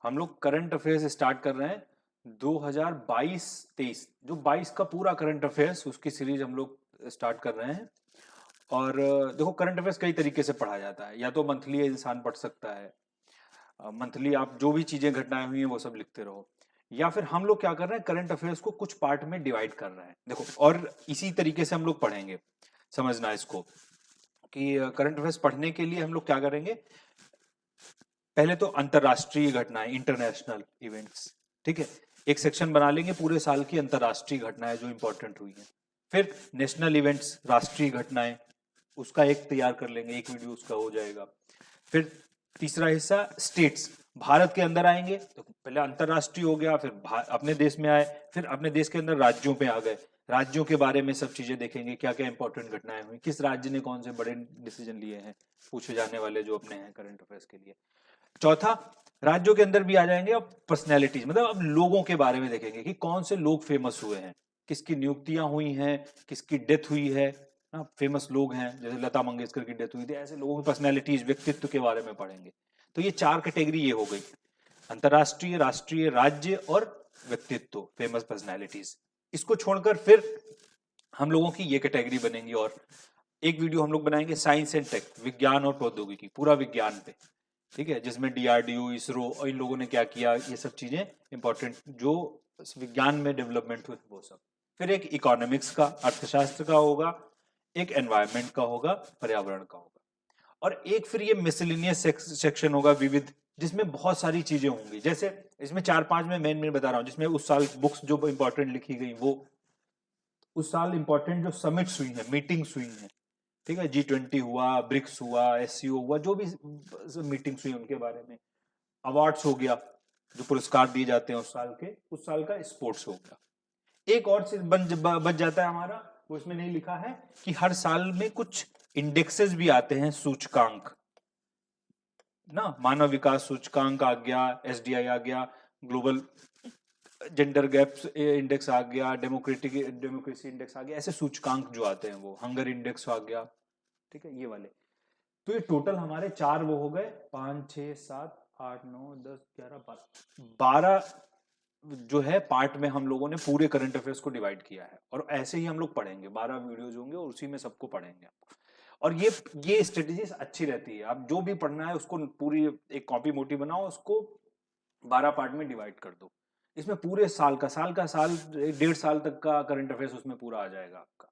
हम लोग current affairs start कर रहे हैं 2022-23, जो 22 का पूरा करंट अफेयर्स उसकी सीरीज हम लोग स्टार्ट कर रहे हैं। और देखो, करंट अफेयर्स कई तरीके से पढ़ा जाता है। या तो मंथली इंसान पढ़ सकता है, मंथली आप जो भी चीजें घटनाएं हुई हैं वो सब लिखते रहो। या फिर हम लोग क्या कर रहे हैं, करंट अफेयर्स को कुछ पार्ट में डिवाइड कर रहे हैं। देखो, और इसी तरीके से हम लोग पढ़ेंगे। समझना इसको कि करंट अफेयर्स पढ़ने के लिए हम लोग क्या करेंगे। पहले तो अंतरराष्ट्रीय घटनाएं, इंटरनेशनल इवेंट्स, ठीक है, एक सेक्शन बना लेंगे पूरे साल की अंतरराष्ट्रीय घटनाएं जो इंपॉर्टेंट हुई हैं। फिर नेशनल इवेंट्स, राष्ट्रीय घटनाएं, उसका एक तैयार कर लेंगे, एक वीडियो उसका हो जाएगा। फिर तीसरा हिस्सा स्टेट्स, भारत के अंदर आएंगे तो पहले अंतरराष्ट्रीय हो गया, फिर अपने देश में आए, फिर अपने देश के अंदर राज्यों पे आ गए, राज्यों के बारे में सब चीजें देखेंगे, क्या क्या इंपॉर्टेंट घटनाएं हुई, किस राज्य ने कौन से बड़े डिसीजन लिए हैं, पूछे जाने वाले जो अपने हैं करंट अफेयर्स के लिए। चौथा, राज्यों के अंदर भी आ जाएंगे और पर्सनैलिटीज, मतलब अब लोगों के बारे में देखेंगे कि कौन से लोग फेमस हुए हैं, किसकी नियुक्तियां हुई हैं, किसकी डेथ हुई है ना, फेमस लोग हैं जैसे लता मंगेशकर की डेथ हुई थी, ऐसे लोगों की पर्सनैलिटीज, व्यक्तित्व के बारे में पढ़ेंगे। तो ये चार कैटेगरी ये हो गई, अंतरराष्ट्रीय, राष्ट्रीय, राज्य और व्यक्तित्व, फेमस पर्सनैलिटीज। इसको छोड़कर फिर हम लोगों की ये कैटेगरी बनेंगी। और एक वीडियो हम लोग बनाएंगे साइंस एंड टेक, विज्ञान और प्रौद्योगिकी, पूरा विज्ञान पे, ठीक है, जिसमें डीआरडीओ, इसरो और इन लोगों ने क्या किया, ये सब चीजें इंपॉर्टेंट जो विज्ञान में डेवलपमेंट हुई वो सब। फिर एक इकोनॉमिक्स का, अर्थशास्त्र का होगा, एक एनवायरनमेंट का होगा, पर्यावरण का होगा, और एक फिर ये मिसलिनियस सेक्शन होगा, विविध, जिसमें बहुत सारी चीजें होंगी। जैसे इसमें चार पांच में मेन मेन बता रहा हूँ, जिसमें उस साल बुक्स जो इंपॉर्टेंट लिखी गई, वो उस साल इंपॉर्टेंट जो समिट्स हुई हैं, मीटिंग्स हुई हैं, ठीक है, G20 हुआ, ब्रिक्स हुआ, एससीओ हुआ, जो भी मीटिंग्स हुई उनके बारे में, अवार्ड्स हो गया, जो पुरस्कार दिए जाते हैं उस साल के, उस साल का स्पोर्ट्स हो गया। एक और चीज बच जाता है हमारा, वो इसमें नहीं लिखा है कि हर साल में कुछ इंडेक्सेस भी आते हैं, सूचकांक ना, मानव विकास सूचकांक आ गया, एसडीआई आ गया, ग्लोबल जेंडर गैप्स इंडेक्स आ गया, डेमोक्रेसी इंडेक्स आ गया, ऐसे सूचकांक जो आते हैं, वो हंगर इंडेक्स आ गया, ठीक है, ये वाले। तो ये टोटल हमारे चार वो हो गए, 5, 6, 7, 8, 9, 10, 11, 12 जो है पार्ट में हम लोगों ने पूरे करंट अफेयर्स को डिवाइड किया है। और ऐसे ही हम लोग पढ़ेंगे, 12 वीडियोज होंगे और उसी में सबको पढ़ेंगे। और ये स्ट्रेटेजी अच्छी रहती है, आप जो भी पढ़ना है उसको पूरी एक कॉपी मोटी बनाओ, उसको 12 पार्ट में डिवाइड कर दो। इसमें पूरे साल 1.5 साल तक का करंट अफेयर्स उसमें पूरा आ जाएगा आपका,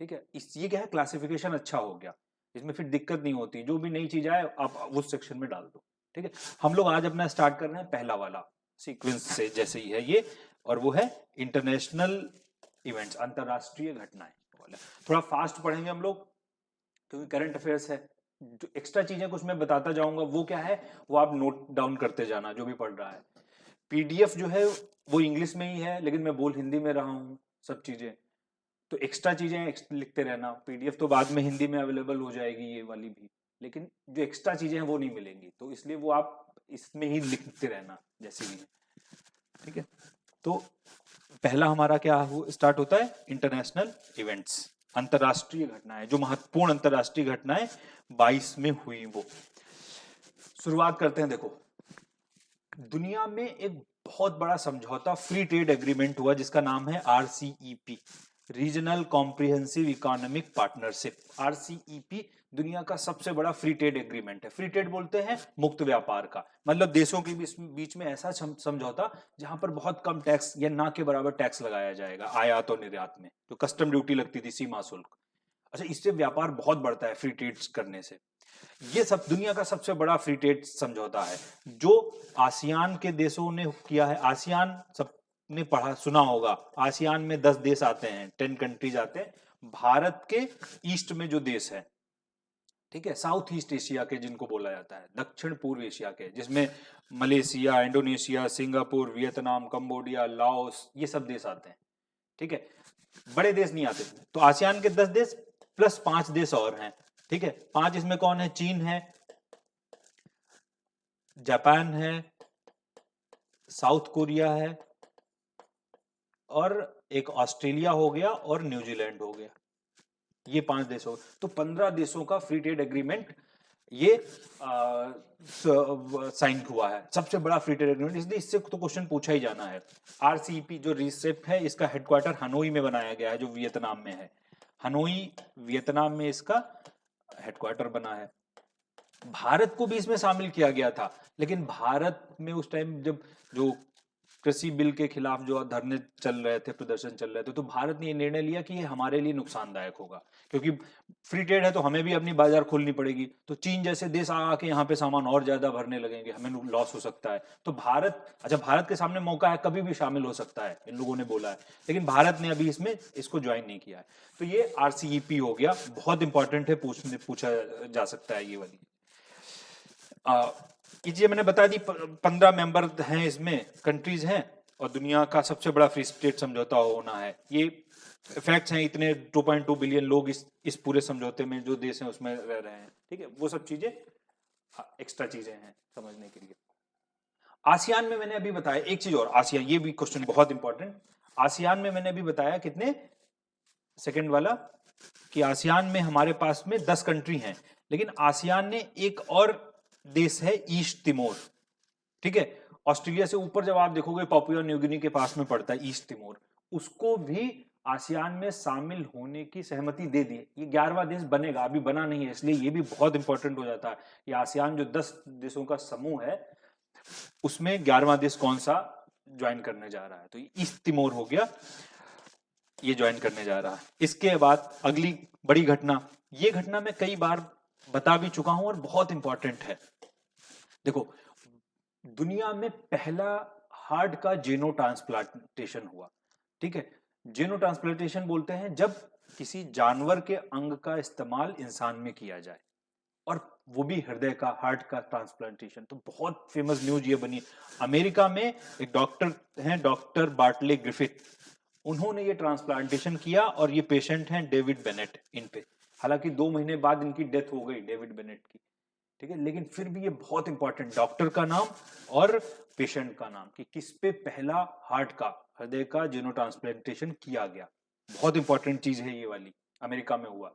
ठीक है। ये क्या है, क्लासिफिकेशन अच्छा हो गया, इसमें फिर दिक्कत नहीं होती, जो भी नई चीज आए आप उस सेक्शन में डाल दो, ठीक है। हम लोग आज अपना स्टार्ट कर रहे हैं पहला वाला सीक्वेंस से, जैसे ही है ये, और वो है इंटरनेशनल इवेंट्स, अंतरराष्ट्रीय घटनाएं वाला। थोड़ा फास्ट पढ़ेंगे हम लोग क्योंकि करंट अफेयर्स है। जो एक्स्ट्रा चीजें कुछ मैं बताता जाऊंगा, वो क्या है, वो आप नोट डाउन करते जाना जो भी पढ़ रहा है। पीडीएफ जो है वो इंग्लिश में ही है, लेकिन मैं बोल हिंदी में रहा हूँ सब चीजें, तो एक्स्ट्रा चीजें लिखते रहना। पीडीएफ तो बाद में हिंदी में अवेलेबल हो जाएगी ये वाली भी, लेकिन जो एक्स्ट्रा चीजें हैं वो नहीं मिलेंगी, तो इसलिए वो आप इसमें ही लिखते रहना जैसे भी है, ठीक है। तो पहला हमारा क्या स्टार्ट होता है, इंटरनेशनल इवेंट्स, अंतरराष्ट्रीय घटनाएं, जो महत्वपूर्ण अंतरराष्ट्रीय घटनाएं 22 में हुई वो। शुरुआत करते हैं। देखो, दुनिया में एक बहुत बड़ा समझौता, फ्री ट्रेड एग्रीमेंट हुआ जिसका नाम है RCEP, regional comprehensive economic partnership. RCEP दुनिया का सबसे बड़ा फ्री ट्रेड एग्रीमेंट है। फ्री ट्रेड बोलते हैं मुक्त व्यापार का, मतलब देशों के बीच में ऐसा समझौता जहां पर बहुत कम टैक्स या ना के बराबर टैक्स लगाया जाएगा आयात और निर्यात में, जो कस्टम ड्यूटी लगती थी, सीमा शुल्क। अच्छा, इससे व्यापार बहुत बढ़ता है फ्री ट्रेड करने से। ये सब दुनिया का सबसे बड़ा फ्री ट्रेड समझौता है जो आसियान के देशों ने किया है। आसियान सब ने पढ़ा सुना होगा, आसियान में 10 देश आते हैं, 10 कंट्रीज आते हैं। भारत के ईस्ट में जो देश है, ठीक है, साउथ ईस्ट एशिया के जिनको बोला जाता है, दक्षिण पूर्व एशिया के, जिसमें Malaysia, Indonesia, Singapore, Vietnam, Cambodia, Laos, ये सब देश आते हैं, ठीक है। बड़े देश नहीं आते। तो आसियान के 10 देश प्लस 5 देश और हैं, ठीक है। 5 इसमें कौन है, चीन है, जापान है, साउथ कोरिया है, और एक ऑस्ट्रेलिया हो गया, और न्यूजीलैंड हो गया। ये 5 देश हो, तो 15 देशों का फ्री ट्रेड एग्रीमेंट ये साइन हुआ है, सबसे बड़ा फ्री ट्रेड एग्रीमेंट, इसलिए इससे तो क्वेश्चन पूछा ही जाना है। आरसीईपी जो रिसेप है, इसका हेडक्वार्टर हनोई में बनाया गया है, जो वियतनाम में है। हनोई वियतनाम में इसका हेडक्वार्टर बना है। भारत को भी इसमें शामिल किया गया था, लेकिन भारत में उस टाइम जब जो कृषि बिल के खिलाफ जो धरने चल रहे थे, प्रदर्शन चल रहे थे, तो भारत ने ये निर्णय लिया कि ये हमारे लिए नुकसानदायक होगा, क्योंकि फ्री ट्रेड है तो हमें भी अपनी बाजार खोलनी पड़ेगी, तो चीन जैसे देश आके यहाँ पे सामान और ज्यादा भरने लगेंगे, हमें लॉस हो सकता है। तो भारत, अच्छा भारत के सामने मौका है, कभी भी शामिल हो सकता है, इन लोगों ने बोला है, लेकिन भारत ने अभी इसमें इसको ज्वाइन नहीं किया है। तो ये आरसीईपी हो गया, बहुत इंपॉर्टेंट है, पूछा जा सकता है ये वाली। ये मैंने बता दी, 15 मेंबर हैं इसमें, कंट्रीज हैं, और दुनिया का सबसे बड़ा फ्री ट्रेड समझौता होना है। ये फैक्ट्स हैं, इतने 2.2 बिलियन लोग इस पूरे समझौते में जो देश हैं उसमें रह रहे हैं, ठीक है, वो सब चीजें एक्स्ट्रा चीजें हैं समझने के लिए। आसियान में मैंने अभी बताया एक चीज और, आसियान, ये भी क्वेश्चन बहुत इंपॉर्टेंट। आसियान में मैंने अभी बताया कितने, सेकंड वाला, कि आसियान में हमारे पास में 10 कंट्री हैं, लेकिन आसियान ने एक और देश है, ईस्ट तिमोर, ठीक है, ऑस्ट्रेलिया से ऊपर जब आप देखोगे पापुआ न्यू गिनी के पास में पड़ता है ईस्ट तिमोर, उसको भी आसियान में शामिल होने की सहमति दे दी। ये 11वां देश बनेगा, अभी बना नहीं है, इसलिए ये भी बहुत इंपॉर्टेंट हो जाता है। ये आसियान जो 10 देशों का समूह है, उसमें 11वां देश कौन सा ज्वाइन करने जा रहा है, तो ईस्ट तिमोर हो गया, ये ज्वाइन करने जा रहा है। इसके बाद अगली बड़ी घटना, ये घटना मैं कई बार बता भी चुका हूं और बहुत इंपॉर्टेंट है। देखो, दुनिया में पहला हार्ट का जेनो ट्रांसप्लांटेशन हुआ, ठीक है। जेनो ट्रांसप्लांटेशन बोलते हैं जब किसी जानवर के अंग का इस्तेमाल इंसान में किया जाए, और वो भी हृदय का, हार्ट का ट्रांसप्लांटेशन। तो बहुत फेमस न्यूज ये बनी। अमेरिका में एक डॉक्टर हैं, डॉक्टर बार्टले ग्रिफिथ, उन्होंने ये ट्रांसप्लांटेशन किया, और ये पेशेंट हैं डेविड बेनेट इन पे। हालांकि 2 महीने बाद इनकी डेथ हो गई डेविड बेनेट की, ठीक है, लेकिन फिर भी ये बहुत इंपॉर्टेंट, डॉक्टर का नाम और पेशेंट का नाम, कि किस पे पहला हार्ट का, हृदय का जेनो ट्रांसप्लांटेशन किया गया। बहुत इंपॉर्टेंट चीज है ये वाली, अमेरिका में हुआ।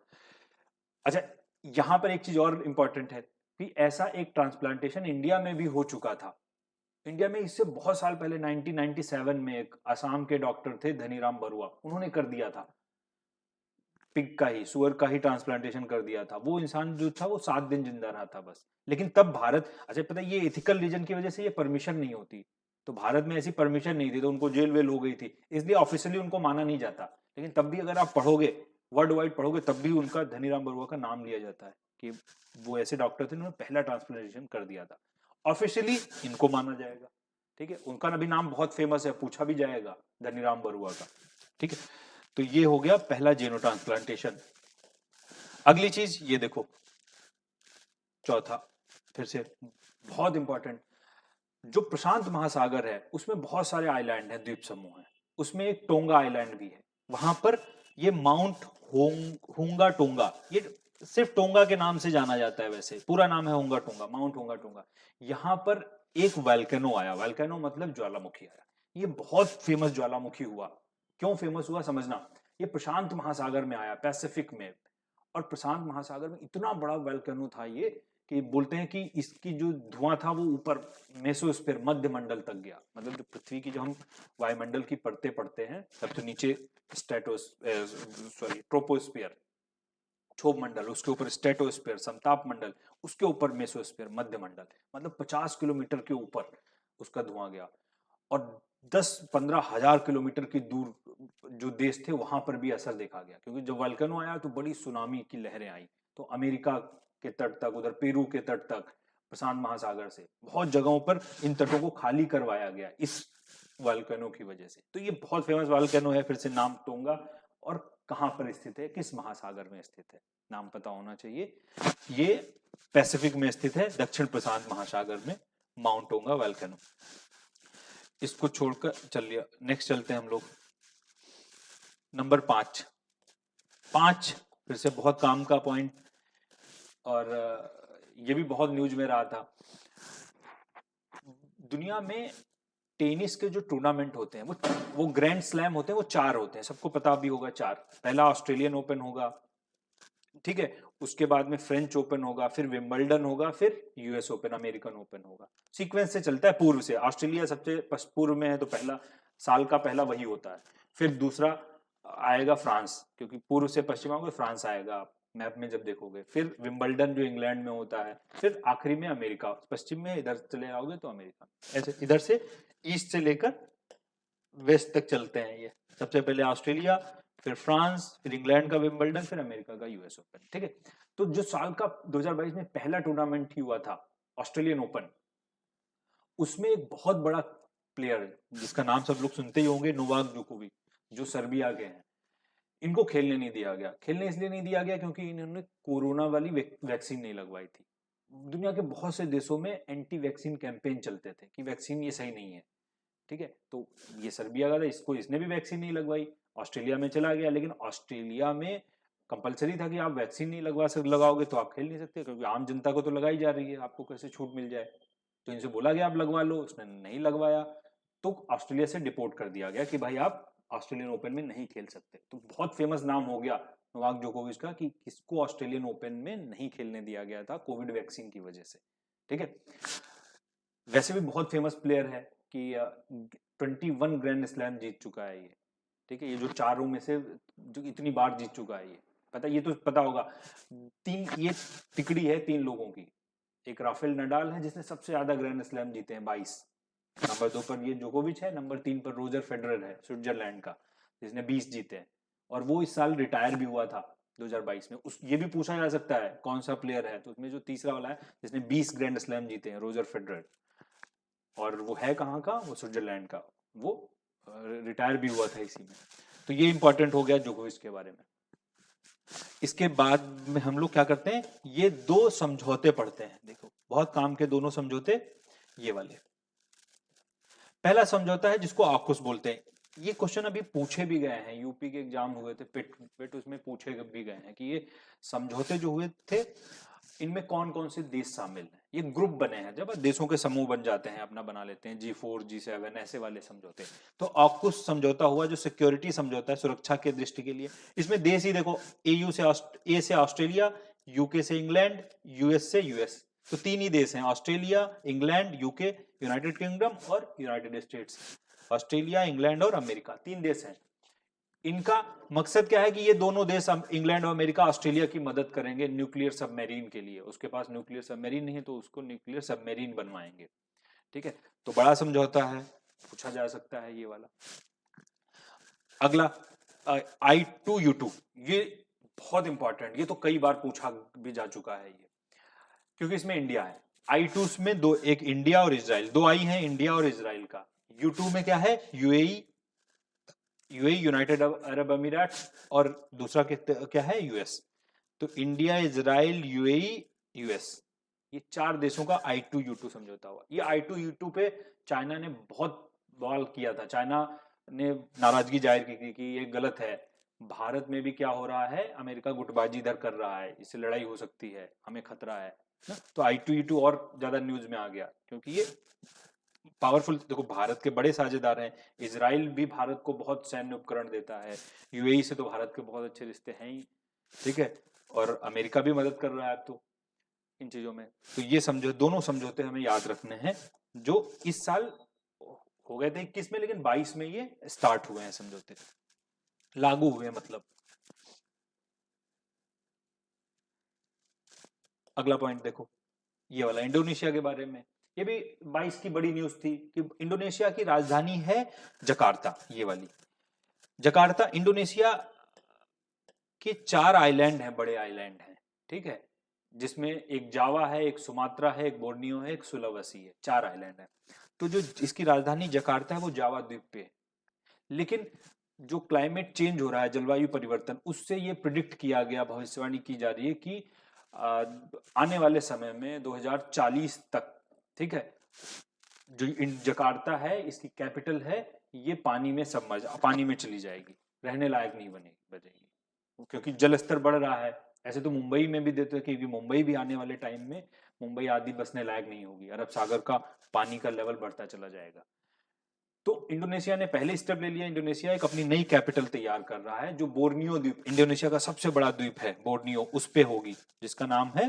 अच्छा, यहां पर एक चीज और इंपॉर्टेंट है कि ऐसा एक ट्रांसप्लांटेशन इंडिया में भी हो चुका था। इंडिया में इससे बहुत साल पहले 1997 में एक असम के डॉक्टर थे धनीराम बरुआ, उन्होंने कर दिया था, पिग का ही, सुअर का ही ट्रांसप्लांटेशन कर दिया था। वो इंसान जो था वो 7 दिन जिंदा रहा था बस। लेकिन तब भारत, अच्छा पता है, ये एथिकल रीजन की वजह से ये परमिशन नहीं होती, तो भारत में ऐसी परमिशन नहीं थी, तो उनको जेल वेल हो गई थी, इसलिए ऑफिशियली उनको माना नहीं जाता। लेकिन तब भी अगर आप पढ़ोगे, वर्ल्ड वाइड पढ़ोगे, तब भी उनका, धनीराम बरुआ का नाम लिया जाता है कि वो ऐसे डॉक्टर थे, उन्होंने पहला ट्रांसप्लांटेशन कर दिया था। ऑफिशियली इनको माना जाएगा, ठीक है, उनका भी नाम बहुत फेमस है, पूछा भी जाएगा धनीराम बरुआ का, ठीक है। तो ये हो गया पहला जेनो ट्रांसप्लांटेशन। अगली चीज ये देखो, चौथा, फिर से बहुत इंपॉर्टेंट, जो प्रशांत महासागर है उसमें बहुत सारे आइलैंड हैं, द्वीप समूह हैं, उसमें एक टोंगा आइलैंड भी है। वहां पर ये माउंट होंगा टोंगा, ये सिर्फ टोंगा के नाम से जाना जाता है, वैसे पूरा नाम है होंगा टोंगा, माउंट होंगा टोंगा। यहां पर एक वैल्केनो आया, वैल्केनो मतलब ज्वालामुखी आया, ये बहुत फेमस ज्वालामुखी हुआ। क्यों फेमस हुआ समझना, ये प्रशांत महासागर में आया, पैसिफिक में, और प्रशांत महासागर में इतना बड़ा वैल्केनो था ये, कि बोलते हैं कि इसकी जो धुआं था वो ऊपर मेसोस्फीयर, मध्य मंडल तक गया। मतलब जो पृथ्वी की, जो हम वायुमंडल की परतें पढ़ते हैं, सबसे नीचे ट्रोपोस्फीयर, क्षोभ मंडल, उसके ऊपर स्ट्रेटोस्फीयर, समताप मंडल, उसके ऊपर मेसोस्फीयर, मध्य मंडल, मतलब 50 किलोमीटर के ऊपर उसका धुआं गया। और 10-15 हजार किलोमीटर की दूर जो देश थे वहां पर भी असर देखा गया, क्योंकि जब वल्केनो आया तो बड़ी सुनामी की लहरें आई। तो अमेरिका के तट तक, उधर पेरू के तट तक, प्रशांत महासागर से बहुत जगहों पर इन तटों को खाली करवाया गया इस वल्केनो की वजह से। तो ये बहुत फेमस वल्केनो है, फिर से नाम टोंगा, और कहां पर स्थित है, किस महासागर में स्थित है, नाम पता होना चाहिए। ये पैसिफिक में स्थित है, दक्षिण प्रशांत महासागर में, माउंट टोंगा वल्केनो। इसको छोड़कर चलिए नेक्स्ट चलते हैं हम लोग, नंबर 5। फिर से बहुत काम का पॉइंट, और ये भी बहुत न्यूज में रहा था। दुनिया में टेनिस के जो टूर्नामेंट होते हैं, वो ग्रैंड स्लैम होते हैं, वो 4 होते हैं, सबको पता भी होगा 4। पहला ऑस्ट्रेलियन ओपन होगा, ठीक है, उसके बाद में फ्रेंच ओपन होगा, फिर विंबलडन होगा, फिर यूएस ओपन, अमेरिकन ओपन होगा। सीक्वेंस से चलता है पूर्व से। ऑस्ट्रेलिया सबसे पूर्व में है तो पहला साल का पहला वही होता है। फिर दूसरा आएगा फ्रांस, क्योंकि पूर्व से पश्चिम आओगे फ्रांस आएगा आप मैप में जब देखोगे। फिर विंबलडन जो इंग्लैंड में होता है, फिर आखिरी में अमेरिका, पश्चिम में इधर चले आओगे तो अमेरिका। ऐसे इधर से ईस्ट से लेकर वेस्ट तक चलते हैं ये। सबसे पहले ऑस्ट्रेलिया, फिर फ्रांस, फिर इंग्लैंड का विंबलडन, फिर अमेरिका का यूएस ओपन। ठीक है, तो जो साल का 2022 में पहला टूर्नामेंट ही हुआ था ऑस्ट्रेलियन ओपन, उसमें एक बहुत बड़ा प्लेयर जिसका नाम सब लोग सुनते ही होंगे, नोवाक जोकोविच, जो सर्बिया के हैं, इनको खेलने नहीं दिया गया। खेलने इसलिए नहीं दिया गया क्योंकि इन्होंने कोरोना वाली वैक्सीन नहीं लगवाई थी। दुनिया के बहुत से देशों में एंटी वैक्सीन कैंपेन चलते थे कि वैक्सीन ये सही नहीं है। ठीक है, तो ये सर्बिया का था, इसने भी वैक्सीन नहीं लगवाई, ऑस्ट्रेलिया में चला गया। लेकिन ऑस्ट्रेलिया में कंपलसरी था कि आप वैक्सीन नहीं लगाओगे तो आप खेल नहीं सकते, क्योंकि आम जनता को तो लगाई जा रही है, आपको कैसे छूट मिल जाए। तो इनसे बोला गया आप लगवा लो, उसने नहीं लगवाया, तो ऑस्ट्रेलिया से डिपोर्ट कर दिया गया कि भाई आप ऑस्ट्रेलियन ओपन में नहीं खेल सकते। तो बहुत फेमस नाम हो गया नोवाक जोकोविच का कि किसको ऑस्ट्रेलियन ओपन में नहीं खेलने दिया गया था कोविड वैक्सीन की वजह से। ठीक है, वैसे भी बहुत फेमस प्लेयर है कि 21 ग्रैंड स्लैम जीत चुका है ये। ठीक है, ये जो चारों में से जो इतनी बार जीत चुका है ये तो पता होगा। ये तिकड़ी है तीन लोगों की। एक राफेल नडाल है जिसने सबसे ज्यादा ग्रैंड स्लैम जीते हैं 22। नंबर 2 पर ये जोकोविच है, नंबर 3 पर रोजर फेडरर है स्विट्जरलैंड का, जिसने 20 जीते हैं। और वो इस साल रिटायर भी हुआ था 2022 में। ये भी पूछा जा सकता है कौन सा प्लेयर है, तो उसमें जो तीसरा वाला है जिसने 20 ग्रैंड स्लैम जीते हैं, रोजर फेडरर। और वो है कहाँ का, वो स्विट्जरलैंड का। वो रिटायर भी हुआ था इसी में। तो ये इंपॉर्टेंट हो गया जोकोविच के बारे में। इसके बाद में हम लोग क्या करते हैं, ये दो समझौते पढ़ते हैं। देखो बहुत काम के दोनों समझौते ये वाले। पहला समझौता है जिसको आकुस बोलते हैं। ये क्वेश्चन अभी पूछे भी गए हैं, यूपी के एग्जाम हुए थे, पिट उसमें पूछे भी गए हैं कि ये समझौते जो हुए थे इनमें कौन कौन से देश शामिल हैं। ये ग्रुप बने हैं, जब देशों के समूह बन जाते हैं, अपना बना लेते हैं G4 G7 ऐसे वाले समझौते। तो ऑकुस समझौता हुआ जो सिक्योरिटी समझौता है, सुरक्षा के दृष्टि के लिए। इसमें देश ही देखो, ए से ऑस्ट्रेलिया, यूके से इंग्लैंड, यूएस से यूएस। तो तीन ही देश हैं, Australia, England, UK, United kingdom और यूनाइटेड स्टेट्स। ऑस्ट्रेलिया, इंग्लैंड और अमेरिका, तीन देश हैं। इनका मकसद क्या है कि ये दोनों देश, इंग्लैंड और अमेरिका, ऑस्ट्रेलिया की मदद करेंगे न्यूक्लियर सबमरीन के लिए। उसके पास न्यूक्लियर सबमरीन नहीं है तो उसको न्यूक्लियर सबमरीन बनवाएंगे। ठीक है, तो बड़ा समझौता है, पूछा जा सकता है ये वाला। अगला I2U2, ये बहुत इंपॉर्टेंट, ये तो कई बार पूछा भी जा चुका है ये, क्योंकि इसमें इंडिया है। I2 में दो, एक इंडिया और इजराइल, दो आई है, इंडिया और इजराइल का। U2 में क्या है, यूएई, यूनाइटेड अरब अमीरात, और दूसरा क्या है, यूएस। तो इंडिया, इजराइल, यूएई, यूएस, ये चार देशों का I2U2 समझौता हुआ। ये I2U2 पे चाइना ने बहुत बवाल किया था। चाइना ने नाराजगी जाहिर की थी कि ये गलत है, भारत में भी क्या हो रहा है, अमेरिका गुटबाजी इधर कर रहा है, इससे लड़ाई हो सकती है, हमें खतरा है ना। तो I2U2 और ज्यादा न्यूज में आ गया क्योंकि ये पावरफुल। देखो भारत के बड़े साझेदार हैं, इजराइल भी भारत को बहुत सैन्य उपकरण देता है, यूएई से तो भारत के बहुत अच्छे रिश्ते हैं ही। ठीक है, और अमेरिका भी मदद कर रहा है अब तो इन चीजों में। तो ये समझो, दोनों समझौते हमें याद रखने हैं जो इस साल हो गए थे 21 में, लेकिन 22 में ये स्टार्ट हुए हैं समझौते, लागू हुए मतलब। अगला पॉइंट देखो, ये वाला इंडोनेशिया के बारे में। ये भी 22 की बड़ी न्यूज थी कि इंडोनेशिया की राजधानी है जकार्ता, ये वाली जकार्ता। इंडोनेशिया के 4 आइलैंड हैं, बड़े आइलैंड हैं। ठीक है, जिसमें एक जावा है, एक सुमात्रा है, एक बोर्नियो है, एक सुलावेसी है, 4 आइलैंड है। तो जो इसकी राजधानी जकार्ता है वो जावा द्वीप पे है। लेकिन जो क्लाइमेट चेंज हो रहा है, जलवायु परिवर्तन, उससे ये प्रिडिक्ट किया गया, भविष्यवाणी की जा रही है कि आने वाले समय में 2040 तक, ठीक है, जो जकार्ता है, इसकी कैपिटल है, ये पानी में चली जाएगी, रहने लायक नहीं बनेगी, क्योंकि जल स्तर बढ़ रहा है। ऐसे तो मुंबई में भी देते हैं कि मुंबई भी आने वाले टाइम में मुंबई आदि बसने लायक नहीं होगी, अरब सागर का पानी का लेवल बढ़ता चला जाएगा। तो इंडोनेशिया ने पहले स्टेप ले लिया। इंडोनेशिया एक अपनी नई कैपिटल तैयार कर रहा है जो बोर्नियो द्वीप, इंडोनेशिया का सबसे बड़ा द्वीप है बोर्नियो, उस पे होगी, जिसका नाम है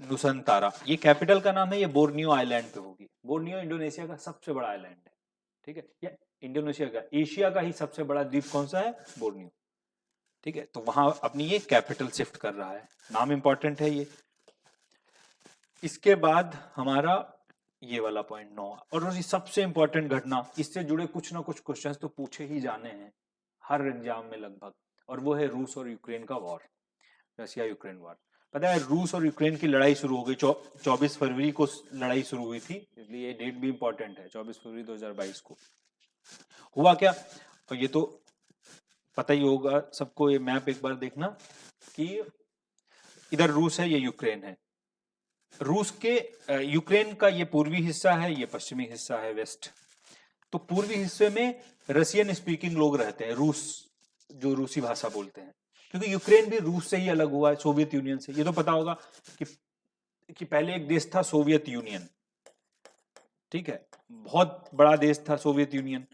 नुसंतारा। ये कैपिटल का नाम है, ये बोर्नियो आइलैंड पे होगी। बोर्नियो इंडोनेशिया का सबसे बड़ा आइलैंड है, ठीक है। या इंडोनेशिया का, एशिया का ही सबसे बड़ा द्वीप कौन सा है? बोर्नियो, ठीक है। तो वहां अपनी ये कैपिटल शिफ्ट कर रहा है, नाम इंपॉर्टेंट है ये। इसके बाद हमारा ये वाला पॉइंट 9, और ये सबसे इंपॉर्टेंट घटना, इससे जुड़े कुछ ना कुछ क्वेश्चंस तो पूछे ही जाने हैं हर एग्जाम में लगभग, और वो है रूस और यूक्रेन का वॉर, रशिया यूक्रेन वॉर। पता है रूस और यूक्रेन की लड़ाई शुरू हो गई 24 फरवरी को लड़ाई शुरू हुई थी, इसलिए ये डेट भी इंपॉर्टेंट है, 24 फरवरी 2022 को। हुआ क्या, और ये तो पता ही होगा सबको, ये मैप एक बार देखना कि इधर रूस है, ये यूक्रेन है। रूस के यूक्रेन का ये पूर्वी हिस्सा है, ये पश्चिमी हिस्सा है, वेस्ट। तो पूर्वी हिस्से में रशियन स्पीकिंग लोग रहते हैं, रूस जो रूसी भाषा बोलते हैं, क्योंकि यूक्रेन भी रूस से ही अलग हुआ है, सोवियत यूनियन से। ये तो पता होगा कि पहले एक देश था सोवियत यूनियन, ठीक है, बहुत बड़ा देश था सोवियत यूनियन,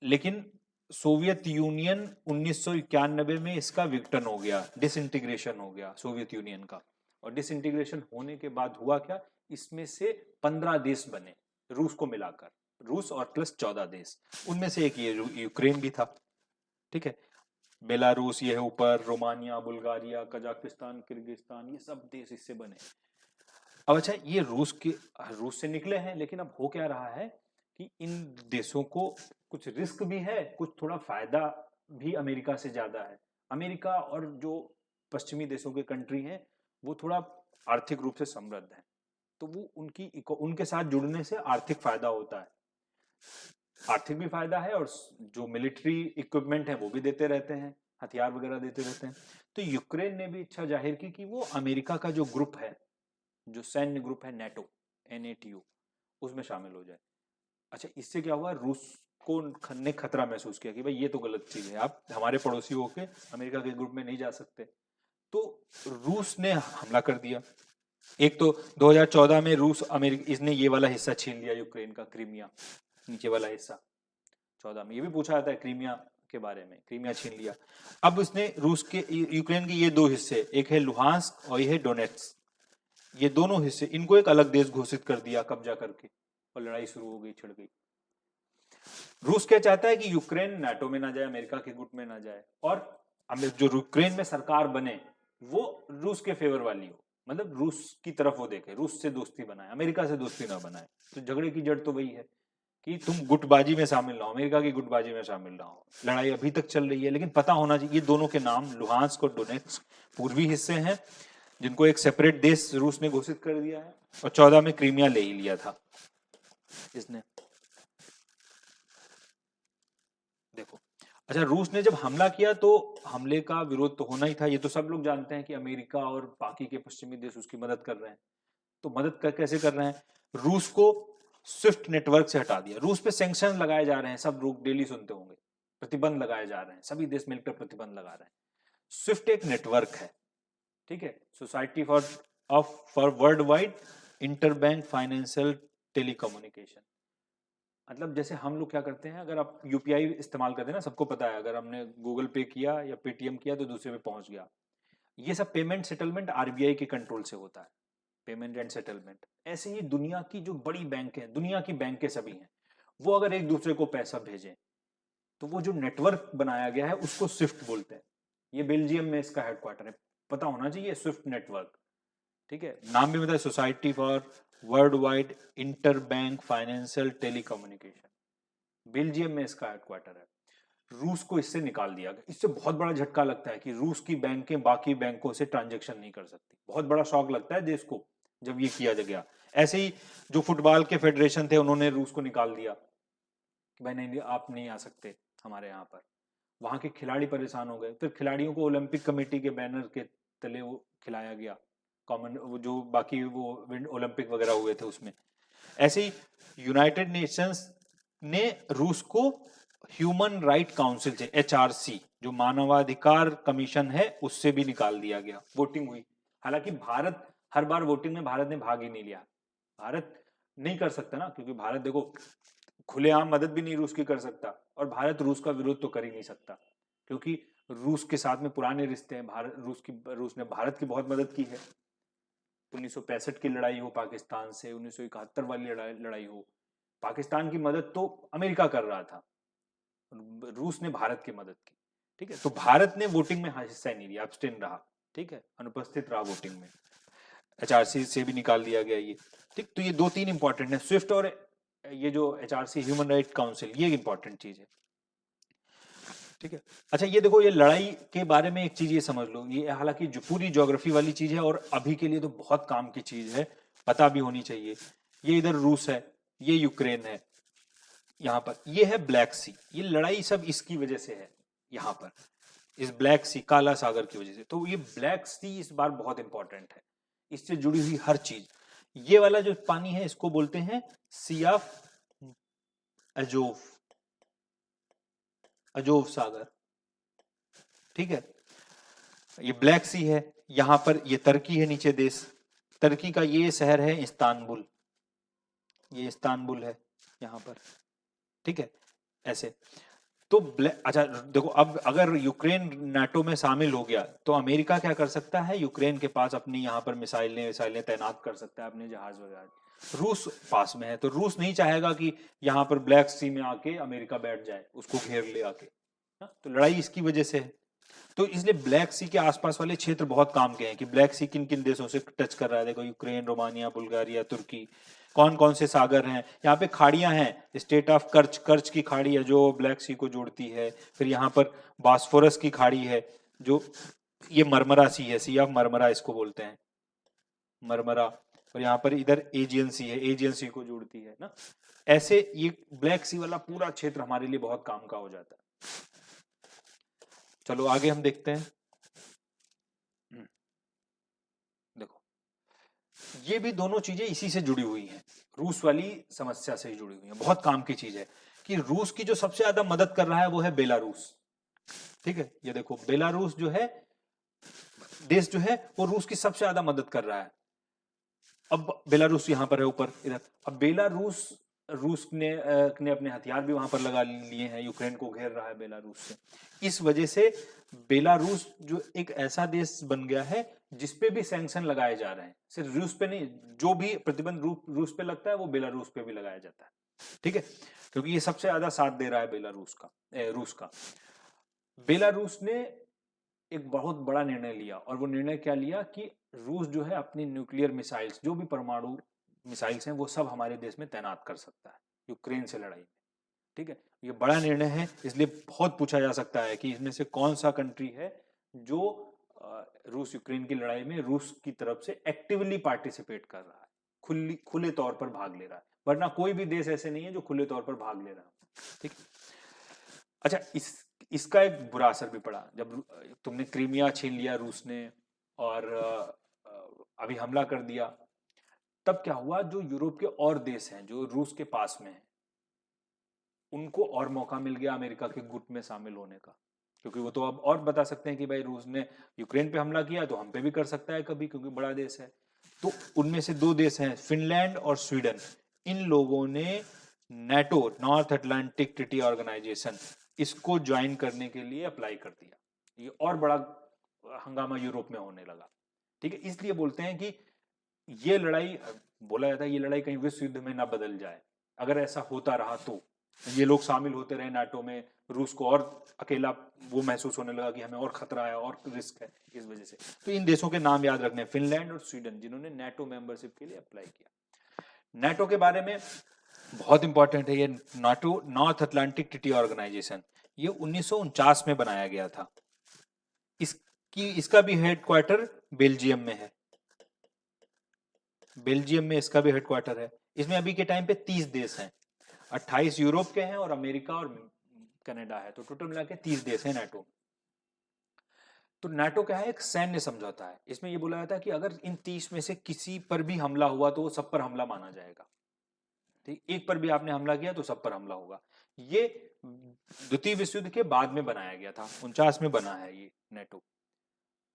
लेकिन सोवियत यूनियन 1991 में इसका विघटन हो गया, डिसइंटीग्रेशन हो गया सोवियत यूनियन का। और डिसइंटीग्रेशन होने के बाद हुआ क्या, इसमें से 15 देश बने रूस को मिलाकर, रूस और प्लस 14 देश, उनमें से एक ये यूक्रेन भी था, ठीक है। बेलारूस ये है ऊपर, रोमानिया, बुल्गारिया, कजाकिस्तान, किर्गिस्तान, ये सब देश इससे बने। अब अच्छा, ये रूस से निकले हैं, लेकिन अब हो क्या रहा है कि इन देशों को कुछ रिस्क भी है, कुछ थोड़ा फायदा भी अमेरिका से ज्यादा है। अमेरिका और जो पश्चिमी देशों के कंट्री हैं वो थोड़ा आर्थिक रूप से समृद्ध है, तो वो उनके साथ जुड़ने से आर्थिक फायदा होता है, आर्थिक भी फायदा है, और जो मिलिट्री इक्विपमेंट है वो भी देते रहते हैं, हथियार वगैरह देते रहते हैं। तो यूक्रेन ने भी इच्छा जाहिर की कि वो अमेरिका का जो ग्रुप है, जो सैन्य ग्रुप है नेटो, NATO, उसमें शामिल हो जाए। अच्छा, इससे क्या हुआ, रूस को ने खतरा महसूस किया कि भाई ये तो गलत चीज है, आप हमारे पड़ोसी होके अमेरिका के ग्रुप में नहीं जा सकते। तो रूस ने हमला कर दिया। एक तो 2014 में रूस अमेरिका इसने ये वाला हिस्सा छीन लिया यूक्रेन का, क्रीमिया, नीचे वाला हिस्सा। 14 में ये भी पूछा जाता है क्रीमिया के बारे में, क्रीमिया छीन लिया। अब उसने रूस के यूक्रेन के ये दो हिस्से, एक है लुहांस्क और ये है डोनेट्स्क, ये दोनों हिस्से, इनको एक अलग देश घोषित कर दिया कब्जा करके, और लड़ाई शुरू हो गई, छिड़ गई। रूस क्या चाहता है कि यूक्रेन नाटो में ना जाए, अमेरिका के गुट में ना जाए, और जो यूक्रेन में सरकार बने वो रूस के फेवर वाली हो, मतलब रूस की तरफ वो देखे, रूस से दोस्ती बनाए, अमेरिका से दोस्ती ना बनाए। तो झगड़े की जड़ तो वही है कि तुम गुटबाजी में शामिल ना हो, अमेरिका की गुटबाजी में शामिल ना हो। लड़ाई अभी तक चल रही है, लेकिन पता होना चाहिए ये दोनों के नाम, लुहांस्क और डोनेट्स्क, पूर्वी हिस्से हैं जिनको एक सेपरेट देश रूस ने घोषित कर दिया है, और 14 में क्रीमिया ले ही लिया था इसने। देखो, अच्छा, रूस ने जब हमला किया तो हमले का विरोध तो होना ही था, ये तो सब लोग जानते हैं कि अमेरिका और बाकी के पश्चिमी देश उसकी मदद कर रहे हैं। तो कैसे कर रहे हैं, रूस को स्विफ्ट नेटवर्क से हटा दिया, रूस पे सैंक्शन लगाए जा रहे हैं, सब लोग डेली सुनते होंगे, प्रतिबंध लगाए जा रहे हैं, सभी देश मिलकर प्रतिबंध लगा रहे हैं। स्विफ्ट एक नेटवर्क है, ठीक है, society for world wide interbank financial telecommunication. मतलब जैसे हम लोग क्या करते हैं, अगर आप यूपीआई इस्तेमाल करते हैं ना, सबको पता है, अगर हमने गूगल पे किया या पेटीएम किया तो दूसरे में पहुंच गया, ये सब पेमेंट सेटलमेंट आरबीआई के कंट्रोल से होता है, पेमेंट एंड सेटलमेंट। ऐसे ही दुनिया की जो बड़ी बैंक है, दुनिया की बैंकें सभी हैं, वो अगर एक दूसरे को पैसा भेजें तो वो जो नेटवर्क बनाया गया है उसको स्विफ्ट बोलते हैं। ये बेल्जियम में इसका हेडक्वार्टर है, पता होना चाहिए, स्विफ्ट नेटवर्क, ठीक है। नाम भी बताया, society for world wide inter bank financial telecommunication, Belgium में इसका हेडक्वार्टर है। रूस को इससे निकाल दिया गया, इससे बहुत बड़ा झटका लगता है कि रूस की बैंकें बाकी बैंकों से ट्रांजैक्शन नहीं कर सकती, बहुत बड़ा शॉक लगता है देश को जब ये किया गया। ऐसे ही जो फुटबॉल के फेडरेशन थे उन्होंने रूस को निकाल दिया कि भाई नहीं, आप नहीं आ सकते हमारे यहाँ पर। वहां के खिलाड़ी परेशान हो गए, फिर खिलाड़ियों को ओलंपिक कमेटी के बैनर के तले वो खिलाया गया, कॉमन जो बाकी वो ओलंपिक वगैरह हुए थे उसमें। ऐसे ही यूनाइटेड नेशंस ने रूस को ह्यूमन राइट काउंसिल से, HRC जो मानवाधिकार कमीशन है, उससे भी निकाल दिया गया। वोटिंग हुई, हालांकि भारत हर बार वोटिंग में भारत ने भाग ही नहीं लिया, भारत नहीं कर सकता ना, क्योंकि भारत देखो खुलेआम मदद भी नहीं रूस की कर सकता, और भारत रूस का विरोध तो कर ही नहीं सकता, क्योंकि रूस के साथ में पुराने रिश्ते हैं। रूस ने भारत की बहुत मदद की है। 1965 की लड़ाई हो पाकिस्तान से, 1971 वाली लड़ाई हो, पाकिस्तान की मदद तो अमेरिका कर रहा था, रूस ने भारत की मदद की। ठीक है, तो भारत ने वोटिंग में हिस्सा ही नहीं लिया, एब्सटेन रहा। ठीक है, अनुपस्थित रहा वोटिंग में, एचआरसी से भी निकाल दिया गया ये। ठीक, तो ये 2-3 इंपॉर्टेंट है, स्विफ्ट और ये जो एचआरसी ह्यूमन राइट काउंसिल, ये इंपॉर्टेंट चीज है। ठीक है, अच्छा ये देखो, ये लड़ाई के बारे में एक चीज ये समझ लो, ये हालांकि जो पूरी ज्योग्राफी वाली चीज है और अभी के लिए तो बहुत काम की चीज है, पता भी होनी चाहिए। ये इधर रूस है, ये यूक्रेन है, यहाँ पर ये है ब्लैक सी, ये लड़ाई सब इसकी वजह से है, यहाँ पर इस ब्लैक सी, काला सागर की वजह से। तो ये ब्लैक सी इस बार बहुत इंपॉर्टेंट है, इससे जुड़ी हुई हर चीज। ये वाला जो पानी है इसको बोलते हैं सी ऑफ अजोव, अजोव सागर। ठीक है, ये ब्लैक सी है, यहां पर ये तुर्की है नीचे देश, तुर्की का ये शहर है इस्तांबुल, ये इस्तांबुल है यहां पर। ठीक है, ऐसे तो अच्छा देखो, अब अगर यूक्रेन नाटो में शामिल हो गया तो अमेरिका क्या कर सकता है, यूक्रेन के पास अपनी यहाँ पर मिसाइलें तैनात कर सकता है, अपने जहाज वगैरह। रूस पास में है, तो रूस नहीं चाहेगा कि यहाँ पर ब्लैक सी में आके अमेरिका बैठ जाए, उसको घेर ले आके। तो लड़ाई इसकी वजह से है। तो इसलिए ब्लैक सी के आसपास वाले क्षेत्र बहुत काम के हैं कि ब्लैक सी किन किन देशों से टच कर रहा है। देखो, यूक्रेन, रोमानिया, बुल्गारिया, तुर्की, कौन कौन से सागर हैं यहाँ पे, खाड़ियां हैं, स्टेट ऑफ कर्च, कर्च की खाड़ी है जो ब्लैक सी को जोड़ती है। फिर यहाँ पर बास्फोरस की खाड़ी है, जो ये मरमरा सी है, सी ऑफ मरमरा इसको बोलते हैं, मरमरा। और यहाँ पर इधर एजियन सी है, एजियन सी को जोड़ती है ना। ऐसे ये ब्लैक सी वाला पूरा क्षेत्र हमारे लिए बहुत काम का हो जाता है। चलो आगे हम देखते हैं। देखो, ये भी दोनों चीजें इसी से जुड़ी हुई हैं, रूस वाली समस्या से ही जुड़ी हुई हैं। बहुत काम की चीज है कि रूस की जो सबसे ज्यादा मदद कर रहा है वो है बेलारूस। ठीक है, ये देखो बेलारूस जो है देश जो है वो रूस की सबसे ज्यादा मदद कर रहा है। अब बेलारूस यहां पर है ऊपर इधर। अब बेलारूस, रूस ने अपने हथियार भी वहां पर लगा लिए हैं, यूक्रेन को घेर रहा है बेलारूस से। इस वजह से बेलारूस जो एक ऐसा देश बन गया है जिसपे भी सैंक्शन लगाए जा रहे हैं, सिर्फ रूस पे नहीं, जो भी प्रतिबंध रूस पे लगता है वो बेलारूस पे भी लगाया जाता है। ठीक है, क्योंकि ये सबसे ज्यादा साथ दे रहा है बेलारूस का, रूस का। बेलारूस ने एक बहुत बड़ा निर्णय लिया, और वो निर्णय क्या लिया कि रूस जो है अपनी न्यूक्लियर मिसाइल्स, जो भी परमाणु मिसाइल्स हैं, वो सब हमारे देश में तैनात कर सकता है यूक्रेन से लड़ाई में। ठीक है, ये बड़ा निर्णय है, इसलिए बहुत पूछा जा सकता है कि इसमें से कौन सा कंट्री है जो रूस यूक्रेन की लड़ाई में रूस की तरफ से एक्टिवली पार्टिसिपेट कर रहा है, खुले तौर पर भाग ले रहा है। वरना कोई भी देश ऐसे नहीं है जो खुले तौर पर भाग ले रहा है। ठीक है, अच्छा इसका एक बुरा असर भी पड़ा, जब तुमने क्रीमिया छीन लिया रूस ने और अभी हमला कर दिया, तब क्या हुआ, जो यूरोप के और देश हैं जो रूस के पास में हैं, उनको और मौका मिल गया अमेरिका के गुट में शामिल होने का। क्योंकि वो तो अब और बता सकते हैं कि भाई रूस ने यूक्रेन पे हमला किया तो हम पे भी कर सकता है कभी, क्योंकि बड़ा देश है। तो उनमें से 2 देश हैं, फिनलैंड और स्वीडन। इन लोगों ने NATO, north Atlantic treaty organization, इसको ज्वाइन करने के लिए अप्लाई कर दिया। ये और बड़ा हंगामा यूरोप में होने लगा। ठीक है, इसलिए बोलते हैं कि ये लड़ाई, बोला जाता है ये लड़ाई कहीं विश्व युद्ध में ना बदल जाए। अगर ऐसा होता रहा तो ये लोग शामिल होते रहे नाटो में, रूस को और अकेला वो महसूस होने लगा कि हमें और खतरा है और रिस्क है इस वजह से। तो इन देशों के नाम याद रखने, फिनलैंड और स्वीडन, जिन्होंने नाटो मेंबरशिप के लिए अप्लाई किया। नाटो के बारे में बहुत इंपॉर्टेंट है ये, NATO, north Atlantic treaty organization, ये 1949 में बनाया गया था। इसका भी हेडक्वार्टर बेल्जियम में है, बेल्जियम में इसका भी हेडक्वार्टर है। इसमें अभी के टाइम पे 30 देश हैं, 28 यूरोप के हैं और अमेरिका और कनाडा है, तो टोटल मिला के 30 देश हैं नाटो। तो नाटो क्या है, एक सैन्य समझौता है। इसमें ये बोला जाता है कि अगर इन 30 में से किसी पर भी हमला हुआ तो वो सब पर हमला माना जाएगा। ठीक, एक पर भी आपने हमला किया तो सब पर हमला होगा। ये द्वितीय विश्व युद्ध के बाद में बनाया गया था, 49 में बना है ये नाटो।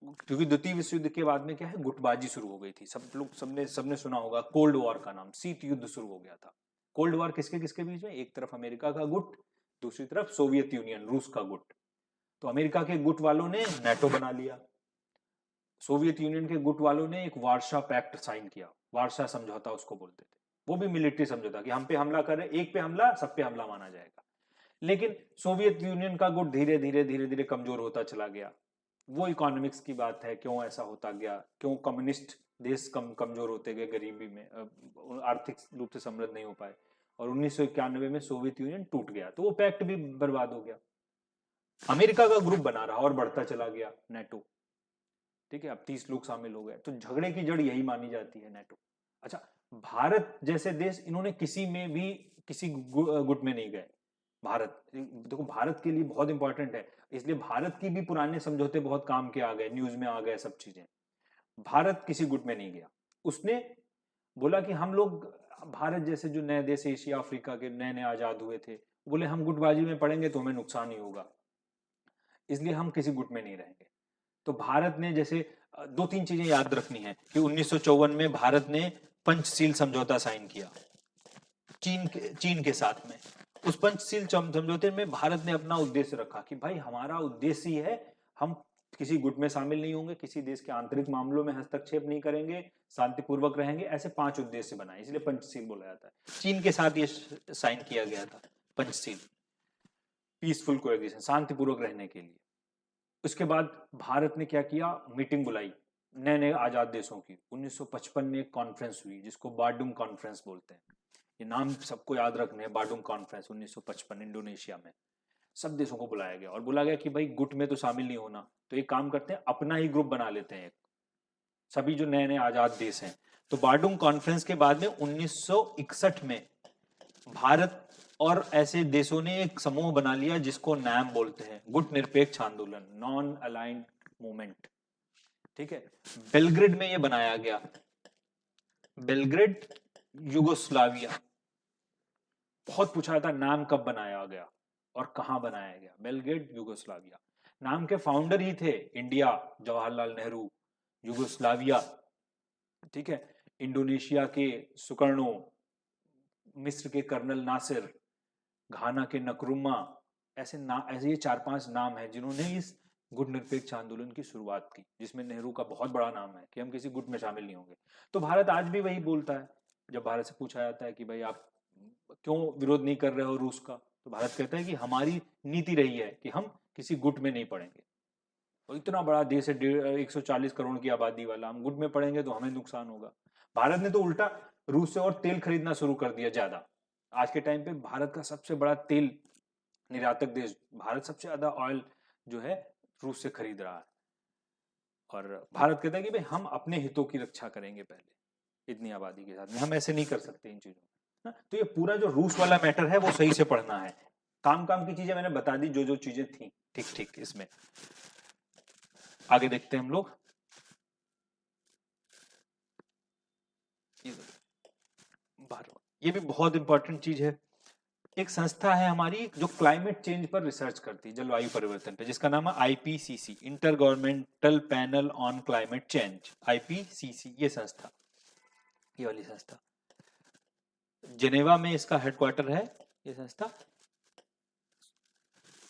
क्योंकि द्वितीय विश्व युद्ध के बाद में क्या है, गुटबाजी शुरू हो गई थी। सब लोग सबने सुना होगा कोल्ड वॉर का नाम, शीत युद्ध शुरू हो गया था। कोल्ड वॉर किसके किसके बीच में, एक तरफ अमेरिका का गुट, दूसरी तरफ सोवियत यूनियन रूस का गुट। तो अमेरिका के गुट वालों ने नाटो बना लिया, सोवियत यूनियन के गुट वालों ने एक वार्शा पैक्ट साइन किया, वार्शा समझौता उसको बोलते थे। वो भी मिलिट्री समझौता कि हम पे हमला करें, एक पे हमला सब पे हमला माना जाएगा। लेकिन सोवियत यूनियन का गुट धीरे धीरे धीरे धीरे कमजोर होता चला गया। वो इकोनॉमिक्स की बात है, क्यों ऐसा होता गया, क्यों कम्युनिस्ट देश कमजोर होते गए, गरीबी में आर्थिक रूप से समृद्ध नहीं हो पाए, और 1991 में सोवियत यूनियन टूट गया, तो वो पैक्ट भी बर्बाद हो गया। अमेरिका का ग्रुप बना रहा और बढ़ता चला गया नाटो, ठीक है, अब 30 लोग शामिल हो गए। तो झगड़े की जड़ यही मानी जाती है नाटो। अच्छा, भारत जैसे देश, इन्होंने किसी में भी किसी गुट में नहीं गए। भारत देखो, भारत के लिए बहुत इंपॉर्टेंट है, इसलिए भारत की भी पुराने समझौते बहुत काम के आ गए, न्यूज में आ गए सब चीजें। भारत किसी गुट में नहीं गया, उसने बोला कि हम लोग, भारत जैसे जो नए देश एशिया अफ्रीका के नए नए आजाद हुए थे, बोले हम गुटबाजी में पड़ेंगे तो हमें नुकसान ही होगा, इसलिए हम किसी गुट में नहीं रहेंगे। तो भारत ने जैसे दो तीन चीजें याद रखनी है कि 1954 में भारत ने पंचशील समझौता साइन किया चीन के साथ में। उस पंचशील समझौते में भारत ने अपना उद्देश्य रखा कि भाई हमारा उद्देश्य ही है, हम किसी गुट में शामिल नहीं होंगे, किसी देश के आंतरिक मामलों में हस्तक्षेप नहीं करेंगे, शांतिपूर्वक रहेंगे, ऐसे 5 उद्देश्य बनाए, इसलिए पंचशील बोला जाता है। चीन के साथ ये साइन किया गया था पंचशील, पीसफुल कोएग्जिस्टेंस, शांतिपूर्वक रहने के लिए। उसके बाद भारत ने क्या किया, मीटिंग बुलाई नए नए आजाद देशों की। 1955 में एक कॉन्फ्रेंस हुई जिसको बाडुंग कॉन्फ्रेंस बोलते हैं, ये नाम सबको याद रखने हैं, बाडुंग कॉन्फ्रेंस 1955 इंडोनेशिया में। सब देशों को बुलाया गया और बोला गया कि भाई गुट में तो शामिल नहीं होना, तो एक काम करते हैं, अपना ही ग्रुप बना लेते हैं, सभी जो नए नए आजाद देश हैं। तो बाडुंग कॉन्फ्रेंस के बाद में 1961 में भारत और ऐसे देशों ने एक समूह बना लिया जिसको नैम बोलते हैं, गुट निरपेक्ष आंदोलन, नॉन अलाइंड मूवमेंट, ठीक है। बेलग्रेड में ये बनाया गया, बेलग्रेड युगोस्लाविया। बहुत पूछा था नाम कब बनाया गया और कहां बनाया गया, बेलग्रेड युगोस्लाविया। नाम के फाउंडर ही थे इंडिया जवाहरलाल नेहरू, युगोस्लाविया, ठीक है, इंडोनेशिया के सुकर्णो, मिस्र के कर्नल नासिर, घाना के नक्रुमा, ऐसे ये 4-5 नाम हैं जिन्होंने इस गुट निरपेक्ष आंदोलन की शुरुआत की, जिसमें नेहरू का बहुत बड़ा नाम है कि हम किसी गुट में शामिल नहीं होंगे। तो भारत आज भी वही बोलता है, जब भारत से पूछा जाता है कि भाई आप क्यों विरोध नहीं कर रहे हो रूस का, तो भारत कहता है कि हमारी नीति रही है कि हम किसी गुट में नहीं पड़ेंगे। तो इतना बड़ा देश है, 140 करोड़ की आबादी वाला, हम गुट में पड़ेंगे तो हमें नुकसान होगा। भारत ने तो उल्टा रूस से और तेल खरीदना शुरू कर दिया ज्यादा। आज के टाइम पे भारत का सबसे बड़ा तेल निर्यातक देश, भारत सबसे ज्यादा ऑयल जो है रूस से खरीद रहा है। और भारत कहता है कि भाई हम अपने हितों की रक्षा करेंगे पहले, इतनी आबादी के साथ में हम ऐसे नहीं कर सकते इन चीजों में। तो ये पूरा जो रूस वाला मैटर है वो सही से पढ़ना है। काम काम की चीजें मैंने बता दी, जो जो चीजें थी, ठीक ठीक। इसमें आगे देखते हैं हम लोग। ये भी बहुत इंपॉर्टेंट चीज है। एक संस्था है हमारी जो क्लाइमेट चेंज पर रिसर्च करती है, जलवायु परिवर्तन पे, जिसका नाम है IPCC, inter governmental panel on climate change, IPCC ये संस्था, ये वाली संस्था जेनेवा में इसका हेडक्वार्टर है, ये संस्था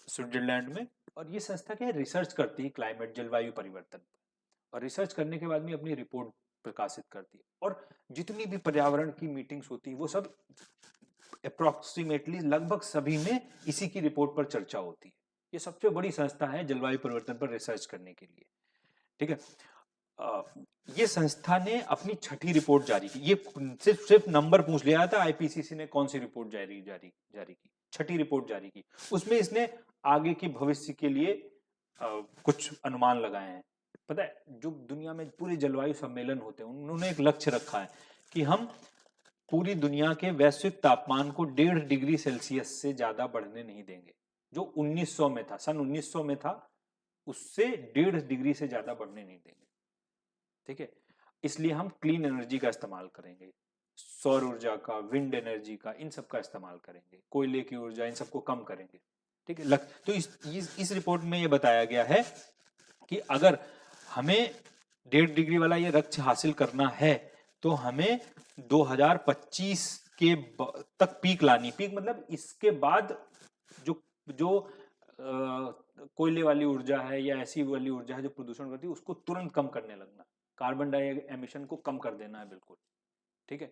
स्विट्जरलैंड में। और ये संस्था क्या है, रिसर्च करती है क्लाइमेट, जलवायु परिवर्तन, और रिसर्च करने के बाद में अपनी रिपोर्ट प्रकाशित करती है। और जितनी भी पर्यावरण की मीटिंग्स होती है वो सब अप्रोक्सीमेटली लगभग सभी में इसी की रिपोर्ट पर चर्चा होती है। ये सबसे बड़ी संस्था है जलवायु परिवर्तन पर रिसर्च करने के लिए, ठीक है। ये संस्था ने अपनी 6ठी रिपोर्ट जारी की। ये सिर्फ नंबर पूछ लिया था, आईपीसीसी ने कौन सी रिपोर्ट जारी की, 6ठी रिपोर्ट जारी की। उसमें इसने आगे की भविष्य के लिए कुछ अनुमान लगाए हैं। पता है, जो दुनिया में पूरे जलवायु सम्मेलन होते हैं, उन्होंने एक लक्ष्य रखा है कि हम पूरी दुनिया के वैश्विक तापमान को 1.5 डिग्री सेल्सियस से ज्यादा बढ़ने नहीं देंगे। जो 1900 में था, सन 1900 में था, उससे 1.5 डिग्री से ज्यादा बढ़ने नहीं देंगे, ठीक है। इसलिए हम क्लीन एनर्जी का इस्तेमाल करेंगे, सौर ऊर्जा का, विंड एनर्जी का, इन सब का इस्तेमाल करेंगे, कोयले की ऊर्जा, इन सबको कम करेंगे, ठीक है। तो इस रिपोर्ट में ये बताया गया है कि अगर हमें 1.5 डिग्री वाला ये लक्ष्य हासिल करना है तो हमें 2025 के तक पीक लानी। पीक मतलब इसके बाद जो जो कोयले वाली ऊर्जा है या ऐसी वाली ऊर्जा है जो प्रदूषण करती है उसको तुरंत कम करने लगना, कार्बन डाइऑक्साइड एमिशन को कम कर देना है बिल्कुल, ठीक है।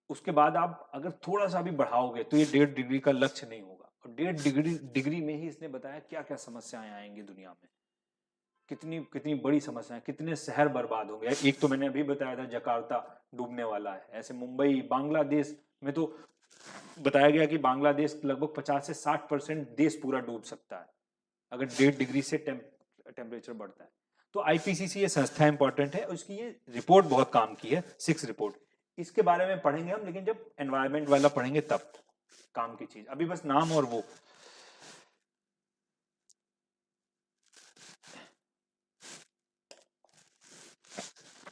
उसके बाद आप अगर थोड़ा सा भी बढ़ाओगे तो ये 1.5 डिग्री का लक्ष्य नहीं होगा। और 1.5 डिग्री में ही इसने बताया क्या क्या समस्याएं आएंगी दुनिया में, कितनी कितनी बड़ी समस्याएं, कितने शहर बर्बाद होंगे। एक तो मैंने अभी बताया था जकार्ता डूबने वाला है, ऐसे मुंबई बांग्लादेश में तो बताया गया कि बांग्लादेश लगभग 50 से 60% देश पूरा डूब सकता है अगर 1.5 डिग्री से टेम्परेचर बढ़ता है। तो आईपीसीसी ये संस्था इंपॉर्टेंट है और उसकी ये रिपोर्ट बहुत काम की है, 6 रिपोर्ट। इसके बारे में पढ़ेंगे हम, लेकिन जब एनवायरमेंट वाला पढ़ेंगे तब काम की चीज, अभी बस नाम और वो।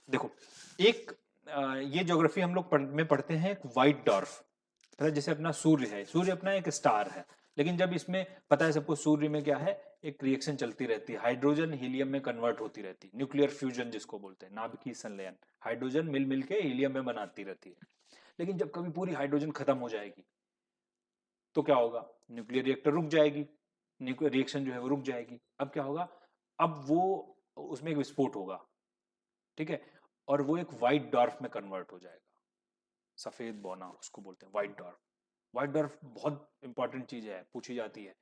देखो एक ये ज्योग्राफी हम लोग में पढ़ते हैं एक व्हाइट डॉर्फ, पता है जैसे अपना सूर्य है, सूर्य अपना एक स्टार है, लेकिन जब इसमें पता है सबको सूर्य में क्या है, एक रिएक्शन चलती रहती है, हाइड्रोजन हीलियम में कन्वर्ट होती रहती है, न्यूक्लियर फ्यूजन जिसको बोलते हैं, नाभिकीय संलयन, हाइड्रोजन मिल मिल के हीलियम में बनाती रहती है। लेकिन जब कभी पूरी हाइड्रोजन खत्म हो जाएगी तो क्या होगा, न्यूक्लियर रिएक्टर रुक जाएगी, न्यूक्लियर रिएक्शन जो है वो रुक जाएगी। अब क्या होगा, अब वो उसमें एक विस्फोट होगा, ठीक है, और वो एक व्हाइट डॉर्फ में कन्वर्ट हो जाएगा, सफेद बौना उसको बोलते हैं व्हाइट डॉर्फ। व्हाइट डॉर्फ बहुत इंपॉर्टेंट चीज है, पूछी जाती है।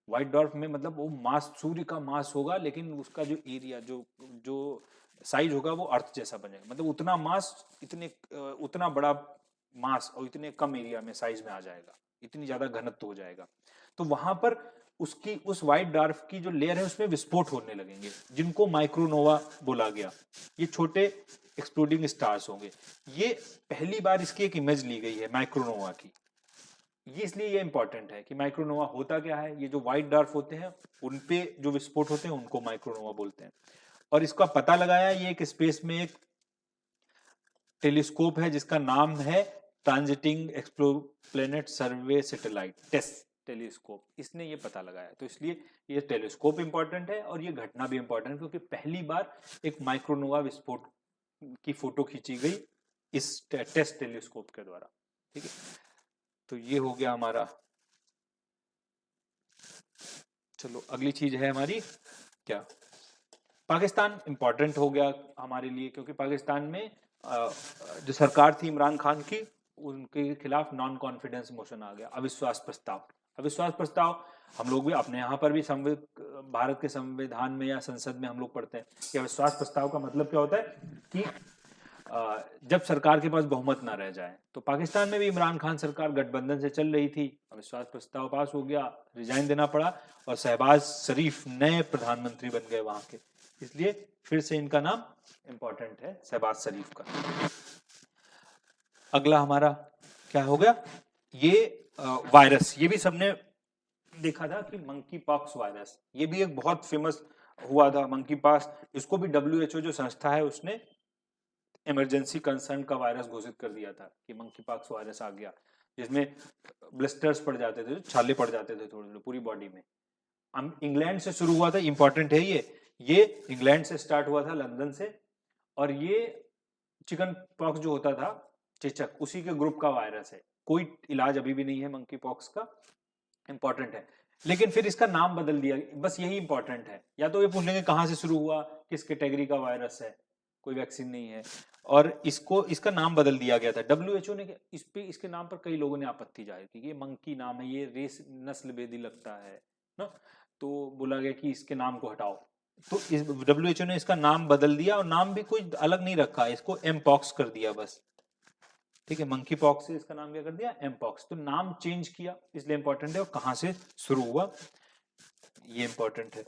व्हाइट डॉर्फ में मतलब वो मास, सूर्य का मास होगा, लेकिन उसका जो एरिया जो जो साइज होगा वो अर्थ जैसा बनेगा, मतलब उतना मास, इतने उतना बड़ा मास और इतने कम एरिया में साइज में आ जाएगा, इतनी ज्यादा घनत्व हो जाएगा। तो वहां पर उसकी उस व्हाइट डॉर्फ की जो लेयर है उसमें विस्फोट होने लगेंगे, जिनको माइक्रोनोवा बोला गया। ये छोटे एक्सप्लोडिंग स्टार्स होंगे। ये पहली बार इसकी एक इमेज ली गई है माइक्रोनोवा की। ये इसलिए ये इंपॉर्टेंट है कि माइक्रोनोवा होता क्या है, ये जो व्हाइट डॉर्फ होते हैं उनपे जो विस्फोट होते हैं उनको माइक्रोनोवा बोलते हैं। और इसका पता लगाया ये एक स्पेस में एक टेलीस्कोप है जिसका नाम है ट्रांजिटिंग एक्सोप्लैनेट सर्वे सैटेलाइट, टेस टेलीस्कोप, इसने ये पता लगाया। तो इसलिए ये टेलीस्कोप इंपॉर्टेंट है और ये घटना भी इंपॉर्टेंट है, क्योंकि पहली बार एक माइक्रोनोवा विस्फोट की फोटो खींची गई इस टेस्ट टेलीस्कोप के द्वारा, ठीक है। तो ये हो गया हमारा। चलो अगली चीज है हमारी क्या, पाकिस्तान इंपॉर्टेंट हो गया हमारे लिए, क्योंकि पाकिस्तान में जो सरकार थी इमरान खान की, उनके खिलाफ नॉन कॉन्फिडेंस मोशन आ गया, अविश्वास प्रस्ताव। अविश्वास प्रस्ताव हम लोग भी अपने यहाँ पर भी भारत के संविधान में या संसद में हम लोग पढ़ते हैं कि अविश्वास प्रस्ताव का मतलब क्या होता है कि जब सरकार के पास बहुमत ना रह जाए। तो पाकिस्तान में भी इमरान खान सरकार गठबंधन से चल रही थी, अविश्वास प्रस्ताव पास हो गया, रिजाइन देना पड़ा और शहबाज शरीफ नए प्रधानमंत्री बन गए वहां के, इसलिए फिर से इनका नाम इंपॉर्टेंट है शहबाज शरीफ का। अगला हमारा क्या हो गया, ये वायरस, ये भी सबने देखा था कि मंकी पॉक्स वायरस, ये भी एक बहुत फेमस हुआ था मंकी पॉक्स। इसको भी WHO जो संस्था है उसने इमरजेंसी कंसर्न का वायरस घोषित कर दिया था कि मंकी पॉक्स वायरस आ गया, जिसमें ब्लिस्टर्स पड़ जाते थे, छाले पड़ जाते थे थोड़े थोड़े पूरी बॉडी में। इंग्लैंड से शुरू हुआ था, इंपॉर्टेंट है ये इंग्लैंड से स्टार्ट हुआ था, लंदन से। और ये चिकन पॉक्स जो होता था, चेचक, उसी के ग्रुप का वायरस है। कोई इलाज अभी भी नहीं है मंकी पॉक्स का, इंपॉर्टेंट है। लेकिन फिर इसका नाम बदल दिया, बस यही इंपॉर्टेंट है। या तो ये पूछ लेंगे कहां से शुरू हुआ, किस कैटेगरी का वायरस है, कोई वैक्सीन नहीं है। और इसका नाम बदल दिया गया था, WHO ने इसके नाम पर कई लोगों ने आपत्ति जाहिर की, ये मंकी नाम है, ये रेस नस्ल भेदी लगता है ना, तो बोला गया कि इसके नाम को हटाओ। तो WHO ने इसका नाम बदल दिया और नाम भी कोई अलग नहीं रखा, इसको एमपॉक्स कर दिया बस, ठीक है। मंकी पॉक्स से इसका नाम क्या कर दिया, एमपॉक्स। तो नाम चेंज किया, इसलिए इंपॉर्टेंट है, और कहां से शुरू हुआ ये इंपॉर्टेंट है।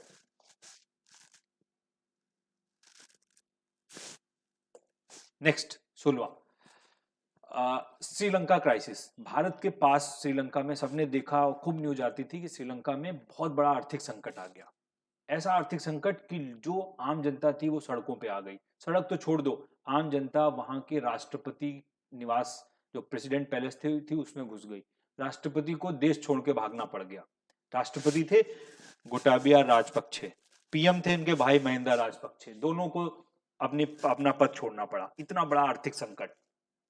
नेक्स्ट 16वां, श्रीलंका क्राइसिस। भारत के पास श्रीलंका में सबने देखा और खूब न्यूज आती थी कि श्रीलंका में बहुत बड़ा आर्थिक संकट आ गया। ऐसा आर्थिक संकट कि जो आम जनता थी वो सड़कों पे आ गई। सड़क तो छोड़ दो, आम जनता वहां के राष्ट्रपति निवास जो प्रेसिडेंट पैलेस थी उसमें घुस गई। राष्ट्रपति को देश छोड़ के भागना पड़ गया। राष्ट्रपति थे गोटाबिया राजपक्षे, पीएम थे इनके भाई महिंदा राजपक्षे, दोनों को अपना पद छोड़ना पड़ा। इतना बड़ा आर्थिक संकट।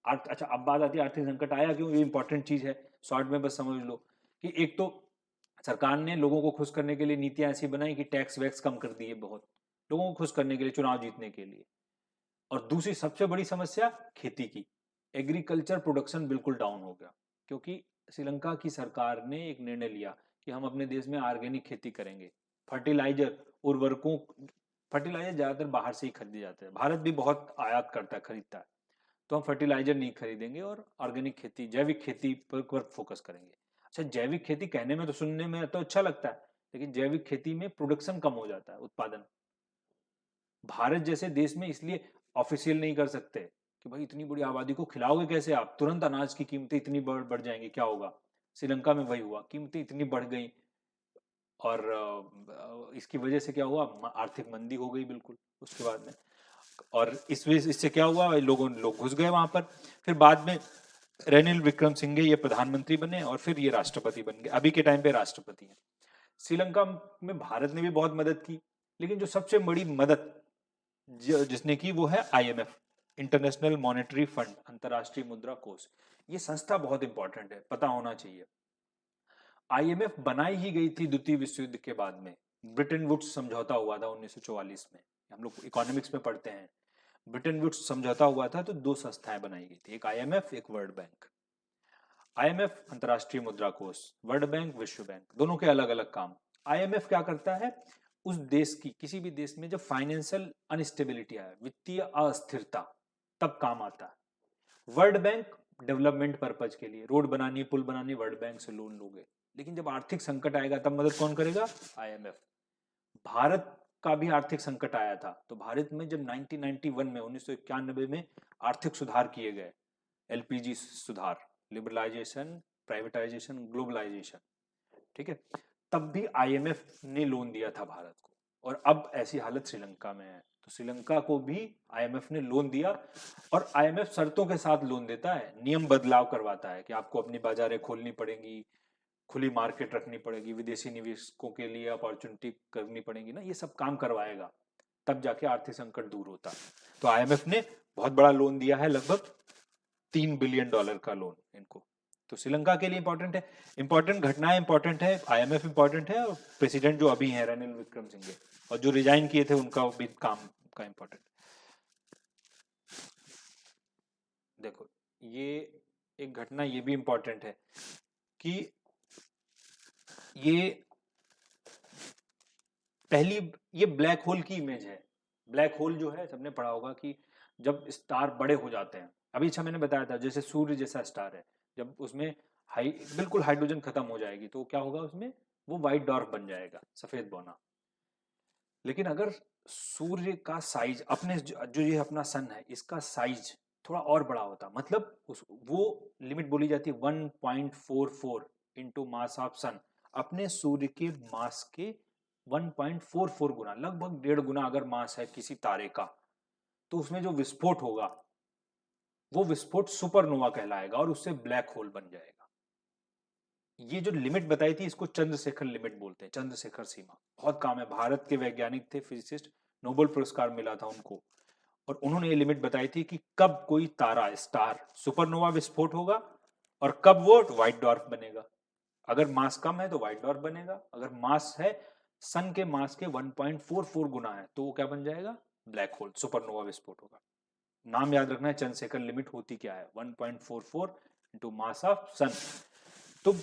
अच्छा, अब बात आती है आर्थिक संकट आया क्यों, ये इंपॉर्टेंट चीज है, शॉर्ट में बस समझ लो कि एक तो सरकार ने लोगों को खुश करने के लिए नीतियां ऐसी बनाई कि टैक्स वैक्स कम कर दिए बहुत, लोगों को खुश करने के लिए, चुनाव जीतने के लिए। और दूसरी सबसे बड़ी समस्या खेती की, एग्रीकल्चर प्रोडक्शन बिल्कुल डाउन हो गया, क्योंकि श्रीलंका की सरकार ने एक निर्णय लिया कि हम अपने देश में ऑर्गेनिक खेती करेंगे। फर्टिलाइजर, उर्वरकों, फर्टिलाइजर ज्यादातर बाहर से ही खरीदे जाते हैं, भारत भी बहुत आयात करता है, खरीदता है, तो हम फर्टिलाइजर नहीं खरीदेंगे और ऑर्गेनिक खेती, जैविक खेती पर फोकस करेंगे। अच्छा, जैविक खेती कहने में तो, सुनने में तो अच्छा लगता है, लेकिन जैविक खेती में प्रोडक्शन कम हो जाता है, उत्पादन। भारत जैसे देश में इसलिए ऑफिशियल नहीं कर सकते कि भाई इतनी बड़ी आबादी को खिलाओगे कैसे आप, तुरंत अनाज की कीमतें इतनी बढ़ जाएंगी, क्या होगा। श्रीलंका में वही हुआ, कीमतें इतनी बढ़ गई और इसकी वजह से क्या हुआ, आर्थिक मंदी हो गई बिल्कुल उसके बाद में। और इससे क्या हुआ, लोग घुस गए वहां पर। फिर बाद में रेनिल विक्रमसिंघे ये प्रधानमंत्री बने और फिर ये राष्ट्रपति बन गए, अभी के टाइम पे राष्ट्रपति हैं। श्रीलंका में भारत ने भी बहुत मदद की, लेकिन जो सबसे बड़ी मदद जिसने की वो है आईएमएफ, इंटरनेशनल मॉनेटरी फंड, अंतर्राष्ट्रीय मुद्रा कोष। ये संस्था बहुत इंपॉर्टेंट है, पता होना चाहिए। आईएमएफ बनाई ही गई थी द्वितीय विश्व युद्ध के बाद में, ब्रिटेन वुड्स समझौता हुआ था 1944 में, हम लोग इकोनॉमिक्स में पढ़ते हैं। ब्रिटेन वुड्स समझौता हुआ था तो दो संस्थाएं बनाई गई थी, एक आईएमएफ, एक वर्ल्ड बैंक। आईएमएफ अंतर्राष्ट्रीय मुद्रा कोष, वर्ल्ड बैंक विश्व बैंक, दोनों के अलग अलग काम। आईएमएफ क्या करता है, उस देश की, किसी भी देश में जब फाइनेंशियल अनस्टेबिलिटी आए, वित्तीय अस्थिरता, तब काम आता है। वर्ल्ड बैंक डेवलपमेंट पर्पज के लिए, रोड बनानी, पुल बनानी, वर्ल्ड बैंक से लोन लोगे। लेकिन जब आर्थिक संकट आएगा तब मदद कौन करेगा, आईएमएफ। भारत का भी आर्थिक संकट आया था, तो भारत में जब 1991 में, 1991 में आर्थिक सुधार किए गए, एलपीजी सुधार, लिबरलाइजेशन, प्राइवेटाइजेशन, ग्लोबलाइजेशन, ठीक है, तब भी आईएमएफ ने लोन दिया था भारत को। और अब ऐसी हालत श्रीलंका में है, तो श्रीलंका को भी आईएमएफ ने लोन दिया, और आईएमएफ शर्तों के साथ लोन देता है, नियम बदलाव करवाता है कि आपको अपनी बाजारें खोलनी पड़ेंगी, खुली मार्केट रखनी पड़ेगी, विदेशी निवेशकों के लिए अपॉर्चुनिटी करनी पड़ेगी ना, ये सब काम करवाएगा, तब जाके आर्थिक संकट दूर होता है। तो आईएमएफ ने बहुत बड़ा लोन दिया है, लगभग $3 बिलियन का लोन इनको। तो श्रीलंका के लिए इंपॉर्टेंट है, इंपॉर्टेंट घटनाएं इंपॉर्टेंट है, आईएमएफ इंपॉर्टेंट है, और प्रेसिडेंट जो अभी हैं रनिल विक्रमसिंघे, और जो रिजाइन किए थे उनका भी काम का इंपॉर्टेंट। देखो, ये एक घटना ये भी इंपॉर्टेंट है कि ये ब्लैक होल की इमेज है। ब्लैक होल जो है, सबने पढ़ा होगा कि जब स्टार बड़े हो जाते हैं, अभी अच्छा मैंने बताया था, जैसे सूर्य जैसा स्टार है, जब उसमें बिल्कुल हाइड्रोजन खत्म हो जाएगी तो क्या होगा उसमें, वो व्हाइट डॉर्फ बन जाएगा, सफेद बौना। लेकिन अगर सूर्य का साइज, अपने जो ये अपना सन है, इसका साइज थोड़ा और बड़ा होता, मतलब वो लिमिट बोली जाती है 1.44 इंटू मास ऑफ सन, अपने सूर्य के मास के 1.44 गुना, लगभग 1.5 गुना अगर मास है किसी तारे का, तो उसमें जो विस्फोट होगा, वो विस्फोट सुपरनोवा कहलाएगा और उससे ब्लैक होल बन जाएगा। ये जो लिमिट बताई थी, इसको चंद्रशेखर लिमिट बोलते हैं, चंद्रशेखर सीमा। बहुत काम है, भारत के वैज्ञानिक थे, फिजिसिस्ट, नोबेल पुरस्कार मिला था उनको, और उन्होंने ये लिमिट बताई थी कि कब कोई तारा, स्टार, सुपरनोवा विस्फोट होगा और कब वो व्हाइट डॉर्फ बनेगा। अगर मास कम है तो व्हाइट डॉर्फ बनेगा, अगर मास है सन के मास के 1.44 गुना है तो वो क्या बन जाएगा, ब्लैक होल, सुपरनोवा विस्फोट होगा। नाम याद रखना है, चंद्रशेखर लिमिट होती क्या है, 1.44 इंटू मास ऑफ सन। तो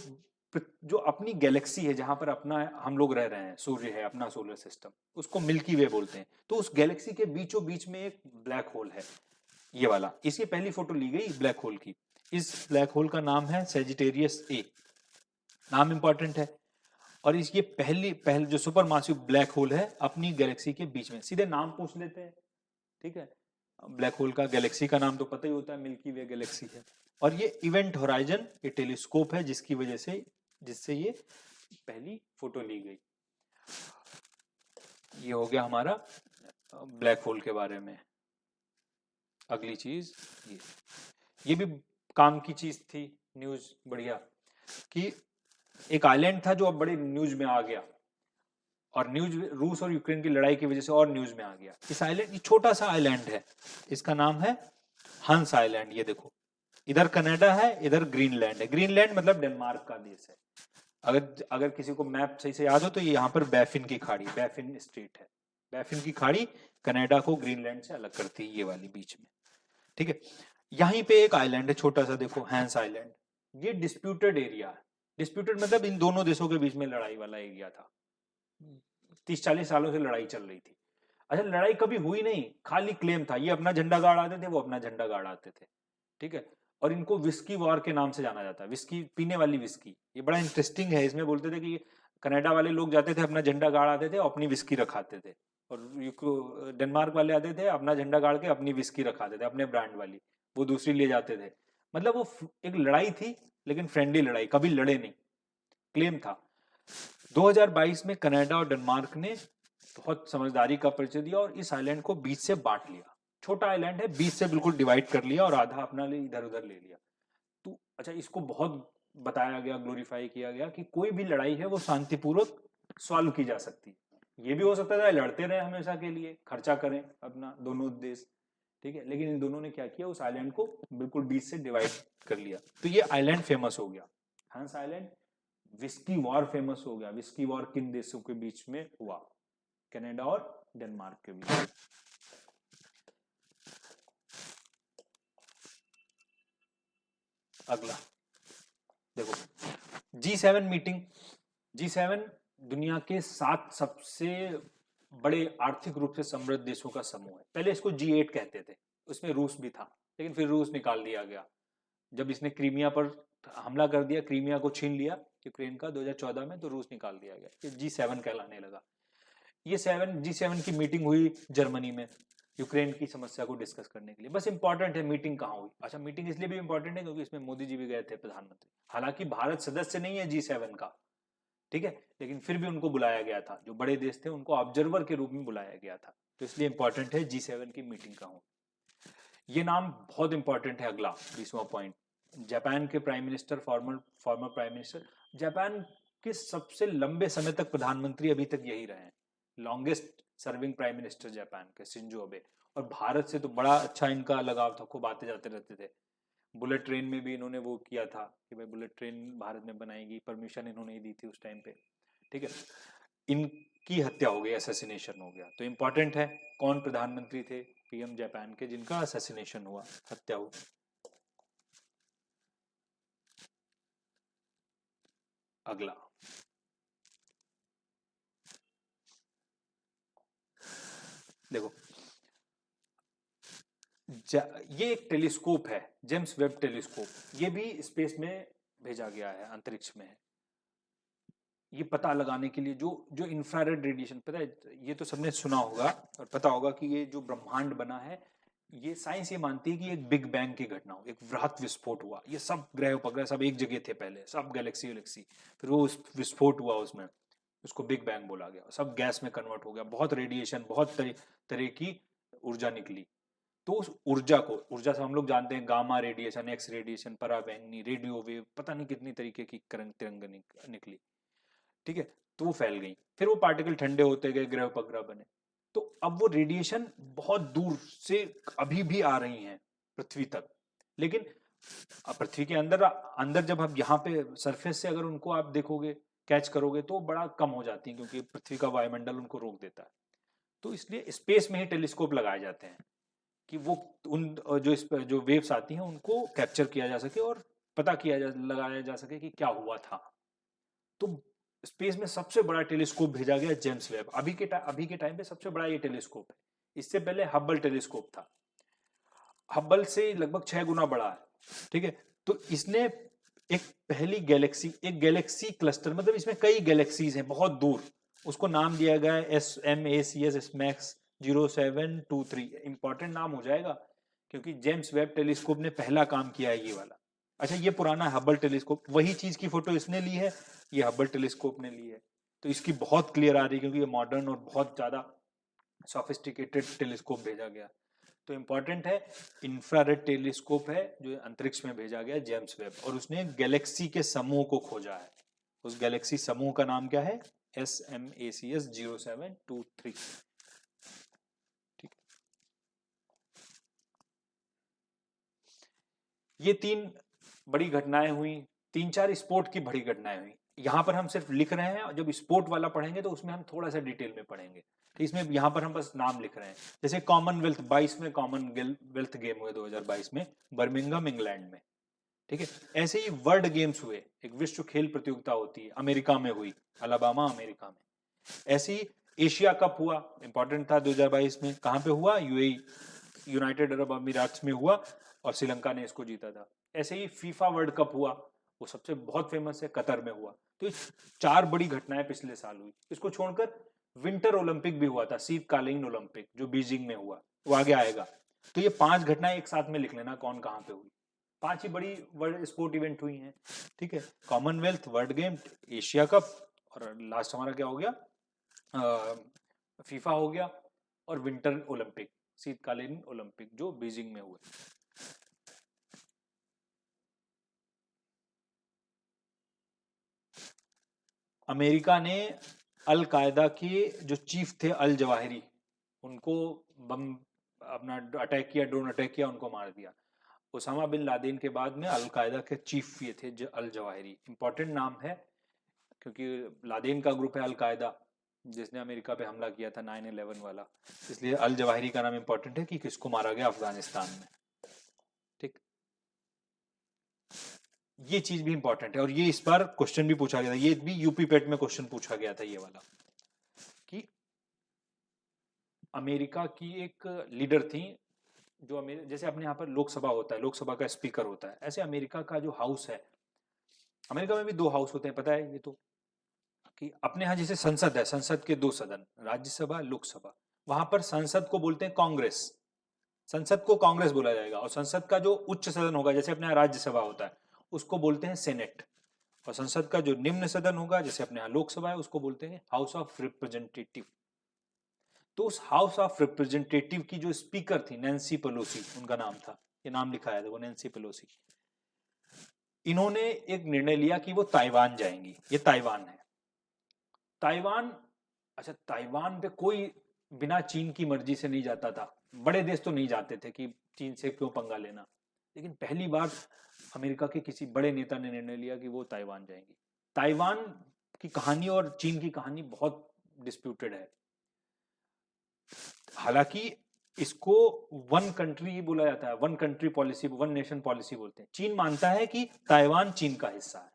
जो अपनी गैलेक्सी है, जहां पर अपना हम लोग रह रहे हैं, सूर्य है अपना सोलर सिस्टम, उसको मिल्की वे बोलते हैं। तो उस गैलेक्सी के बीचों बीच में एक ब्लैक होल है, ये वाला। इसकी पहली फोटो ली गई ब्लैक होल की। इस ब्लैक होल का नाम है सेजिटेरियस ए, नाम इंपॉर्टेंट है। और इस ये पहली जो सुपर मासिव ब्लैक होल है अपनी गैलेक्सी के बीच में, सीधे नाम पूछ लेते हैं, ठीक है। ब्लैक होल का गैलेक्सी का नाम तो पता ही होता है, मिल्की वे गैलेक्सी है। और ये इवेंट होराइजन, ये टेलीस्कोप है जिसकी वजह से, जिससे ये पहली फोटो ली गई। ये हो गया हमारा ब्लैक होल के बारे में। अगली चीज ये भी काम की चीज थी, न्यूज बढ़िया, कि एक आइलैंड था जो अब बड़े न्यूज में आ गया, और न्यूज रूस और यूक्रेन की लड़ाई की वजह से और न्यूज में आ गया। इस आइलैंड, ये छोटा सा आइलैंड है, इसका नाम है हंस आइलैंड। ये देखो, इधर कनाडा है, इधर ग्रीनलैंड है। ग्रीनलैंड मतलब डेनमार्क का देश है। अगर अगर किसी को मैप सही से याद हो तो ये यहाँ पर बैफिन की खाड़ी, बैफिन स्ट्रेट है। बैफिन की खाड़ी कनाडा को ग्रीनलैंड से अलग करती है, ये वाली बीच में, ठीक है। यहीं पे एक आइलैंड है छोटा सा, देखो हैंस आइलैंड। ये डिस्प्यूटेड एरिया है। डिस्प्यूटेड मतलब इन दोनों देशों के बीच में लड़ाई वाला एरिया था। 30-40 सालों से लड़ाई चल रही थी। अच्छा, लड़ाई कभी हुई नहीं, खाली क्लेम था। ये अपना झंडा गाड़ आते थे, वो अपना झंडा गाड़ आते थे, ठीक है। और इनको विस्की वॉर के नाम से जाना जाता है, विस्की, पीने वाली विस्की। ये बड़ा इंटरेस्टिंग है। इसमें बोलते थे कि कनाडा वाले लोग जाते थे, अपना झंडा गाड़ आते थे और अपनी विस्की रखाते थे, और डेनमार्क वाले आते थे, अपना झंडा गाड़ के अपनी विस्की रखाते थे, अपने ब्रांड वाली, वो दूसरी ले जाते थे। मतलब वो एक लड़ाई थी, लेकिन फ्रेंडली लड़ाई, कभी लड़े नहीं, क्लेम था। 2022 में कनाडा और डेनमार्क ने बहुत समझदारी का परिचय दिया और इस आइलैंड को बीच से बांट लिया। छोटा आइलैंड है, बीच से बिल्कुल डिवाइड कर लिया और आधा अपना लिए इधर उधर ले लिया। तो अच्छा, इसको बहुत बताया गया, ग्लोरीफाई किया गया कि कोई भी लड़ाई है वो शांतिपूर्वक सॉल्व की जा सकती है। ये भी हो सकता था लड़ते रहे हमेशा के लिए, खर्चा करें अपना दोनों देश, ठीक है। लेकिन इन दोनों ने क्या किया, उस आइलैंड को बिल्कुल बीच से डिवाइड कर लिया। तो ये आइलैंड फेमस हो गया, हंस आइलैंड। विस्की वॉर फेमस हो गया। विस्की वॉर किन देशों के बीच में हुआ? कनाडा और डेनमार्क के बीच। अगला देखो, G7 मीटिंग। G7 दुनिया के 7 सबसे बड़े आर्थिक रूप से समृद्ध देशों का समूह है। पहले इसको G8 कहते थे, उसमें रूस भी था, लेकिन फिर रूस निकाल दिया गया जब इसने क्रीमिया पर हमला कर दिया, क्रीमिया को छीन लिया यूक्रेन का 2014 में, तो रूस निकाल दिया गया, ये G7 कहलाने लगा। ये G7 की मीटिंग हुई जर्मनी में, यूक्रेन की समस्या को डिस्कस करने के लिए। बस इंपॉर्टेंट है मीटिंग कहाँ हुई। अच्छा, मीटिंग इसलिए भी इंपॉर्टेंट है क्योंकि इसमें मोदी जी भी गए थे, प्रधानमंत्री। हालांकि भारत सदस्य नहीं है G7 का, ठीक है, लेकिन फिर भी उनको बुलाया गया था। जो बड़े देश थे उनको ऑब्जर्वर के रूप में बुलाया गया था, तो इसलिए इंपॉर्टेंट है G7 की मीटिंग कहाँ हुई। ये नाम बहुत इंपॉर्टेंट है। अगला 20वां पॉइंट, जापान के prime minister, former prime minister, Japan के सबसे लंबे समय तक प्रधानमंत्री अभी तक यही रहे हैं, longest serving prime minister Japan के, शिंजो अबे। और भारत से तो बड़ा अच्छा इनका लगाव था, खूब आते जाते रहते थे। बुलेट ट्रेन में भी इन्होंने वो किया था कि भाई बुलेट ट्रेन भारत में बनाएगी, परमिशन इन्होंने ही दी थी उस टाइम पे, ठीक है। इनकी हत्या हो गई, असैसिनेशन हो गया। तो इंपॉर्टेंट है कौन प्रधानमंत्री थे पीएम जापान के जिनका असैसिनेशन हुआ, हत्या हुई। अगला देखो, ये एक टेलीस्कोप है, जेम्स वेब टेलीस्कोप। ये भी स्पेस में भेजा गया है, अंतरिक्ष में है। ये पता लगाने के लिए जो जो इंफ्रारेड रेडिएशन, पता है, ये तो सबने सुना होगा और पता होगा कि ये जो ब्रह्मांड बना है, ये साइंस ये मानती है कि एक बिग बैंग की घटना हो, एक वृहत विस्फोट हुआ। ये सब ग्रह उपग्रह सब एक जगह थे पहले, सब गैलेक्सी वैलेक्सी, फिर वो विस्फोट हुआ उसमें, उसको बिग बैंग बोला गया, सब गैस में कन्वर्ट हो गया, बहुत रेडिएशन, बहुत तरह की ऊर्जा निकली। तो उस ऊर्जा को, ऊर्जा से हम लोग जानते हैं गामा रेडिएशन, एक्स रेडिएशन, पराबैंगनी, रेडियो वेव, पता नहीं कितनी तरीके की तरंग निकली, ठीक है। तो वो फैल गई, फिर वो पार्टिकल ठंडे होते गए, ग्रह उपग्रह बने। तो अब वो रेडिएशन बहुत दूर से अभी भी आ रही हैं पृथ्वी तक, लेकिन पृथ्वी के अंदर अंदर जब आप यहाँ पे सरफेस से अगर उनको आप देखोगे, कैच करोगे, तो बड़ा कम हो जाती हैं क्योंकि पृथ्वी का वायुमंडल उनको रोक देता है। तो इसलिए स्पेस में ही टेलीस्कोप लगाए जाते हैं कि वो उन जो वेव्स आती हैं उनको कैप्चर किया जा सके और पता लगाया जा सके कि क्या हुआ था। तो स्पेस में सबसे बड़ा टेलीस्कोप भेजा गया जेम्स वेब। अभी के टाइम पे सबसे बड़ा ये टेलीस्कोप है। इससे पहले हब्बल टेलीस्कोप था, हब्बल से लगभग 6 गुना बड़ा है, ठीक है। तो इसने एक पहली गैलेक्सी, एक गैलेक्सी क्लस्टर, मतलब इसमें कई गैलेक्सीज हैं बहुत दूर, उसको नाम दिया गया है SMACS 0723। इंपॉर्टेंट नाम हो जाएगा क्योंकि जेम्स वेब टेलीस्कोप ने पहला काम किया है ये वाला। अच्छा, ये पुराना हब्बल टेलीस्कोप, वही चीज की फोटो इसने ली है, ये हब्बल टेलीस्कोप ने ली है। तो इसकी बहुत क्लियर आ रही है क्योंकि ये मॉडर्न और बहुत ज्यादा सोफिस्टिकेटेड टेलीस्कोप भेजा गया। तो इंपॉर्टेंट है, इंफ्रारेड टेलीस्कोप है जो अंतरिक्ष में भेजा गया जेम्स वेब, और उसने गैलेक्सी के समूह को खोजा है। उस गैलेक्सी समूह का नाम क्या है? SMACS 0723। ठीक, ये 3 बड़ी घटनाएं हुई, 3-4 स्पोर्ट की बड़ी घटनाएं हुई। यहाँ पर हम सिर्फ लिख रहे हैं, और जब स्पोर्ट वाला पढ़ेंगे तो उसमें हम थोड़ा सा डिटेल में पढ़ेंगे। तो इसमें यहाँ पर हम बस नाम लिख रहे हैं। जैसे कॉमनवेल्थ 22 में कॉमनवेल्थ गेम हुए 2022 में बर्मिंघम इंग्लैंड में। ठीक है, ऐसे ही वर्ल्ड गेम्स हुए, एक विश्व खेल प्रतियोगिता होती है, अमेरिका में हुई, अलाबामा अमेरिका में। ऐसे ही एशिया कप हुआ, इंपॉर्टेंट था 2022 में, कहाँ पे हुआ? यूएई, यूनाइटेड अरब अमीरात में हुआ, और श्रीलंका ने इसको जीता था। ऐसे ही फीफा वर्ल्ड कप हुआ, वो सबसे बहुत फेमस है, कतर में हुआ। तो ये 4 बड़ी घटनाएं पिछले साल हुई। इसको छोड़कर विंटर ओलंपिक भी हुआ था, शीतकालीन ओलंपिक, जो बीजिंग में हुआ, वो आगे आएगा। तो ये 5 घटनाएं एक साथ में लिख लेना, कौन कहाँ पे हुई। 5 ही बड़ी वर्ल्ड स्पोर्ट इवेंट हुई हैं। ठीक है, Commonwealth, world game, Asia cup, और लास्ट हमारा क्या हो गया? फीफा हो गया, और विंटर ओलंपिक, शीतकालीन ओलंपिक, जो बीजिंग में हुए। अमेरिका ने अल कायदा के जो चीफ थे अल जवाहिरी, उनको बम अपना अटैक किया, ड्रोन अटैक किया, उनको मार दिया। उसामा बिन लादेन के बाद में अल कायदा के चीफ ये थे अल जवाहिरी। इंपॉर्टेंट नाम है, क्योंकि लादेन का ग्रुप है अल कायदा, जिसने अमेरिका पे हमला किया था 9/11 वाला, इसलिए अल जवाहिरी का नाम इंपॉर्टेंट है कि किसको मारा गया अफगानिस्तान में। ठीक, ये चीज भी इंपॉर्टेंट है, और ये इस बार क्वेश्चन भी पूछा गया था, ये भी यूपी पेट में क्वेश्चन पूछा गया था, ये वाला, कि अमेरिका की एक लीडर थी, जो जैसे अपने यहाँ पर लोकसभा होता है, लोकसभा का स्पीकर होता है, ऐसे अमेरिका का जो हाउस है, अमेरिका में भी 2 हाउस होते हैं, पता है ये तो, कि अपने यहाँ जैसे संसद है, संसद के 2 सदन, राज्यसभा, लोकसभा। वहां पर संसद को बोलते हैं कांग्रेस, संसद को कांग्रेस बोला जाएगा, और संसद का जो उच्च सदन होगा, जैसे अपने यहाँ राज्यसभा होता है, उसको बोलते हैं सेनेट। और संसद का जो निम्न सदन होगा, जैसे अपने यहाँ लोकसभा है, उसको बोलते हैं हाउस ऑफ रिप्रेजेंटेटिव। तो उस हाउस ऑफ रिप्रेजेंटेटिव की जो स्पीकर थी, नैन्सी पेलोसी उनका नाम था, ये नाम लिखा है वो, नैन्सी पेलोसी। इन्होंने एक निर्णय लिया कि वो ताइवान जाएंगी। ये ताइवान है, ताइवान। अच्छा, ताइवान पे कोई बिना चीन की मर्जी से नहीं जाता था, बड़े देश तो नहीं जाते थे कि चीन से क्यों पंगा लेना, लेकिन पहली बार अमेरिका के किसी बड़े नेता ने निर्णय लिया कि वो ताइवान जाएंगी। ताइवान की कहानी और चीन की कहानी बहुत डिस्प्यूटेड है। हालांकि इसको वन कंट्री ही बोला जाता है, one country policy, one nation policy बोलते हैं। चीन मानता है कि ताइवान चीन का हिस्सा है,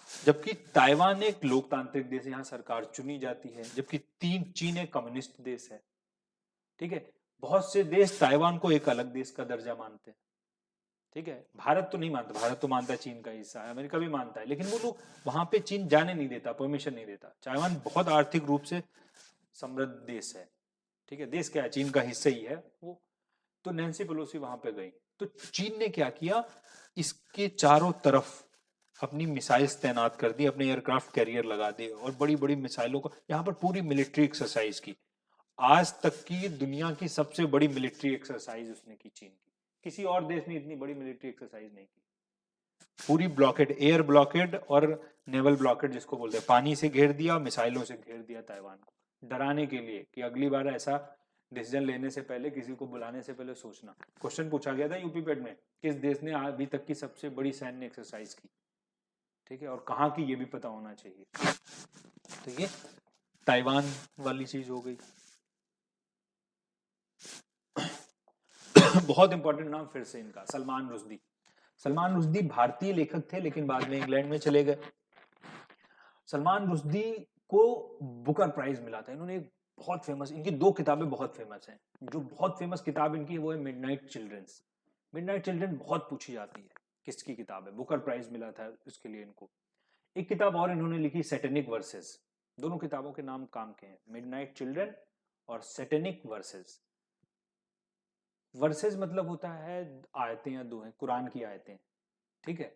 जबकि ताइवान एक लोकतांत्रिक देश है, यहाँ सरकार चुनी जाती है, जबकि चीन एक कम्युनिस्ट देश है। ठीक है, बहुत से देश ताइवान को एक अलग देश का दर्जा मानते हैं। ठीक है, भारत तो नहीं मानता, भारत तो मानता है चीन का हिस्सा है, अमेरिका भी मानता है, लेकिन वो लोग वहां पे चीन जाने नहीं देता, परमिशन नहीं देता। ताइवान बहुत आर्थिक रूप से समृद्ध देश है। ठीक है, देश क्या है, चीन का हिस्सा ही है वो। तो नैन्सी पेलोसी वहां पे गई, तो चीन ने क्या किया, इसके चारों तरफ अपनी मिसाइल्स तैनात कर दी, अपने एयरक्राफ्ट कैरियर लगा दिए, और बड़ी बड़ी मिसाइलों को यहाँ पर पूरी मिलिट्री एक्सरसाइज की। आज तक की दुनिया की सबसे बड़ी मिलिट्री एक्सरसाइज उसने की, चीन की। किसी और देश ने इतनी बड़ी मिलिट्री एक्सरसाइज नहीं की। पूरी ब्लॉकेड, एयर ब्लॉकेड और नेवल ब्लॉकेड जिसको बोलते हैं, पानी से घेर दिया, मिसाइलों से घेर दिया ताइवान को, डराने के लिए कि अगली बार ऐसा डिसीजन लेने से पहले, किसी को बुलाने से पहले सोचना। क्वेश्चन पूछा गया था यूपी पेड में, किस देश ने अभी तक की सबसे बड़ी सैन्य एक्सरसाइज की। ठीक है, और कहाँ की, ये भी पता होना चाहिए। तो ये ताइवान वाली चीज हो गई। बहुत इंपॉर्टेंट नाम फिर से इनका, सलमान रुश्दी। सलमान रुश्दी भारतीय लेखक थे, लेकिन बाद में इंग्लैंड में चले गए। सलमान रुश्दी को बुकर प्राइज मिला था। इन्होंने बहुत फेमस, इनकी 2 किताबें बहुत फेमस हैं। जो बहुत फेमस किताब इनकी है वो है मिडनाइट चिल्ड्रंस। मिडनाइट चिल्ड्रन बहुत पूछी जाती है, किसकी किताब है, बुकर प्राइज मिला था इसके लिए इनको। एक किताब और इन्होंने लिखी, सैटेनिक वर्सेस। दोनों किताबों के नाम काम के हैं, मिडनाइट चिल्ड्रन और सैटेनिक वर्सेस। वर्सेस मतलब होता है आयतें या दोहें, कुरान की आयतें। ठीक है,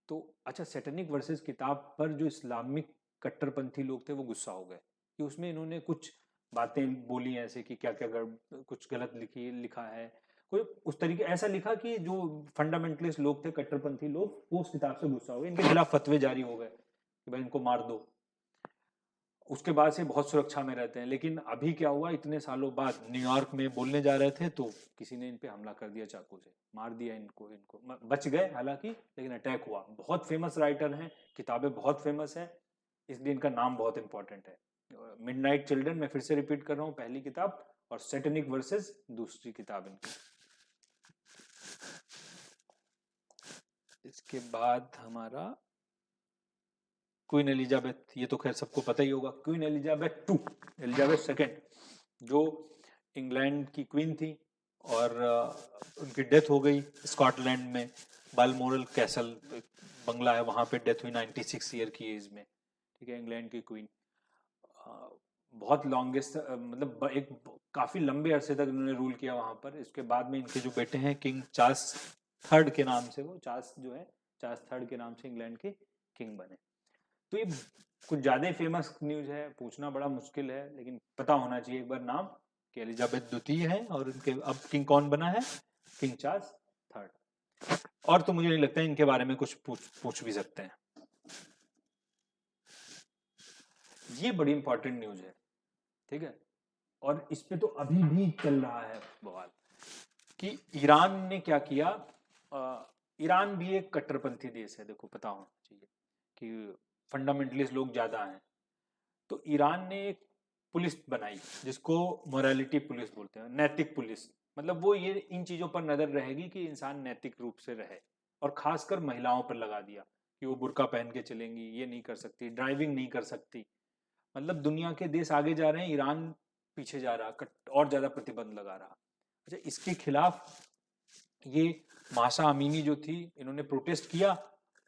तो अच्छा, सैटेनिक वर्सेस किताब पर जो इस्लामिक कट्टरपंथी लोग थे वो गुस्सा हो गए कि उसमें इन्होंने कुछ बातें बोली ऐसे कि क्या क्या कुछ गलत लिखा है, कोई उस तरीके ऐसा लिखा कि जो फंडामेंटलिस्ट लोग थे, कट्टरपंथी लोग, वो उस किताब से गुस्सा हो गए, इनके खिलाफ फतवे जारी हो गए कि भाई इनको मार दो। उसके बाद से बहुत सुरक्षा में रहते हैं। लेकिन अभी क्या हुआ, इतने सालों बाद न्यूयॉर्क में बोलने जा रहे थे तो किसी ने इन पे हमला कर दिया, चाकू से मार दिया इनको। बच गए हालांकि, लेकिन अटैक हुआ। बहुत फेमस राइटर हैं, किताबें बहुत फेमस हैं, इसलिए इनका नाम बहुत इंपॉर्टेंट है। मिडनाइट चिल्ड्रन, मैं फिर से रिपीट कर रहा हूँ, पहली किताब, और सैटेनिक वर्सेस दूसरी किताब इनकी। इसके बाद हमारा क्वीन एलिजाबेथ, ये तो खैर सबको पता ही होगा। Queen Elizabeth two, Elizabeth second, जो इंग्लैंड की क्वीन थी और उनकी डेथ हो गई स्कॉटलैंड में, बालमोरल कैसल बंगला है वहाँ पे डेथ हुई 96 ईयर की एज में। ठीक है, इंग्लैंड की क्वीन, बहुत लॉन्गेस्ट, मतलब एक काफ़ी लंबे अरसे तक इन्होंने रूल किया वहाँ पर। इसके बाद में इनके जो बेटे हैं किंग चार्ल्स थर्ड के नाम से, वो चार्ल्स जो है चार्ल्स थर्ड के नाम से इंग्लैंड के किंग बने। तो ये कुछ ज़्यादा ही फेमस न्यूज़ है, पूछना बड़ा मुश्किल है, लेकिन पता होना चाहिए एक बार नाम कि एलिजाबेथ द्वितीय है और इनके अब किंग कौन बना है, किंग चार्ल्स थर्ड। और तो मुझे नहीं लगता है इनके बारे में कुछ पूछ भी सकते हैं। ये बड़ी इंपॉर्टेंट न्यूज़ है, ठीक है, और इस पे तो अभी भी चल रहा है बवाल कि ईरान ने क्या किया। ईरान भी एक कट्टरपंथी देश है, देखो पता होना चाहिए कि फंडामेंटलिस्ट लोग ज़्यादा हैं। तो ईरान ने एक पुलिस बनाई जिसको मोरालिटी पुलिस बोलते हैं, नैतिक पुलिस। मतलब वो ये इन चीज़ों पर नज़र रहेगी कि इंसान नैतिक रूप से रहे, और ख़ासकर महिलाओं पर लगा दिया कि वो बुर्का पहन के चलेंगी, ये नहीं कर सकती, ड्राइविंग नहीं कर सकती। मतलब दुनिया के देश आगे जा रहे हैं, ईरान पीछे जा रहा, और ज़्यादा प्रतिबंध लगा रहा। अच्छा, इसके खिलाफ ये माशा अमीनी जो थी, इन्होंने प्रोटेस्ट किया,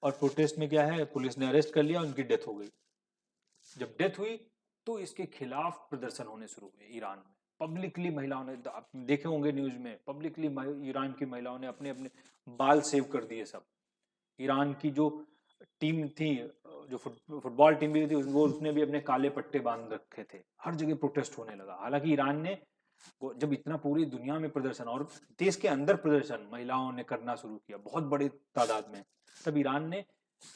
और प्रोटेस्ट में क्या है, पुलिस ने अरेस्ट कर लिया, उनकी डेथ हो गई। जब डेथ हुई तो इसके खिलाफ प्रदर्शन होने शुरू हुए ईरान में। पब्लिकली महिलाओं ने, आप देखे होंगे न्यूज में, पब्लिकली ईरान की महिलाओं ने अपने अपने बाल सेव कर दिए सब। ईरान की जो टीम थी, जो फुटबॉल टीम भी थी, वो उसने भी अपने काले पट्टे बांध रखे थे। हर जगह प्रोटेस्ट होने लगा। हालांकि ईरान ने जब इतना पूरी दुनिया में प्रदर्शन और देश के अंदर प्रदर्शन महिलाओं ने करना शुरू किया बहुत बड़ी तादाद में, तब ईरान ने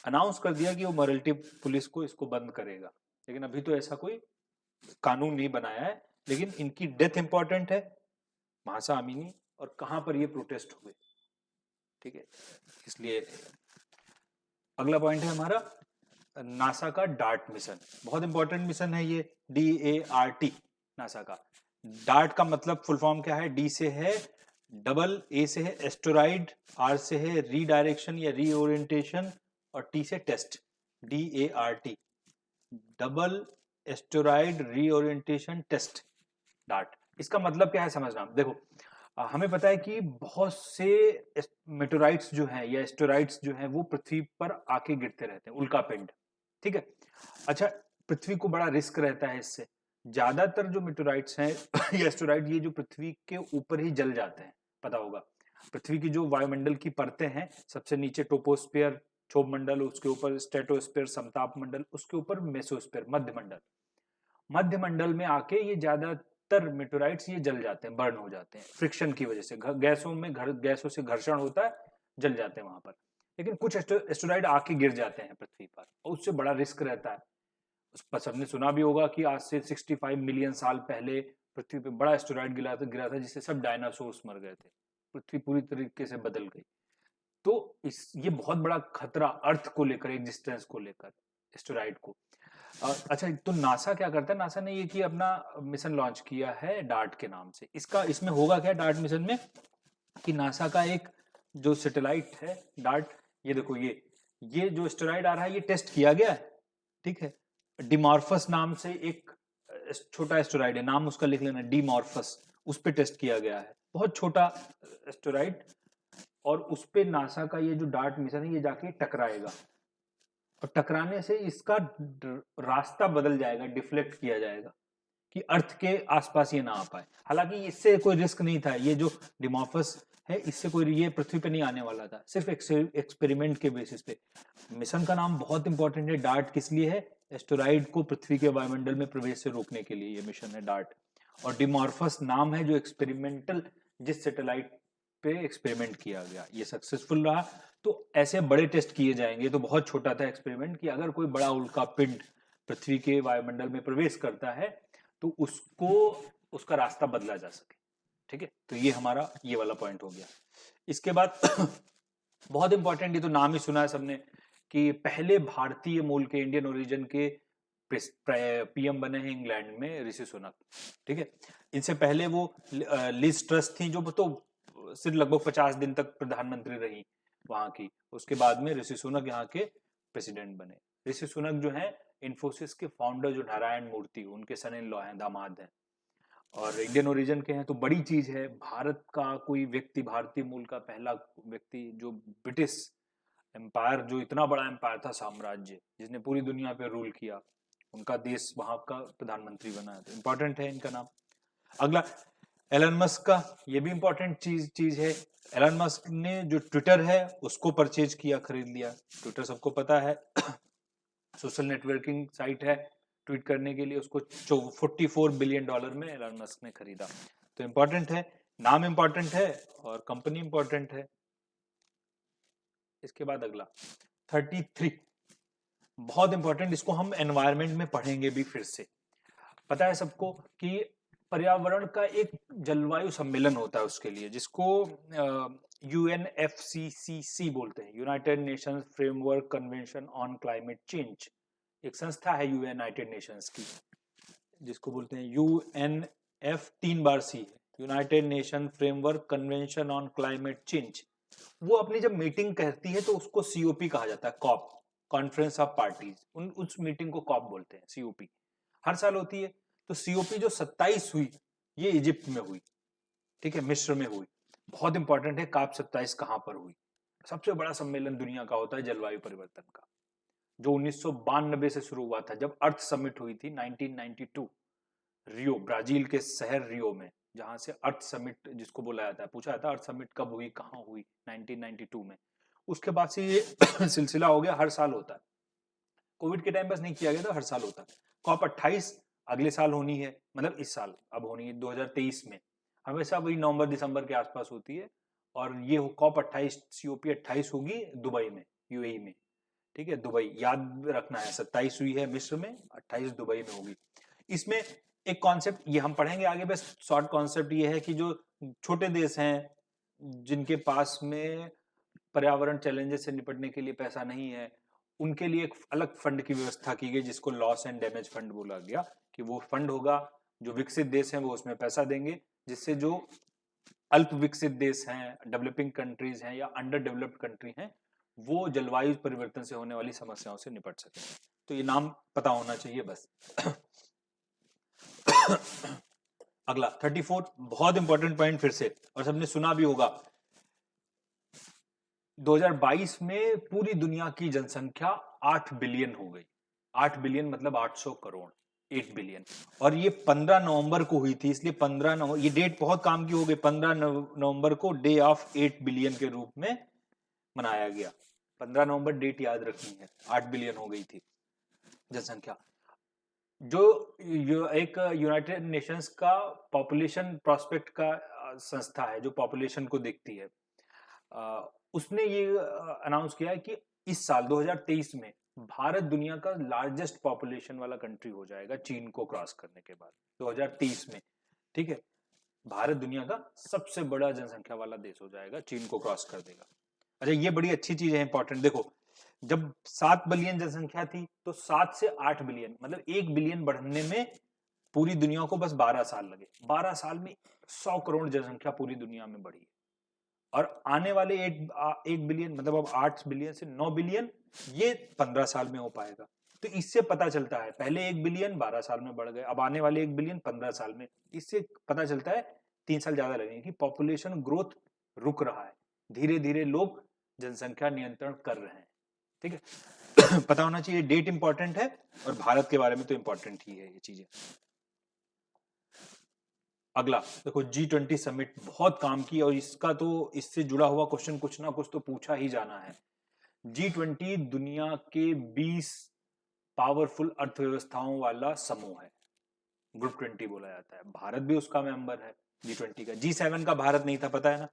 अनाउंस कर दिया कि वो मोरालिटी पुलिस को इसको बंद करेगा। लेकिन अभी तो ऐसा कोई कानून नहीं बनाया है। लेकिन इनकी डेथ इंपॉर्टेंट है, मासा अमीनी, और कहां पर ये प्रोटेस्ट हुए, ठीक है, इसलिए। अगला पॉइंट है हमारा नासा का डार्ट मिशन। बहुत इंपॉर्टेंट मिशन है ये, DART, नासा का। डार्ट का मतलब फुल फॉर्म क्या है, डी से है डबल, ए से है एस्टेरॉइड, आर से है रीडायरेक्शन या रीओरिएंटेशन, और टी से test. DART, double asteroid reorientation test, DART. इसका मतलब क्या है समझना। देखो, हमें पता है कि बहुत से मेटेराइट्स जो हैं या एस्टेरॉइड्स जो हैं वो पृथ्वी पर आके गिरते रहते हैं, उल्कापिंड, ठीक है। अच्छा, पृथ्वी को बड़ा रिस्क रहता है इससे। ज्यादातर जो मेटेराइट्स हैं या एस्टेरॉइड, ये जो पृथ्वी के ऊपर ही जल जाते हैं, पता होगा। पृथ्वी की जो वायुमंडल की परतें हैं, सबसे नीचे टोपोस्फियर, क्षोभ मंडल, उसके ऊपर स्ट्रेटोस्फियर, समताप मंडल, उसके ऊपर मेसोस्फियर, मध्य मंडल। मध्य मंडल में आके ये ज्यादातर मेटेराइट्स ये जल जाते हैं, बर्न हो जाते हैं फ्रिक्शन की वजह से। गैसों में गैसों से घर्षण होता है, जल जाते हैं वहां पर। लेकिन कुछ एस्टेरॉइड आके गिर जाते हैं पृथ्वी पर, और उससे बड़ा रिस्क रहता है। उस पर सबने सुना भी होगा कि आज से 65 मिलियन साल पहले पृथ्वी पर बड़ा एस्टेरॉइड गिरा था जिससे सब डायनासोर्स मर गए थे। पृथ्वी पूरी तरीके से बदल गई। तो ये बहुत बड़ा खतरा अर्थ को लेकर, एग्जिस्टेंस को लेकर, एस्टेरॉइड को। अच्छा, तो नासा क्या करता है, नासा ने ये कि अपना मिशन लॉन्च किया है डार्ट के नाम से। इसका इसमें होगा क्या डार्ट मिशन में, कि नासा का एक जो सैटेलाइट है डार्ट, ये देखो, ये जो एस्टेरॉइड आ रहा है ये टेस्ट किया गया है, ठीक है। डिमॉर्फस नाम से एक छोटा एस्टेरॉइड है, नाम उसका लिख लेना, डिमॉर्फस। उस पर टेस्ट किया गया है, बहुत छोटा एस्टेरॉइड, और उस पे नासा का ये जो डार्ट मिशन है ये जाके टकराएगा, और टकराने से इसका रास्ता बदल जाएगा, डिफ्लेक्ट किया जाएगा कि अर्थ के आसपास ये ना आ पाए। हालांकि इससे कोई रिस्क नहीं था, ये जो डिमॉर्फस है इससे कोई ये पृथ्वी पे नहीं आने वाला था, सिर्फ एक्सपेरिमेंट के बेसिस पे। मिशन का नाम बहुत इंपॉर्टेंट है, डार्ट किस लिए है, एस्टेरॉइड को पृथ्वी के वायुमंडल में प्रवेश से रोकने के लिए ये मिशन है डार्ट। और डिमॉर्फस नाम है जो एक्सपेरिमेंटल, जिस सैटेलाइट पे एक्सपेरिमेंट किया गया, ये सक्सेसफुल रहा। तो ऐसे बड़े टेस्ट किए जाएंगे। तो बहुत छोटा था एक्सपेरिमेंट कि अगर कोई बड़ा उल्का पिंड पृथ्वी के वायुमंडल में प्रवेश करता है तो उसको उसका रास्ता बदला जा सके। ठीक है, तो ये हमारा ये वाला पॉइंट हो गया। इसके बाद बहुत इंपॉर्टेंट, ये तो नाम ही सुना है सबने, कि पहले भारतीय मूल के इंडियन ओरिजिन के पीएम बने हैं इंग्लैंड में ऋषि सुनक। ठीक है, इनसे पहले वो लिज ट्रस थी जो तो सिर्फ लगभग 50 दिन तक प्रधानमंत्री रही वहां की। उसके बाद में ऋषि सुनक यहाँ के प्रेसिडेंट बने। ऋषि सुनक जो है इन्फोसिस के फाउंडर जो नारायण मूर्ति, उनके सन इन लॉ हैं, दामाद हैं, और इंडियन ओरिजिन के हैं, तो बड़ी चीज है। भारत का कोई व्यक्ति, भारतीय मूल का पहला व्यक्ति जो ब्रिटिश एम्पायर, जो इतना बड़ा एम्पायर था, साम्राज्य जिसने पूरी दुनिया पे रूल किया, उनका देश वहां का प्रधानमंत्री बना है, तो इंपॉर्टेंट है इनका नाम। अगला एलन मस्क का, ये भी इंपॉर्टेंट चीज है। एलन मस्क ने जो ट्विटर है उसको परचेज किया, खरीद लिया। ट्विटर सबको पता है सोशल नेटवर्किंग साइट है, ट्वीट करने के लिए उसको $44 बिलियन में एलन मस्क ने खरीदा। तो इंपॉर्टेंट है, नाम इंपॉर्टेंट है और कंपनी इंपॉर्टेंट है। इसके बाद अगला 33, बहुत इंपॉर्टेंट, इसको हम एनवायरनमेंट में पढ़ेंगे भी फिर से। पता है सबको कि पर्यावरण का एक जलवायु सम्मेलन होता है उसके लिए, जिसको UNFCCC बोलते हैं, United Nations framework convention on climate change. एक संस्था है यूनाइटेड नेशंस की, जिसको बोलते हैं UNF, 3 bar C, United nation framework convention on climate change. वो अपनी जब मीटिंग कहती है तो उसको COP कहा जाता है, कॉप, कॉन्फ्रेंस ऑफ पार्टीज। उस मीटिंग को कॉप बोलते हैं, COP हर साल होती है। तो COP जो 27 हुई, ये इजिप्ट में हुई। ठीक है, मिस्र में हुई। बहुत इंपॉर्टेंट है, COP 27 कहां पर हुई? सबसे बड़ा सम्मेलन दुनिया का होता है जलवायु परिवर्तन का, जो 1992 से शुरू हुआ था, जब अर्थ समिट हुई थी 1992 रियो, ब्राजील के शहर रियो में, जहां से अर्थ समिट जिसको बोला जाता है। पूछा जाता है अर्थ समिट कब हुई, कहां हुई? 1992 में। उसके बाद से ये सिलसिला हो गया, हर साल होता है। कोविड के टाइम बस नहीं किया गया था, हर साल होता है। COP 28 अगले साल होनी है, मतलब इस साल अब होनी है 2023 में। हमेशा वही नवंबर दिसंबर के आसपास होती है। और ये COP 28, COP 28 होगी दुबई में, UAE में। ठीक है, दुबई याद रखना है, 27 हुई है मिस्र में, 28 दुबई में होगी। इसमें एक कॉन्सेप्ट ये हम पढ़ेंगे आगे, बस शॉर्ट कॉन्सेप्ट ये है कि जो छोटे देश हैं, जिनके पास में पर्यावरण चैलेंजेस से निपटने के लिए पैसा नहीं है, उनके लिए एक अलग फंड की व्यवस्था की गई, जिसको लॉस एंड डैमेज फंड बोला गया। कि वो फंड होगा, जो विकसित देश हैं वो उसमें पैसा देंगे, जिससे जो अल्प विकसित देश हैं, डेवलपिंग कंट्रीज हैं या अंडर डेवलप्ड कंट्री हैं, वो जलवायु परिवर्तन से होने वाली समस्याओं से निपट सके। तो ये नाम पता होना चाहिए बस। अगला 34, बहुत इंपॉर्टेंट पॉइंट फिर से, और सबने सुना भी होगा। 2022 में पूरी दुनिया की जनसंख्या 8 बिलियन हो गई। 8 बिलियन मतलब 800 करोड़, 8 बिलियन। और ये 15 नवंबर को हुई थी, इसलिए 15 नवंबर, ये डेट बहुत काम की हो गई। 15 नवंबर को डे ऑफ 8 बिलियन के रूप में मनाया गया। 15 नवंबर डेट याद रखनी है, 8 बिलियन हो गई थी जनसंख्या। जो एक यूनाइटेड नेशंस का पॉपुलेशन प्रोस्पेक्ट का संस्था है, जो पॉपुलेशन को देखती है, उसने ये अनाउंस किया है कि इस साल 2023 में भारत दुनिया का लार्जेस्ट पॉपुलेशन वाला कंट्री हो जाएगा, चीन को क्रॉस करने के बाद 2023 में। ठीक है, भारत दुनिया का सबसे बड़ा जनसंख्या वाला देश हो जाएगा, चीन को क्रॉस कर देगा। अच्छा, ये बड़ी अच्छी चीज है, इंपॉर्टेंट। देखो, जब 7 बिलियन जनसंख्या थी, तो 7 से 8 बिलियन मतलब 1 बिलियन बढ़ने में पूरी दुनिया को बस 12 साल लगे। 12 साल में 100 करोड़ जनसंख्या पूरी दुनिया में बढ़ी। और आने वाले 1 बिलियन मतलब अब 8 बिलियन से 9 बिलियन, ये 15 साल में हो पाएगा। तो इससे पता चलता है, पहले 1 बिलियन 12 साल में बढ़ गए, अब आने वाले 1 बिलियन 15 साल में। इससे पता चलता है 3 साल ज्यादा लगेंगे कि पॉपुलेशन ग्रोथ रुक रहा है, धीरे धीरे लोग जनसंख्या नियंत्रण कर रहे हैं। ठीक है, पता होना चाहिए, डेट इंपॉर्टेंट है, और भारत के बारे में तो इंपॉर्टेंट ही है ये चीजें। अगला देखो, G20 समिट बहुत काम की, और इसका तो इससे जुड़ा हुआ क्वेश्चन कुछ ना कुछ तो पूछा ही जाना है। G20 दुनिया के 20 पावरफुल अर्थव्यवस्थाओं वाला समूह है, ग्रुप 20 बोला जाता है। भारत भी उसका मेंबर है G20 का। G7 का भारत नहीं था, पता है ना।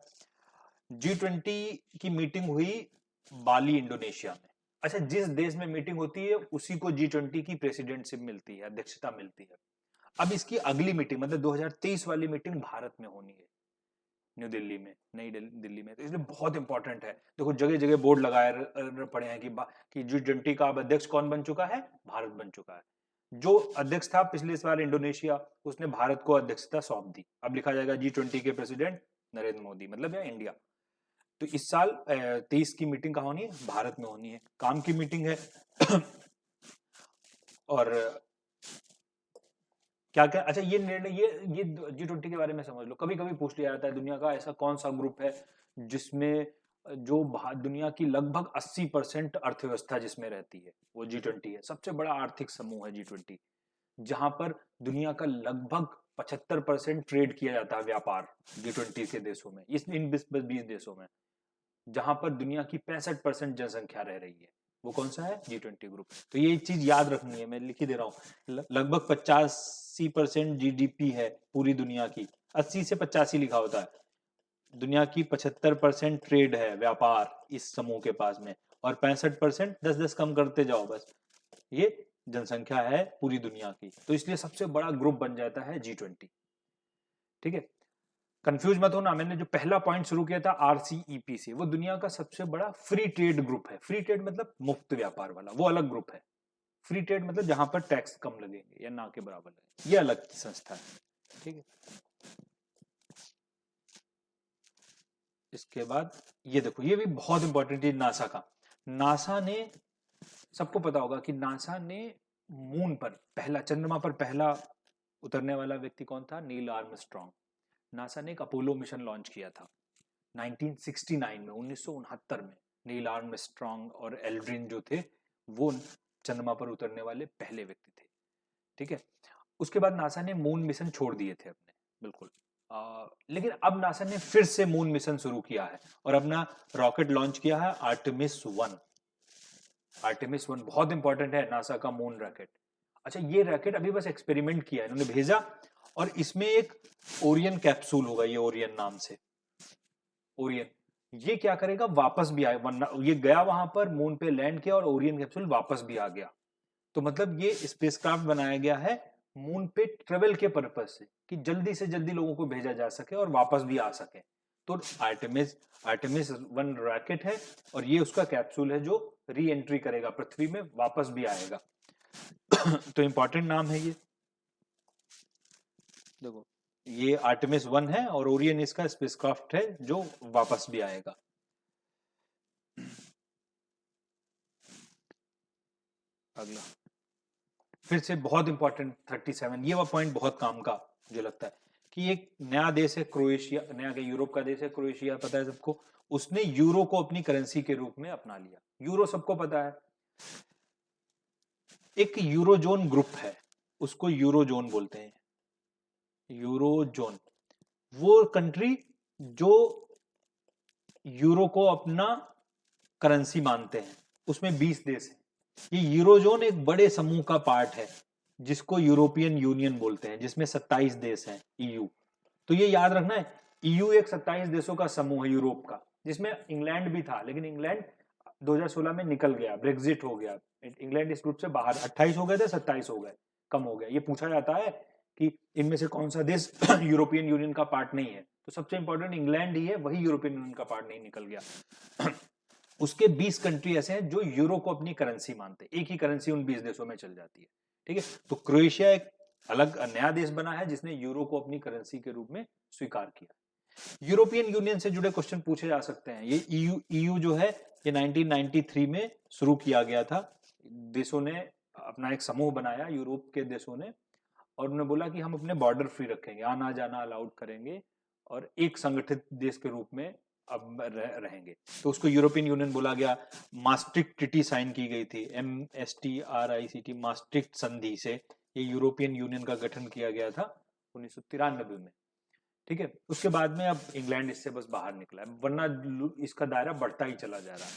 G20 की मीटिंग हुई बाली, इंडोनेशिया में। अच्छा, जिस देश में मीटिंग होती है उसी को G20 की प्रेसिडेंटशिप मिलती है, अध्यक्षता मिलती है। अब इसकी अगली मीटिंग मतलब 2023 वाली मीटिंग भारत में होनी है, न्यू दिल्ली में, नई दिल्ली में। तो इसलिए बहुत इंपॉर्टेंट है। देखो जगह जगह बोर्ड लगाए पड़े हैं कि G20 का अब अध्यक्ष कौन बन चुका है, भारत बन चुका है। जो अध्यक्ष था पिछले इस बार इंडोनेशिया, उसने भारत को अध्यक्षता सौंप दी। अब लिखा जाएगा G20 के प्रेसिडेंट नरेंद्र मोदी, मतलब या इंडिया। तो इस साल 23 की मीटिंग कहाँ होनी है, भारत में होनी है, काम की मीटिंग है। और क्या क्या, अच्छा ये निर्णय, ये G20 के बारे में समझ लो। कभी कभी पूछ लिया जाता है दुनिया का ऐसा कौन सा ग्रुप है जिसमें जो दुनिया की लगभग 80% अर्थव्यवस्था जिसमें रहती है वो G20 है। सबसे बड़ा आर्थिक समूह है G20, जहां पर दुनिया का लगभग 75% ट्रेड किया जाता है, व्यापार G20 के देशों में, इस इन 20 देशों में, जहां पर दुनिया की 65% जनसंख्या रह रही है। वो कौन सा है, G20 ग्रुप। तो ये एक चीज याद रखनी है, मैं लिख ही दे रहा हूँ। लगभग 85% GDP है पूरी दुनिया की, 80 से 85 लिखा होता है। दुनिया की 75% ट्रेड है, व्यापार इस समूह के पास में, और 65%, 10-10 कम करते जाओ बस, ये जनसंख्या है पूरी दुनिया की। तो इसलिए सबसे बड़ा ग्रुप बन जाता है G20। ठीक है, कंफ्यूज मत होना, मैंने जो पहला पॉइंट शुरू किया था RCEP से, वो दुनिया का सबसे बड़ा फ्री ट्रेड ग्रुप है। फ्री ट्रेड मतलब मुक्त व्यापार वाला, वो अलग ग्रुप है। फ्री ट्रेड मतलब जहां पर टैक्स कम लगेंगे या ना के बराबर लगेंगे, ये अलग संस्था है। ठीक है, इसके बाद ये देखो, ये भी बहुत इंपॉर्टेंट है नासा का। नासा ने, सबको पता होगा कि नासा ने मून पर पहला, चंद्रमा पर पहला उतरने वाला व्यक्ति कौन था, नील आर्मस्ट्रॉन्ग। नासा ने एक अपोलो मिशन लॉन्च किया था 1969 में, 1969 में। नील आर्मस्ट्रॉन्ग और एल्ड्रिन जो थे वो चंद्रमा पर उतरने वाले पहले व्यक्ति थे। ठीक है, उसके बाद नासा ने मून मिशन छोड़ दिए थे अपने, बिल्कुल। लेकिन अब नासा ने फिर से मून मिशन शुरू किया है और अपना रॉकेट लॉन्च किया है आर्टेमिस 1। आर्टेमिस 1 बहुत इंपॉर्टेंट है नासा का मून रॉकेट। अच्छा, ये रॉकेट अभी बस एक्सपेरिमेंट किया है, इन्होंने भेजा, और इसमें एक ओरियन कैप्सूल होगा, ये ओरियन नाम से, ओरियन। ये क्या करेगा, वापस भी आए, वरना ये गया वहां पर, मून पे लैंड किया और ओरियन कैप्सूल वापस भी आ गया। तो मतलब ये स्पेसक्राफ्ट बनाया गया है मून पे ट्रेवल के पर्पज से, कि जल्दी से जल्दी लोगों को भेजा जा सके और वापस भी आ सके। तो आर्टेमिस 1 रॉकेट है, और ये उसका कैप्सूल है जो री एंट्री करेगा पृथ्वी में, वापस भी आएगा। तो इंपॉर्टेंट नाम है ये, देखो ये आर्टेमिस 1 है और ओरियन इसका स्पेसक्राफ्ट है जो वापस भी आएगा। अगला फिर से बहुत इंपॉर्टेंट 37, ये वाला पॉइंट बहुत काम का जो लगता है, कि एक नया देश है क्रोएशिया, नया क्या, यूरोप का देश है क्रोएशिया, पता है सबको। उसने यूरो को अपनी करेंसी के रूप में अपना लिया। यूरो सबको पता है। एक यूरोजोन ग्रुप है, उसको यूरोजोन बोलते हैं, यूरोजोन। वो कंट्री जो यूरो को अपना करेंसी मानते हैं, उसमें 20 देश हैं। ये यूरोजोन एक बड़े समूह का पार्ट है जिसको यूरोपियन यूनियन बोलते हैं, जिसमें 27 देश हैं, EU। तो ये याद रखना है, EU एक 27 देशों का समूह है यूरोप का, जिसमें इंग्लैंड भी था, लेकिन इंग्लैंड 2016 में निकल गया, ब्रेग्जिट हो गया, इंग्लैंड इस ग्रुप से बाहर। 28 हो गए थे, 27 हो गए, कम हो गया। ये पूछा जाता है कि इनमें से कौन सा देश यूरोपियन यूनियन का पार्ट नहीं है, तो सबसे इंपॉर्टेंट इंग्लैंड ही है, वही यूरोपियन यूनियन का पार्ट नहीं निकल गया। उसके 20 कंट्री ऐसे हैं जो यूरो को अपनी करेंसी मानते हैं, एक ही करेंसी उन 20 देशों में चल जाती है। ठीक है, तो क्रोएशिया एक अलग नया देश बना है जिसने यूरो को अपनी करेंसी के रूप में स्वीकार किया। यूरोपियन यूनियन से जुड़े क्वेश्चन पूछे जा सकते हैं। ये EU जो है, ये 1993 में शुरू किया गया था। देशों ने अपना एक समूह बनाया, यूरोप के देशों ने, और उन्होंने बोला कि हम अपने बॉर्डर फ्री रखेंगे, आना जाना अलाउड करेंगे, और एक संगठित देश के रूप में अब रहेंगे। तो उसको यूरोपियन यूनियन बोला गया। मास्ट्रिक्ट ट्रीटी साइन की गई थी, MSTRICT, मास्ट्रिक्ट संधि से ये यूरोपियन यूनियन का गठन किया गया था 1993 में। ठीक है, उसके बाद में अब इंग्लैंड इससे बस बाहर निकला है, वरना इसका दायरा बढ़ता ही चला जा रहा है।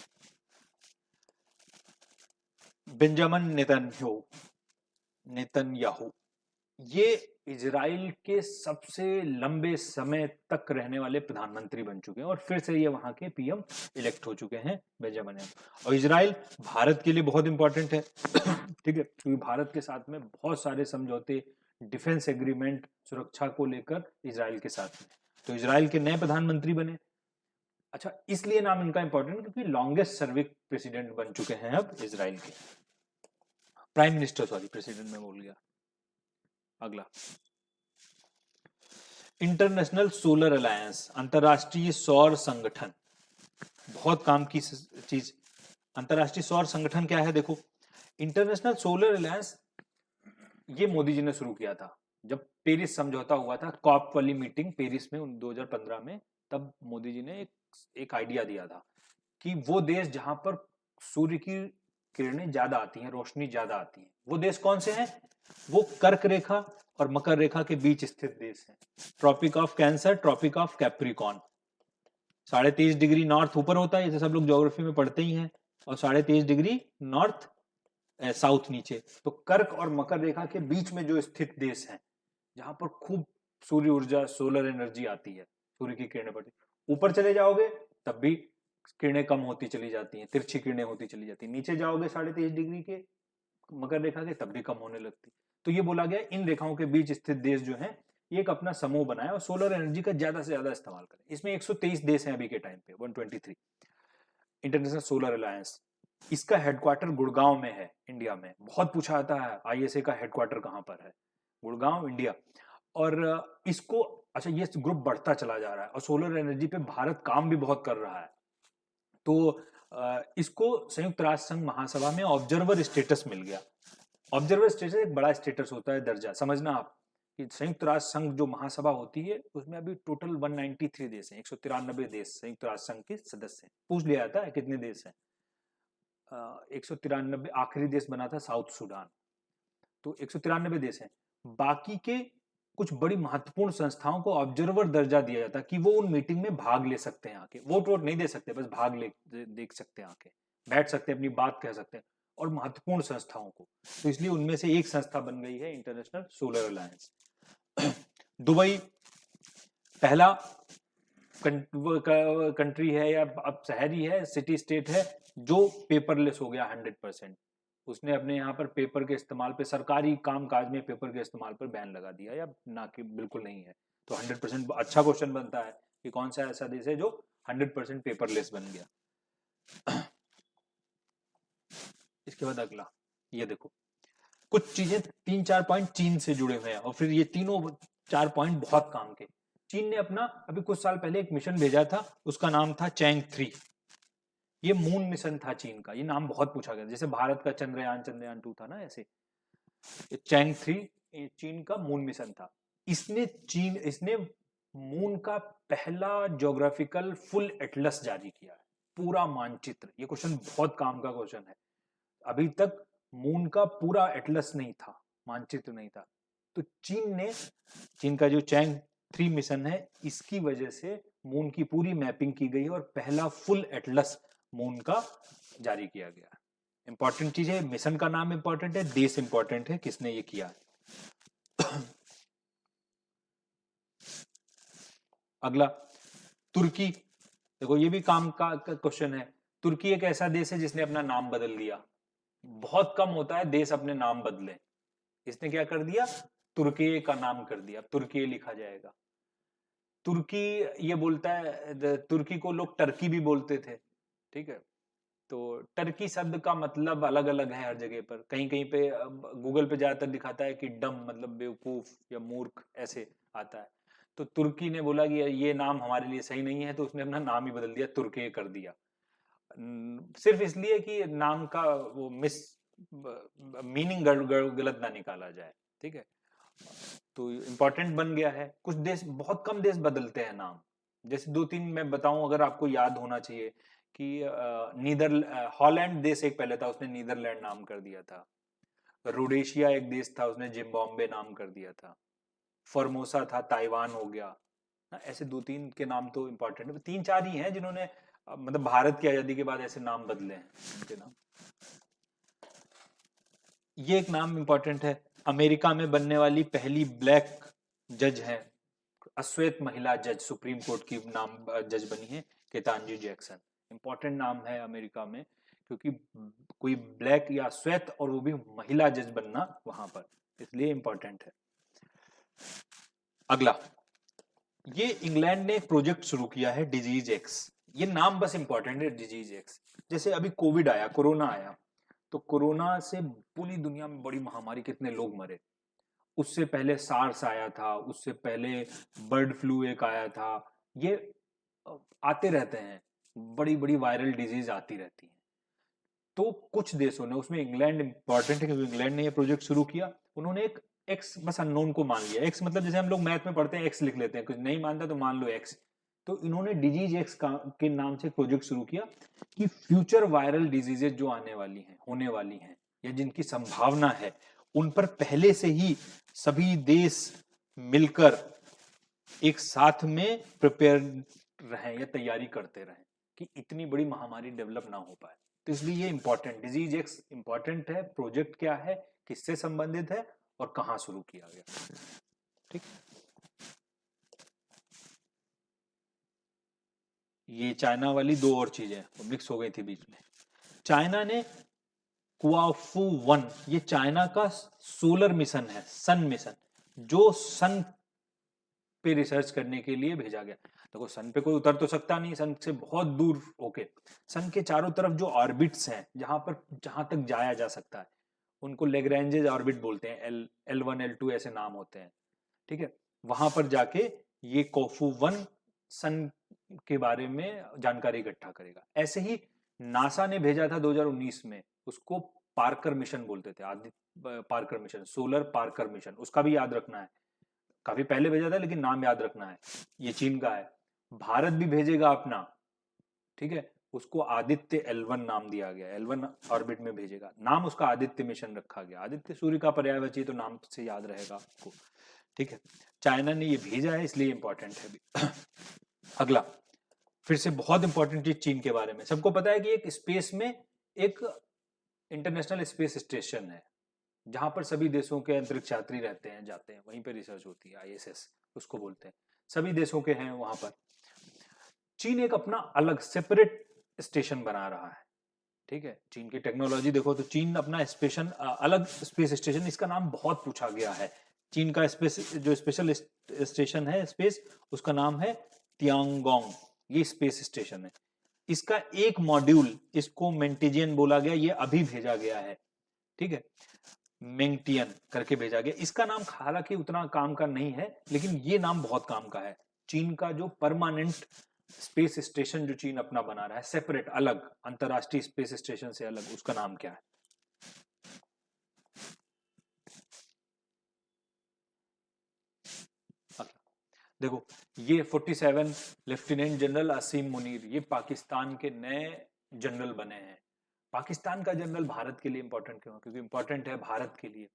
बेंजामिन नेतन्याहू, ये इजराइल के सबसे लंबे समय तक रहने वाले प्रधानमंत्री बन चुके हैं और फिर से ये वहां के पीएम इलेक्ट हो चुके हैं बेंजामिन। और इजराइल भारत के लिए बहुत इंपॉर्टेंट है ठीक है, क्योंकि भारत के साथ में बहुत सारे समझौते, डिफेंस एग्रीमेंट, सुरक्षा को लेकर इजराइल के साथ में। तो इजराइल के नए प्रधानमंत्री बने। अच्छा, इसलिए नाम इनका इंपॉर्टेंट क्योंकि लॉन्गेस्ट सर्विंग प्रेसिडेंट बन चुके हैं अब इजराइल के, प्राइम मिनिस्टर, सॉरी प्रेसिडेंट में बोल गया। अगला, इंटरनेशनल सोलर अलायंस, अंतरराष्ट्रीय सौर संगठन, बहुत काम की चीज। अंतरराष्ट्रीय सौर संगठन क्या है? देखो, इंटरनेशनल सोलर अलायंस ये मोदी जी ने शुरू किया था जब पेरिस समझौता हुआ था, कॉप वाली मीटिंग पेरिस में 2015 में। तब मोदी जी ने एक आइडिया दिया था कि वो देश जहां पर सूर्य की किरणें ज्यादा आती हैं, रोशनी ज्यादा आती है, वो देश कौन से हैं? वो कर्क रेखा और मकर रेखा के बीच स्थित देश हैं। Tropic of cancer, tropic of Capricorn. 23.5 degree north ऊपर होता है, जैसे सब लोग ज्योग्राफी में पढ़ते ही हैं, और 23.5 डिग्री नॉर्थ साउथ नीचे। तो कर्क और मकर रेखा के बीच में जो स्थित देश हैं, जहां पर खूब सूर्य ऊर्जा, सोलर एनर्जी आती है, सूर्य की किरणें पड़ती, ऊपर चले जाओगे तब भी किरणें कम होती चली जाती हैं, तिरछी किरणें होती चली जाती हैं। नीचे जाओगे 23.5 डिग्री के मकर रेखा के, तब भी कम होने लगती। तो ये बोला गया इन रेखाओं के बीच स्थित देश जो है, ये एक अपना समूह बनाए और सोलर एनर्जी का ज्यादा से ज्यादा इस्तेमाल करें। इसमें 123 देश हैं अभी के टाइम पे, 123। इंटरनेशनल सोलर अलायंस, इसका हेडक्वार्टर गुड़गांव में है, इंडिया में। बहुत पूछा आता है आईएसए का हेडक्वार्टर कहां पर है? गुड़गांव, इंडिया। और इसको, अच्छा, ये ग्रुप बढ़ता चला जा रहा है और सोलर एनर्जी पे भारत काम भी बहुत कर रहा है। तो इसको संयुक्त राष्ट्र संघ महासभा में ऑब्जर्वर स्टेटस मिल गया। ऑब्जर्वर स्टेटस एक बड़ा स्टेटस होता है, दर्जा। समझना आप कि संयुक्त राष्ट्र संघ जो महासभा होती है, उसमें अभी टोटल 193 देश हैं, 193 देश संयुक्त राष्ट्र संघ के सदस्य हैं। पूछ लिया जाता है कितने देश हैं? 193। आखिरी देश बना था साउथ सूडान। तो 193 देश हैं। बाकी के कुछ बड़ी महत्वपूर्ण संस्थाओं को ऑब्जर्वर दर्जा दिया जाता है कि वो उन मीटिंग में भाग ले सकते हैं आके। वोट वोट नहीं दे सकते, बस भाग ले देख सकते हैं आके, बैठ सकते हैं, अपनी बात कह सकते हैं। और महत्वपूर्ण संस्थाओं को, तो इसलिए उनमें से एक संस्था बन गई है इंटरनेशनल सोलर अलायंस। दुबई पहला कंट्री है या अब शहर ही है, सिटी स्टेट है, जो पेपरलेस हो गया 100%। उसने अपने यहाँ पर पेपर के इस्तेमाल पे, सरकारी कामकाज में पेपर के इस्तेमाल पर बैन लगा दिया, या ना कि बिल्कुल नहीं है। तो 100%। अच्छा क्वेश्चन बनता है कि कौन सा ऐसा देश है जो 100% पेपरलेस बन गया। इसके बाद अगला, ये देखो, कुछ चीजें 3-4 पॉइंट चीन से जुड़े हुए हैं और फिर ये तीनों 4 पॉइंट बहुत काम के। चीन ने अपना अभी कुछ साल पहले एक मिशन भेजा था, उसका नाम था चैंग 3। ये मून मिशन था चीन का। ये नाम बहुत पूछा गया, जैसे भारत का चंद्रयान 2 था ना, ऐसे चैंग 3 चीन का मून मिशन था। इसने मून का पहला ज्योग्राफिकल फुल एटलस जारी किया है, पूरा मानचित्र। ये क्वेश्चन बहुत काम का क्वेश्चन है। अभी तक मून का पूरा एटलस नहीं था, मानचित्र नहीं था। तो चीन का जो चैंग 3 मिशन है, इसकी वजह से मून की पूरी मैपिंग की गई और पहला फुल एटलस मून का जारी किया गया। इंपॉर्टेंट चीज है, मिशन का नाम इंपॉर्टेंट है, देश इंपॉर्टेंट है, किसने ये किया है। अगला, तुर्की। देखो, ये भी काम का क्वेश्चन है। तुर्की एक ऐसा देश है जिसने अपना नाम बदल दिया। बहुत कम होता है देश अपने नाम बदले। इसने क्या कर दिया? तुर्की का नाम कर दिया, तुर्की लिखा जाएगा। तुर्की ये बोलता है, तुर्की को लोग टर्की भी बोलते थे, ठीक है। तो टर्की शब्द का मतलब अलग अलग है हर जगह पर। कहीं कहीं पे गूगल पे ज्यादातर दिखाता है कि डम मतलब बेवकूफ या मूर्ख ऐसे आता है। तो तुर्की ने बोला कि ये नाम हमारे लिए सही नहीं है, तो उसने अपना नाम ही बदल दिया, तुर्की कर दिया। सिर्फ इसलिए कि नाम का वो मीनिंग गलत ना निकाला जाए, ठीक है। तो इम्पोर्टेंट बन गया है। कुछ देश, बहुत कम देश बदलते हैं नाम। जैसे 2-3 मैं बताऊं, अगर आपको याद होना चाहिए कि हॉलैंड देश एक पहले था, उसने नीदरलैंड नाम कर दिया था। रोडेशिया एक देश था, उसने जिम्बाब्वे नाम कर दिया था। फॉर्मोसा था, ताइवान हो गया ना। ऐसे 2-3 के नाम तो इम्पोर्टेंट है। 3-4 ही हैं जिन्होंने मतलब भारत की आजादी के बाद ऐसे नाम बदले हैं उनके नाम। ये एक नाम इंपॉर्टेंट है, अमेरिका में बनने वाली पहली ब्लैक जज है, अश्वेत महिला जज, सुप्रीम कोर्ट की नाम जज बनी है केतांजी जैक्सन। इंपॉर्टेंट नाम है अमेरिका में, क्योंकि कोई ब्लैक या श्वेत और वो भी महिला जज बनना वहां पर, इसलिए इंपॉर्टेंट है। अगला, ये इंग्लैंड ने एक प्रोजेक्ट शुरू किया है डिजीज एक्स। ये नाम बस इंपॉर्टेंट है, डिजीज एक्स। जैसे अभी कोविड आया, कोरोना आया, तो कोरोना से पूरी दुनिया में बड़ी महामारी, कितने लोग मरे। उससे पहले सार्स आया था, उससे पहले बर्ड फ्लू एक आया था। ये आते रहते हैं, बड़ी बड़ी वायरल डिजीज आती रहती हैं। तो कुछ देशों ने, उसमें इंग्लैंड इंपॉर्टेंट है क्योंकि इंग्लैंड ने ये प्रोजेक्ट शुरू किया। उन्होंने एक एक्स बस अननोन को मान लिया। एक्स मतलब जैसे हम लोग मैथ में पढ़ते हैं एक्स लिख लेते हैं, कुछ नहीं मानता तो मान लो एक्स। तो इन्होंने डिजीज एक्स के नाम से प्रोजेक्ट शुरू किया कि फ्यूचर वायरल डिजीजेज जो आने वाली हैं, होने वाली हैं, या जिनकी संभावना है, उन पर पहले से ही सभी देश मिलकर एक साथ में प्रिपेयर रहें या तैयारी करते रहें कि इतनी बड़ी महामारी डेवलप ना हो पाए। तो इसलिए ये इंपॉर्टेंट, डिजीज एक्स इंपॉर्टेंट है। प्रोजेक्ट क्या है, किससे संबंधित है और कहां शुरू किया गया। ठीक, ये चाइना वाली दो और चीजें मिक्स हो गई थी बीच में। चाइना ने क्वाफू 1, ये चाइना का सोलर मिशन है, सन मिशन, जो सन पे रिसर्च करने के लिए भेजा गया। देखो सन पे कोई उतर तो सकता नहीं, सन से बहुत दूर होके। सन के चारों तरफ जो ऑर्बिट्स हैं, जहां तक जाया जा सकता है, उनको लेग्रेंजेज ऑर्बिट बोलते हैं। L1 L2 ऐसे नाम होते हैं। ठीक है, वहां पर जाके ये कोफू 1 सन के बारे में जानकारी इकट्ठा करेगा। ऐसे ही नासा ने भेजा था 2019 में, उसको पार्कर मिशन बोलते थे, Aditya Parker mission, solar Parker mission, उसका भी याद रखना है। काफी पहले भेजा था लेकिन नाम याद रखना है। ये चीन का है। भारत भी भेजेगा अपना, ठीक है, उसको आदित्य L1 नाम दिया गया। L1 ऑर्बिट में भेजेगा, नाम उसका आदित्य मिशन रखा गया। आदित्य सूर्य का पर्यायवाची, तो नाम से याद रहेगा आपको। ठीक है, चाइना ने ये भेजा है इसलिए इंपॉर्टेंट है भी। अगला, फिर से बहुत इंपॉर्टेंट चीज चीन के बारे में। सबको पता है कि एक स्पेस में एक इंटरनेशनल स्पेस स्टेशन है, जहां पर सभी देशों के अंतरिक्ष यात्री रहते हैं, जाते हैं, वहीं पे रिसर्च होती है। ISS उसको बोलते हैं, सभी देशों के हैं वहां पर। चीन एक अपना अलग सेपरेट स्टेशन बना रहा है। ठीक है, चीन की टेक्नोलॉजी देखो तो चीन अपना स्पेशन अलग स्पेस स्टेशन, इसका नाम बहुत पूछा गया है। चीन का स्पेस जो स्पेशल स्टेशन है स्पेस, उसका नाम है तियांगोंग। ये स्पेस स्टेशन है। इसका एक मॉड्यूल, इसको मेंटिजियन बोला गया, ये अभी भेजा गया है। ठीक है, मेंगटियन करके भेजा गया। इसका नाम हालांकि उतना काम का नहीं है, लेकिन ये नाम बहुत काम का है। चीन का जो परमानेंट स्पेस स्टेशन जो चीन अपना बना रहा है, सेपरेट, अलग, अंतरराष्ट्रीय स्पेस स्टेशन से अलग, उसका नाम क्या है? देखो, ये 47 लेफ्टिनेंट जनरल असीम मुनीर, ये पाकिस्तान के नए जनरल बने हैं। पाकिस्तान का जनरल भारत के लिए इंपॉर्टेंट क्यों? क्योंकि इंपॉर्टेंट है भारत के लिए।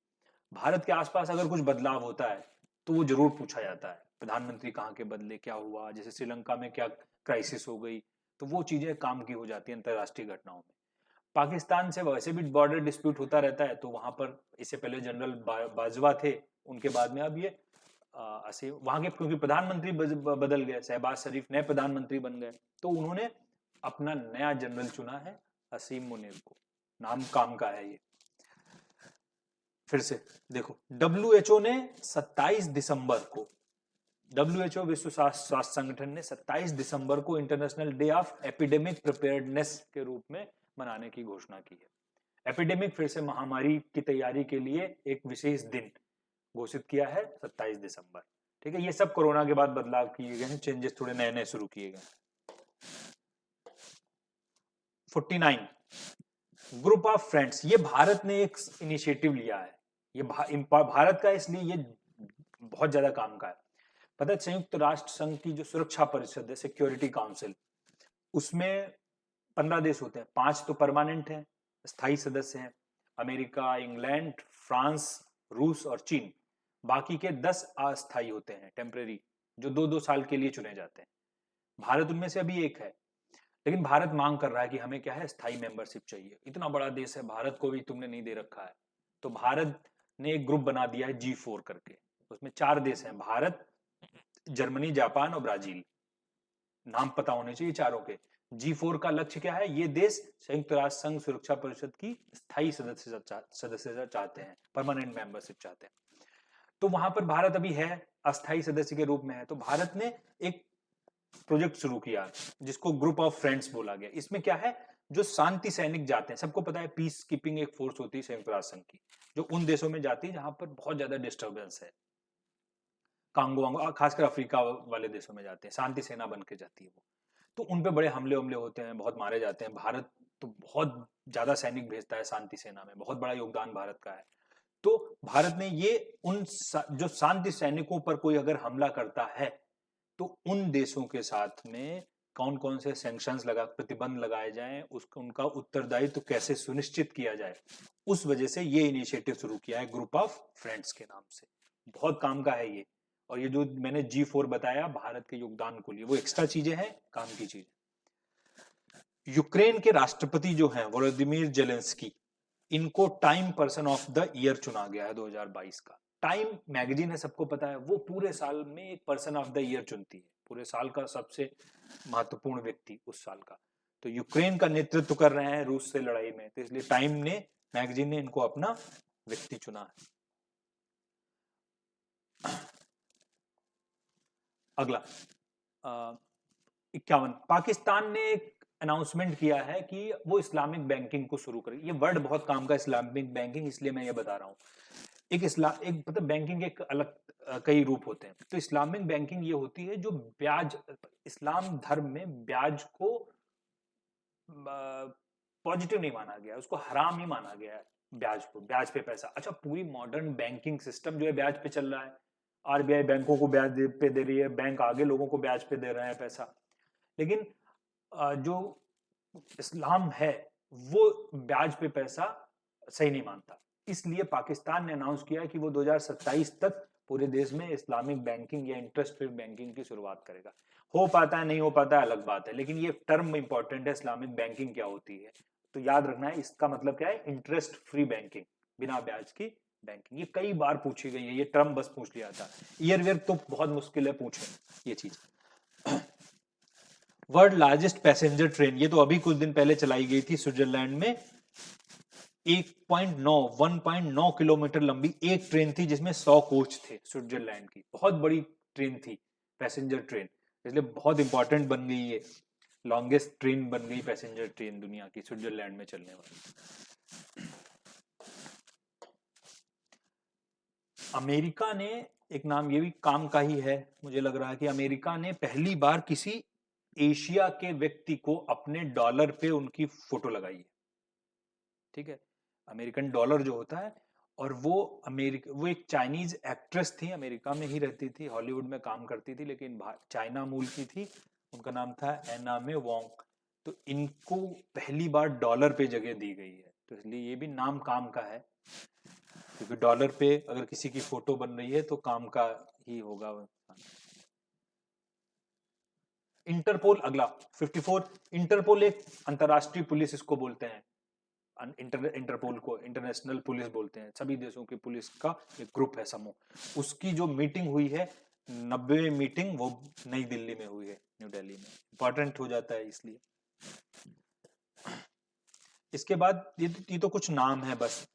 भारत के आसपास अगर कुछ बदलाव होता है तो वो जरूर पूछा जाता है, प्रधानमंत्री कहाँ के बदले, क्या हुआ, जैसे श्रीलंका में क्या क्राइसिस हो गई, तो वो चीजें काम की हो जाती है अंतरराष्ट्रीय घटनाओं में। पाकिस्तान से वैसे भी बॉर्डर डिस्प्यूट होता रहता है, तो वहां पर इससे पहले जनरल बाजवा थे, उनके बाद में अब ये वहां के, क्योंकि प्रधानमंत्री बदल गए, शहबाज शरीफ नए प्रधानमंत्री बन गए, तो उन्होंने अपना नया जनरल चुना है, असीम मुनीर को। नाम काम का है ये। फिर से देखो, WHO ने 27 दिसंबर को, WHO विश्व स्वास्थ्य संगठन ने 27 दिसंबर को international day of epidemic preparedness के रूप में मनाने की घोषणा की है। एपिडेमिक, फिर से महामारी की तैयारी के लिए एक विशेष दिन घोषित किया है, 27 दिसंबर। ठीक है, ये सब कोरोना के बाद बदलाव किए गए हैं, चेंजेस थोड़े नए नए शुरू किए गए। 49 ग्रुप ऑफ फ्रेंड्स, ये भारत ने एक इनिशिएटिव लिया है। ये भारत का, इसलिए ये बहुत ज्यादा काम का है। पता है, संयुक्त राष्ट्र संघ की जो सुरक्षा परिषद है, सिक्योरिटी काउंसिल, उसमें 15 देश होते हैं, 5 तो परमानेंट हैं, स्थायी सदस्य हैं, अमेरिका, इंग्लैंड, फ्रांस, रूस और चीन। बाकी के 10 अस्थायी होते हैं, टेम्परेरी, जो 2-2 साल के लिए चुने जाते हैं। भारत उनमें से अभी एक है, लेकिन भारत मांग कर रहा है कि हमें क्या है, स्थायी मेंबरशिप चाहिए। इतना बड़ा देश है, भारत को भी तुमने नहीं दे रखा है। तो भारत ने एक ग्रुप बना दिया है G4 करके। उसमें 4 देश हैं, भारत, जर्मनी, जापान और ब्राजील। नाम पता होने चाहिए चारों के। G4 का लक्ष्य क्या है? ये देश संयुक्त राष्ट्र संघ सुरक्षा परिषद की स्थायी सदस्यता चाहते हैं, परमानेंट मेंबरशिप चाहते हैं। तो वहां पर भारत अभी है, अस्थायी सदस्य के रूप में है। तो भारत ने एक प्रोजेक्ट शुरू किया जिसको ग्रुप ऑफ फ्रेंड्स बोला गया। इसमें क्या है, जो शांति सैनिक जाते हैं, सबको पता है पीस कीपिंग एक फोर्स होती है संयुक्त राष्ट्र संघ की, जो उन देशों में जाती है जहां पर बहुत ज्यादा डिस्टर्बेंस है, कांगो वांगो, खासकर अफ्रीका वाले देशों में जाते हैं, शांति सेना बन के जाती है वो। तो उन पे बड़े हमले हमले होते हैं, बहुत मारे जाते हैं। भारत तो बहुत ज्यादा सैनिक भेजता है शांति सेना में, बहुत बड़ा योगदान भारत का है। तो भारत ने ये जो शांति सैनिकों पर कोई अगर हमला करता है तो उन देशों के साथ में कौन कौन से सैंक्शंस प्रतिबंध लगाए जाएं, उसका उनका उत्तरदायित्व तो कैसे सुनिश्चित किया जाए, उस वजह से ये इनिशिएटिव शुरू किया है ग्रुप ऑफ फ्रेंड्स के नाम से। बहुत काम का है ये। और ये जो मैंने G4 बताया भारत के योगदान को लिए, वो एक्स्ट्रा चीजें हैं, काम की चीजें। यूक्रेन के राष्ट्रपति जो हैं वोलोदिमीर जेलेंस्की, इनको time person of the year चुना गया है 2022 का। टाइम मैगजीन है, सबको पता है, वो पूरे साल में एक पर्सन ऑफ द ईयर चुनती है, पूरे साल का सबसे महत्वपूर्ण व्यक्ति उस साल का। तो यूक्रेन का नेतृत्व कर रहे हैं रूस से लड़ाई में, तो इसलिए टाइम ने, मैगजीन ने इनको अपना व्यक्ति चुना है। अगला 51, पाकिस्तान ने एक अनाउंसमेंट किया है कि वो इस्लामिक बैंकिंग को शुरू करेगी। ये वर्ड बहुत काम का, इस्लामिक बैंकिंग, इसलिए मैं ये बता रहा हूँ। एक मतलब बैंकिंग के एक अलग कई रूप होते हैं। तो इस्लामिक बैंकिंग ये होती है जो ब्याज, इस्लाम धर्म में ब्याज को पॉजिटिव नहीं माना गया, उसको हराम ही माना गया है, ब्याज को, ब्याज पे पैसा। अच्छा, पूरी मॉडर्न बैंकिंग सिस्टम जो है ब्याज पे चल रहा है, आरबीआई बैंकों को ब्याज पे दे रही है, बैंक आगे लोगों को ब्याज पे दे रहे हैं पैसा। लेकिन जो इस्लाम है वो ब्याज पे पैसा सही नहीं मानता। इसलिए पाकिस्तान ने अनाउंस किया कि वो 2027 तक पूरे देश में इस्लामिक बैंकिंग या इंटरेस्ट फ्री बैंकिंग की शुरुआत करेगा। हो पाता है नहीं हो पाता है अलग बात है, लेकिन ये टर्म इंपॉर्टेंट है, इस्लामिक बैंकिंग क्या होती है। तो याद रखना है इसका मतलब क्या है, इंटरेस्ट फ्री बैंकिंग, बिना ब्याज की बैंकिंग। ये कई बार पूछी गई है, ये टर्म बस पूछ लिया था, ईयर तो बहुत मुश्किल है पूछे ये चीज। वर्ल्ड लार्जेस्ट पैसेंजर ट्रेन, ये तो अभी कुछ दिन पहले चलाई गई थी स्विट्जरलैंड में। 1.9 किलोमीटर लंबी एक ट्रेन थी जिसमें 100 कोच थे, स्विट्जरलैंड की बहुत बड़ी ट्रेन थी, पैसेंजर ट्रेन, इसलिए बहुत इंपॉर्टेंट बन गई है, लॉन्गेस्ट ट्रेन बन गई पैसेंजर ट्रेन दुनिया की, स्विट्जरलैंड में चलने वाली। अमेरिका ने, एक नाम ये भी काम का ही है, मुझे लग रहा है कि अमेरिका ने पहली बार किसी एशिया के व्यक्ति को अपने डॉलर पे उनकी फोटो लगाई है। ठीक है, अमेरिकन डॉलर जो होता है, और वो वो एक चाइनीज एक्ट्रेस थी, अमेरिका में ही रहती थी, हॉलीवुड में काम करती थी, लेकिन चाइना मूल की थी, उनका नाम था एना मे वोंग। तो इनको पहली बार डॉलर पे जगह दी गई है, तो इसलिए ये भी नाम काम का है, क्योंकि डॉलर पे अगर किसी की फोटो बन रही है तो काम का ही होगा। इंटरपोल, अगला 54, इंटरपोल एक अंतरराष्ट्रीय पुलिस इसको बोलते हैं, इंटरपोल को इंटरनेशनल पुलिस बोलते हैं, सभी देशों की पुलिस का एक ग्रुप है, समूह। उसकी जो मीटिंग हुई है 90वीं मीटिंग, वो नई दिल्ली में हुई है, न्यू दिल्ली में, इंपॉर्टेंट हो जाता है इसलिए। इसके बाद ये तो कुछ नाम है, बस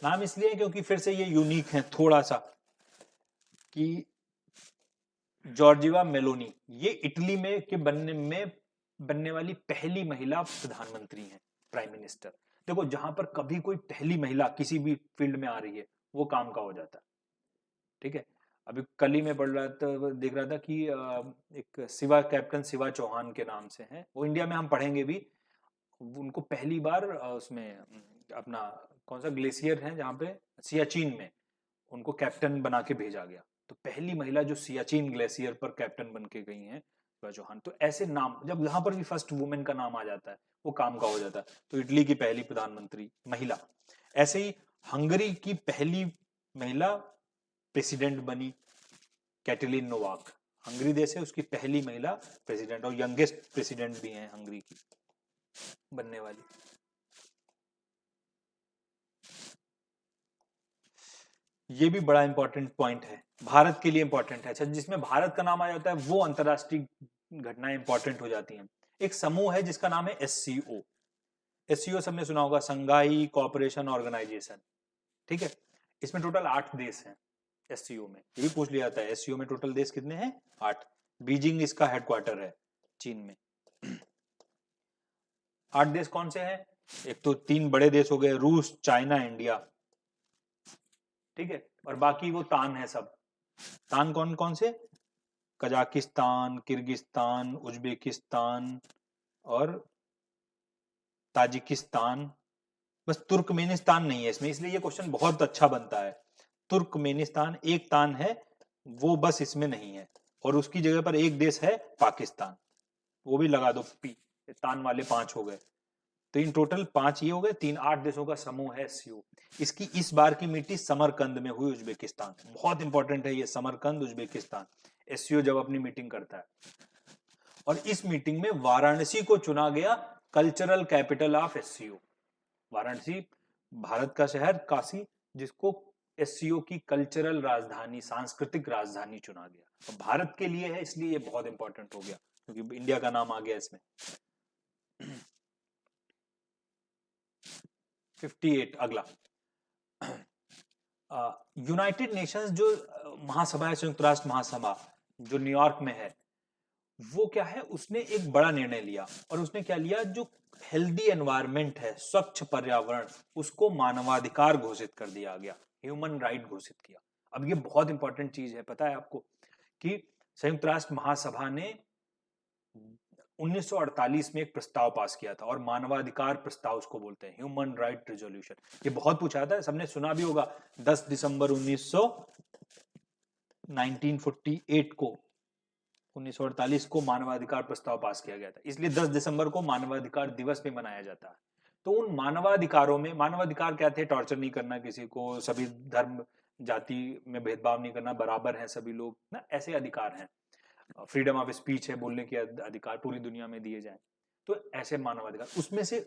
नाम इसलिए क्योंकि फिर से ये यूनिक है थोड़ा सा, कि जॉर्जिया मेलोनी, ये इटली में बनने वाली पहली महिला प्रधानमंत्री हैं, प्राइम मिनिस्टर। देखो, जहां पर कभी कोई पहली महिला किसी भी फील्ड में आ रही है, वो काम का हो जाता है। ठीक है, अभी कल ही मैं पढ़ रहा था, देख रहा था कि एक कैप्टन शिवा चौहान के नाम से हैं, वो इंडिया में हम पढ़ेंगे भी। उनको पहली बार उसमें अपना कौन सा ग्लेशियर है जहाँ पे, सियाचिन में, उनको कैप्टन बना के भेजा गया। तो पहली महिला जो सियाचिन ग्लेशियर पर कैप्टन बन के गई हैं, शिवा चौहान। तो ऐसे नाम, जब यहाँ पर भी फर्स्ट वुमेन का नाम आ जाता है, वो काम का हो जाता है। तो इटली की पहली प्रधानमंत्री महिला। ऐसे ही हंगरी की पहली महिला प्रेसिडेंट बनी कैटलिन नोवाक, हंगरी देश है, उसकी पहली महिला प्रेसिडेंट, और यंगेस्ट प्रेसिडेंट भी हैं हंगरी की बनने वाली। ये भी बड़ा इंपॉर्टेंट पॉइंट है, भारत के लिए इंपॉर्टेंट है। अच्छा, जिसमें भारत का नाम आ जाता है वो अंतरराष्ट्रीय घटनाएं इंपॉर्टेंट हो जाती हैं। एक समूह है जिसका नाम है एससीओ। एससीओ सबने सुना होगा, संघाई कोऑपरेशन ऑर्गेनाइजेशन, ठीक है। इसमें टोटल 8 देश हैं एससीओ में, ये भी पूछ लिया जाता है एससीओ में टोटल देश कितने हैं, 8। बीजिंग इसका हेडक्वार्टर है, चीन में। 8 देश कौन से हैं? एक तो 3 बड़े देश हो गए, रूस, चाइना, इंडिया, ठीक है। और बाकी वो तान है सब। तान कौन कौन से? कजाकिस्तान, किर्गिस्तान, उज्बेकिस्तान और ताजिकिस्तान। बस तुर्कमेनिस्तान नहीं है इसमें, इसलिए ये क्वेश्चन बहुत अच्छा बनता है। तुर्कमेनिस्तान एक तान है, वो बस इसमें नहीं है, और उसकी जगह पर एक देश है पाकिस्तान, वो भी लगा दो पी। तान वाले 5 हो गए, तो इन टोटल 5 ये हो गए, 3 8 देशों का समूह है एससीओ। इसकी इस बार की मीटिंग समरकंद में हुई, उज्बेकिस्तान। बहुत इंपॉर्टेंट है ये समरकंद, उज्बेकिस्तान, एससीओ जब अपनी मीटिंग करता है। और इस मीटिंग में वाराणसी को चुना गया cultural capital of SCO. Varanasi Bharat का शहर, काशी, जिसको एससीओ की कल्चरल राजधानी, सांस्कृतिक राजधानी चुना गया। भारत के लिए है इसलिए ये बहुत इंपॉर्टेंट हो गया, क्योंकि इंडिया का नाम आ गया इसमें। 58 अगला, यूनाइटेड नेशंस जो महासभा है, संयुक्त राष्ट्र महासभा जो न्यूयॉर्क में है, वो क्या है, उसने एक बड़ा निर्णय लिया। और उसने क्या लिया, जो हेल्दी एनवायरनमेंट है, स्वच्छ पर्यावरण, उसको मानवाधिकार घोषित कर दिया गया, ह्यूमन राइट घोषित किया। अब ये बहुत इंपॉर्टेंट चीज है, पता है आपको कि संयुक्त राष्ट्र महासभा ने 1948 में एक प्रस्ताव पास किया था, और मानवाधिकार प्रस्ताव उसको बोलते हैं, ह्यूमन राइट रेजोल्यूशन। ये बहुत पूछा था, सबने सुना भी होगा, 10 दिसंबर 1948 को 1948 को मानवाधिकार प्रस्ताव पास किया गया था, इसलिए 10 दिसंबर को मानवाधिकार दिवस भी मनाया जाता है। तो उन मानवाधिकारों में, मानवाधिकार क्या थे, टॉर्चर नहीं करना किसी को, सभी धर्म जाति में भेदभाव नहीं करना, बराबर हैं सभी लोग ना, ऐसे अधिकार हैं। फ्रीडम ऑफ स्पीच है, बोलने के अधिकार पूरी दुनिया में दिए जाए, तो ऐसे मानवाधिकार,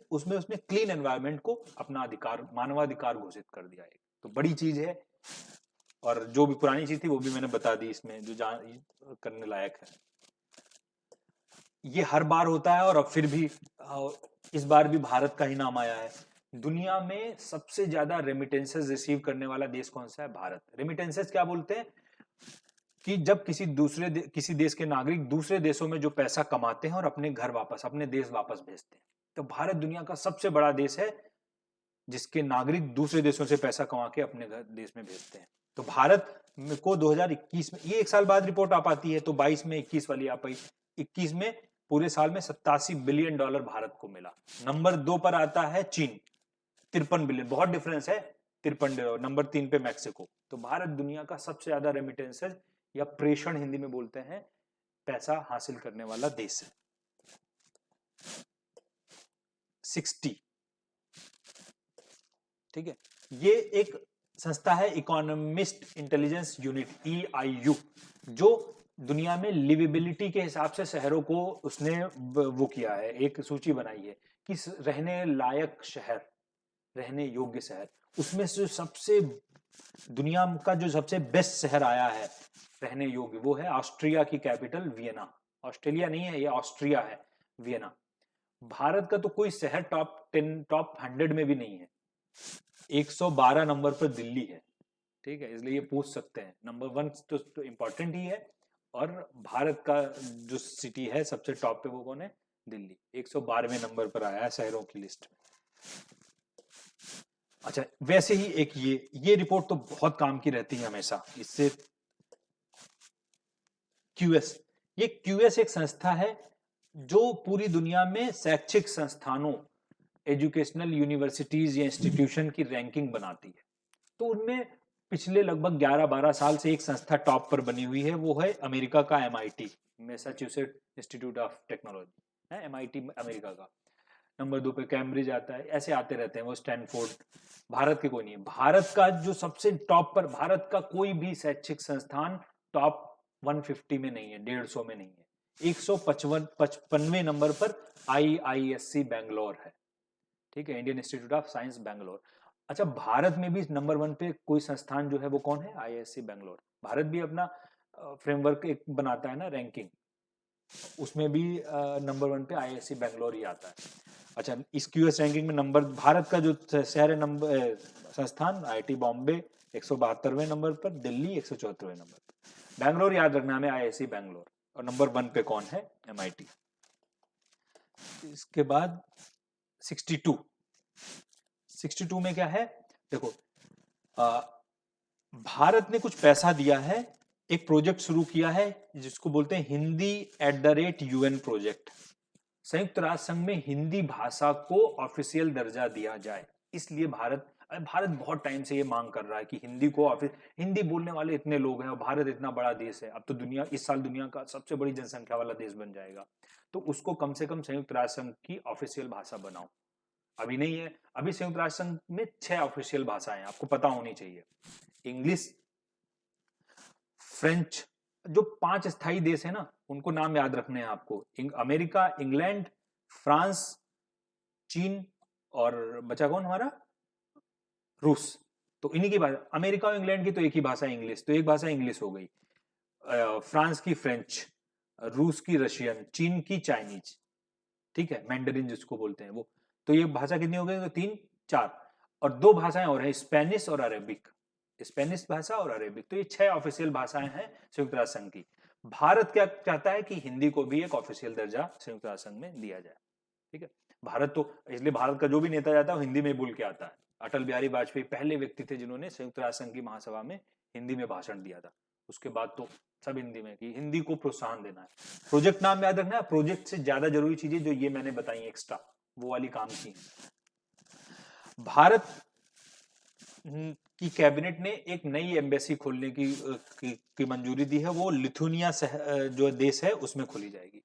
उसमें उसने क्लीन एनवायरनमेंट को अपना अधिकार, मानवाधिकार घोषित कर दिया है। तो बड़ी चीज है, और जो भी पुरानी चीज थी वो भी मैंने बता दी इसमें, जो जान करने लायक है। ये हर बार होता है, और अब फिर भी इस बार भी भारत का ही नाम आया है। दुनिया में सबसे ज्यादा रेमिटेंसेस रिसीव करने वाला देश कौन सा है? भारत। रेमिटेंसेस क्या बोलते हैं कि जब किसी देश के नागरिक दूसरे देशों में जो पैसा कमाते हैं और अपने घर वापस, अपने देश वापस भेजते हैं, तो भारत दुनिया का सबसे बड़ा देश है जिसके नागरिक दूसरे देशों से पैसा कमा के अपने देश में भेजते हैं। तो भारत को 2021 में, ये एक साल बाद रिपोर्ट आ पाती है, तो 22 में 21 वाली आ पाई। 21 में पूरे साल में $87 बिलियन भारत को मिला। नंबर 2 पर आता है चीन, 53 बिलियन, बहुत डिफरेंस है, 53। नंबर 3 पे मैक्सिको। तो भारत दुनिया का सबसे ज्यादा रेमिटेंसेज या प्रेषण हिंदी में बोलते हैं, पैसा हासिल करने वाला देश है। 60, ठीक है। ये एक संस्था है, इकोनॉमिस्ट इंटेलिजेंस यूनिट, EIU, जो दुनिया में लिवेबिलिटी के हिसाब से शहरों को उसने वो किया है, एक सूची बनाई है कि रहने लायक शहर, रहने योग्य शहर, उसमें से सबसे दुनिया का जो सबसे बेस्ट शहर आया है रहने योग्य, वो है ऑस्ट्रिया की कैपिटल वियना। ऑस्ट्रेलिया नहीं है, ये ऑस्ट्रिया है, वियना। भारत का तो कोई शहर टॉप 10, टॉप 100 में भी नहीं है। 112 नंबर पर दिल्ली है, ठीक है, इसलिए ये पूछ सकते हैं। नंबर 1 तो इंपॉर्टेंट ही है, और भारत का जो सिटी है सबसे टॉप पे वो कौन है? दिल्ली। 112वें नंबर पर आया है शहरों की लिस्ट में। अच्छा, वैसे ही एक ये रिपोर्ट तो बहुत काम की रहती है हमेशा, इससे क्यूएस, ये क्यूएस एक संस्था है जो पूरी दुनिया में शैक्षिक संस्थानों, एजुकेशनल यूनिवर्सिटीज या इंस्टीट्यूशन की रैंकिंग बनाती है। तो उनमें पिछले लगभग 11-12 साल से एक संस्था टॉप पर बनी हुई है, वो है अमेरिका का MIT, Massachusetts institute of technology है, MIT अमेरिका का। नंबर 2 पे कैम्ब्रिज आता है, ऐसे आते रहते हैं वो, स्टैनफोर्ड। भारत के कोई नहीं है। भारत का जो सबसे टॉप पर, भारत का कोई भी शैक्षिक संस्थान टॉप 150 में नहीं है, 150 में नहीं है। 155वें नंबर पर IISc बैंगलोर है, ठीक है, Indian institute of science Bangalore. अच्छा, भारत में भी नंबर 1 पे कोई संस्थान जो है वो कौन है? आईआईएससी बैंगलोर। भारत भी अपना फ्रेमवर्क एक बनाता है ना, रैंकिंग, उसमें भी नंबर 1 पे आईआईएससी बैंगलोर ही आता है। अच्छा, इस क्यूएस रैंकिंग में नंबर, भारत का जो शहर है, नंबर संस्थान आईआईटी बॉम्बे 172वें नंबर पर, दिल्ली 174वें नंबर पर, बैंगलोर याद रखना हमें, आईआईएससी बैंगलोर। और नंबर 1 पे कौन है? एमआईटी। इसके बाद 62, 62 में क्या है? देखो, भारत ने कुछ पैसा दिया है, एक प्रोजेक्ट शुरू किया है जिसको बोलते हैं हिंदी @UN प्रोजेक्ट। संयुक्त राष्ट्र संघ में हिंदी भाषा को ऑफिशियल दर्जा दिया जाए, इसलिए भारत बहुत टाइम से ये मांग कर रहा है कि हिंदी को हिंदी बोलने वाले इतने लोग हैं और भारत इतना बड़ा देश है, अब तो दुनिया, इस साल दुनिया का सबसे बड़ी जनसंख्या वाला देश बन जाएगा, तो उसको कम से कम संयुक्त राष्ट्र संघ की ऑफिशियल भाषा बनाओ। अभी नहीं है, अभी संयुक्त राष्ट्र संघ में 6 ऑफिशियल भाषाएं हैं, आपको पता होनी चाहिए। इंग्लिश, फ्रेंच, जो 5 स्थायी देश है ना, उनको नाम याद रखने हैं आपको, अमेरिका, इंग्लैंड, फ्रांस, चीन, और बचा कौन हमारा? रूस। तो इन्हीं की भाषा, अमेरिका और इंग्लैंड की तो एक ही भाषा इंग्लिश, तो एक भाषा इंग्लिश हो गई, फ्रांस की फ्रेंच, रूस की रशियन, चीन की चाइनीज, ठीक है, मैंडरिन जिसको बोलते हैं वो। तो ये भाषा कितनी हो गई? तो 3, 4, और 2 भाषाएं और हैं, स्पेनिश और अरेबिक, स्पेनिश भाषा और अरेबिक। तो ये 6 ऑफिशियल भाषाएं हैं संयुक्त राष्ट्र संघ की। भारत क्या चाहता है कि हिंदी को भी एक ऑफिशियल दर्जा संयुक्त राष्ट्र संघ में दिया जाए, ठीक है। भारत तो, इसलिए भारत का जो भी नेता जाता है वो हिंदी में बोल के आता है। अटल बिहारी वाजपेयी पहले व्यक्ति थे जिन्होंने संयुक्त राष्ट्र संघ की महासभा में हिंदी में भाषण दिया था। उसके बाद तो सब हिंदी में, कि हिंदी को प्रोत्साहन देना है। प्रोजेक्ट नाम याद रखना है, प्रोजेक्ट से ज्यादा जरूरी चीजें जो ये मैंने बताई एक्स्ट्रा, वो वाली काम की। भारत की कैबिनेट ने एक नई एम्बेसी खोलने की मंजूरी दी है, वो लिथुनिया जो देश है उसमें खोली जाएगी।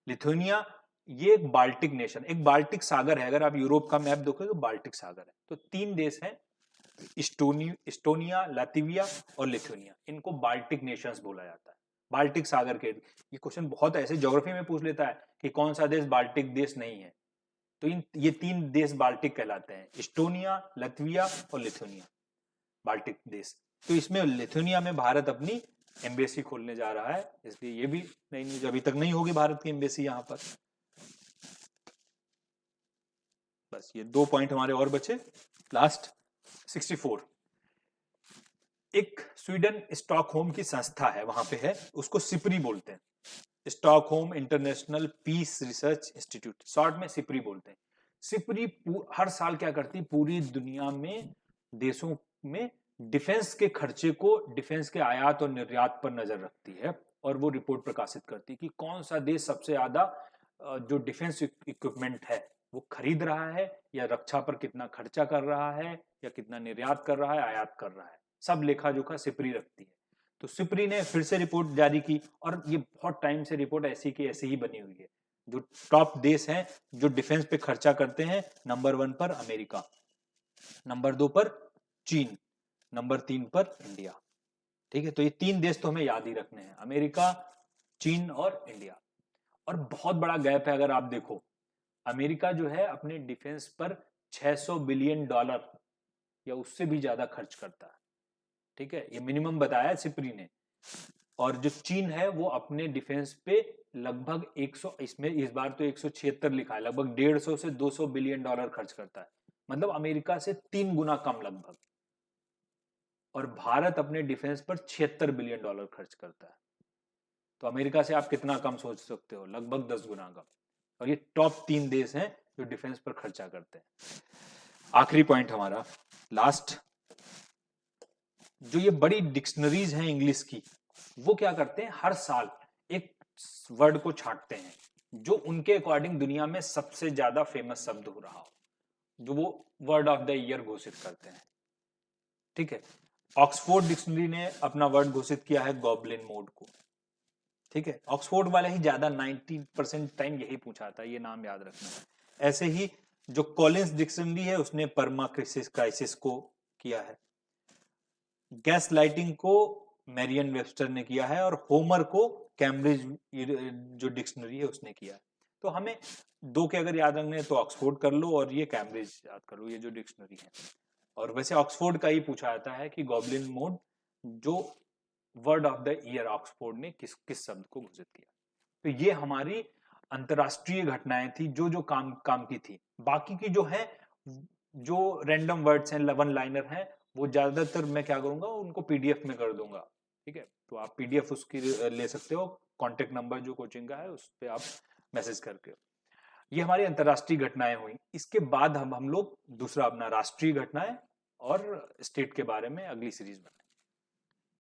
लिथुनिया, ये एक बाल्टिक नेशन, एक बाल्टिक सागर है, अगर आप यूरोप का मैप देखोगे तो बाल्टिक सागर है। तो 3 देश हैं, इस्टोनिया, लातविया और लिथुनिया, इनको बाल्टिक नेशंस बोला जाता है। बाल्टिक सागर के, ये क्वेश्चन बहुत ऐसे ज्योग्राफी में पूछ लेता है कि कौन सा देश बाल्टिक देश नहीं है, तो ये 3 देश बाल्टिक कहलाते हैं, इस्टोनिया, लतविया और लिथुनिया, बाल्टिक देश। तो इसमें लिथुनिया में भारत अपनी एम्बेसी खोलने जा रहा है, इसलिए ये भी नई न्यूज, अभी तक नहीं होगी भारत की एम्बेसी यहां पर। बस ये 2 पॉइंट हमारे और बचे। लास्ट 64, एक स्वीडन स्टॉकहोम की संस्था है, वहां पे है, उसको सिप्री बोलते हैं, Stockholm international peace research institute, short में सिप्री बोलते हैं। सिप्री हर साल क्या करती है, पूरी दुनिया में देशों में डिफेंस के खर्चे को, डिफेंस के आयात और निर्यात पर नजर रखती है, और वो रिपोर्ट प्रकाशित करती है कि कौन सा देश सबसे ज्यादा जो डिफेंस इक्विपमेंट है वो खरीद रहा है, या रक्षा पर कितना खर्चा कर रहा है, या कितना निर्यात कर रहा है, आयात कर रहा है, सब लेखा जोखा सिप्री रखती है। तो सिप्री ने फिर से रिपोर्ट जारी की, और ये बहुत टाइम से रिपोर्ट ऐसी की ऐसी ही बनी हुई है। जो टॉप देश हैं जो डिफेंस पे खर्चा करते हैं, नंबर 1 पर अमेरिका, नंबर 2 पर चीन, नंबर 3 पर इंडिया, ठीक है। तो ये 3 देश तो हमें याद ही रखने हैं, अमेरिका, चीन और इंडिया। और बहुत बड़ा गैप है, अगर आप देखो, अमेरिका जो है अपने डिफेंस पर $600 बिलियन या उससे भी ज्यादा खर्च करता है, ठीक है, ये मिनिमम बताया है सिप्री ने। और जो चीन है वो अपने डिफेंस पे लगभग 100, इसमें इस बार तो 176 लिखा है, लगभग 150 से 200 बिलियन डॉलर खर्च करता है, मतलब अमेरिका से 3 गुना कम लगभग। और भारत अपने डिफेंस पर $76 बिलियन खर्च करता है, तो अमेरिका से आप कितना कम सोच सकते हो, लगभग 10 गुना कम। और ये टॉप 3 देश हैं जो डिफेंस पर खर्चा करते हैं। आखिरी पॉइंट हमारा, लास्ट, जो ये बड़ी डिक्शनरीज हैं इंग्लिश की, वो क्या करते हैं, हर साल एक वर्ड को छांटते हैं जो उनके अकॉर्डिंग दुनिया में सबसे ज्यादा फेमस शब्द हो रहा हो, जो वो वर्ड ऑफ द ईयर घोषित करते हैं, ठीक है। ऑक्सफोर्ड डिक्शनरी ने अपना वर्ड घोषित किया है गॉबलिन मोड को, ठीक है। ऑक्सफोर्ड वाले ही ज्यादा 90% टाइम यही पूछा था, ये नाम याद रखना है। ऐसे ही जो कॉलिंस डिक्शनरी है उसने परमा क्राइसिस को किया है, गैस लाइटिंग को मैरियन वेबस्टर ने किया है, और होमर को कैम्ब्रिज जो डिक्शनरी है उसने किया है। तो हमें 2 के अगर याद रखने तो ऑक्सफोर्ड कर लो, और ये कैम्ब्रिज याद कर लो, ये जो डिक्शनरी है। और वैसे ऑक्सफोर्ड का ही पूछा जाता है कि गॉबलिन मोड जो word of the year Oxford ने किस किस शब्द को घोषित किया। तो ये हमारी अंतरराष्ट्रीय घटनाएं थी जो जो काम काम की थी। बाकी की जो है, जो रैंडम वर्ड्स हैं, वन लाइनर हैं, वो ज्यादातर मैं क्या करूंगा, उनको पीडीएफ में कर दूंगा। ठीक है, तो आप पीडीएफ उसकी ले सकते हो, कांटेक्ट नंबर जो कोचिंग का है उस पर आप मैसेज करके। ये हमारी अंतरराष्ट्रीय घटनाएं हुई। इसके बाद हम लोग दूसरा अपना राष्ट्रीय घटनाएं और स्टेट के बारे में अगली सीरीज में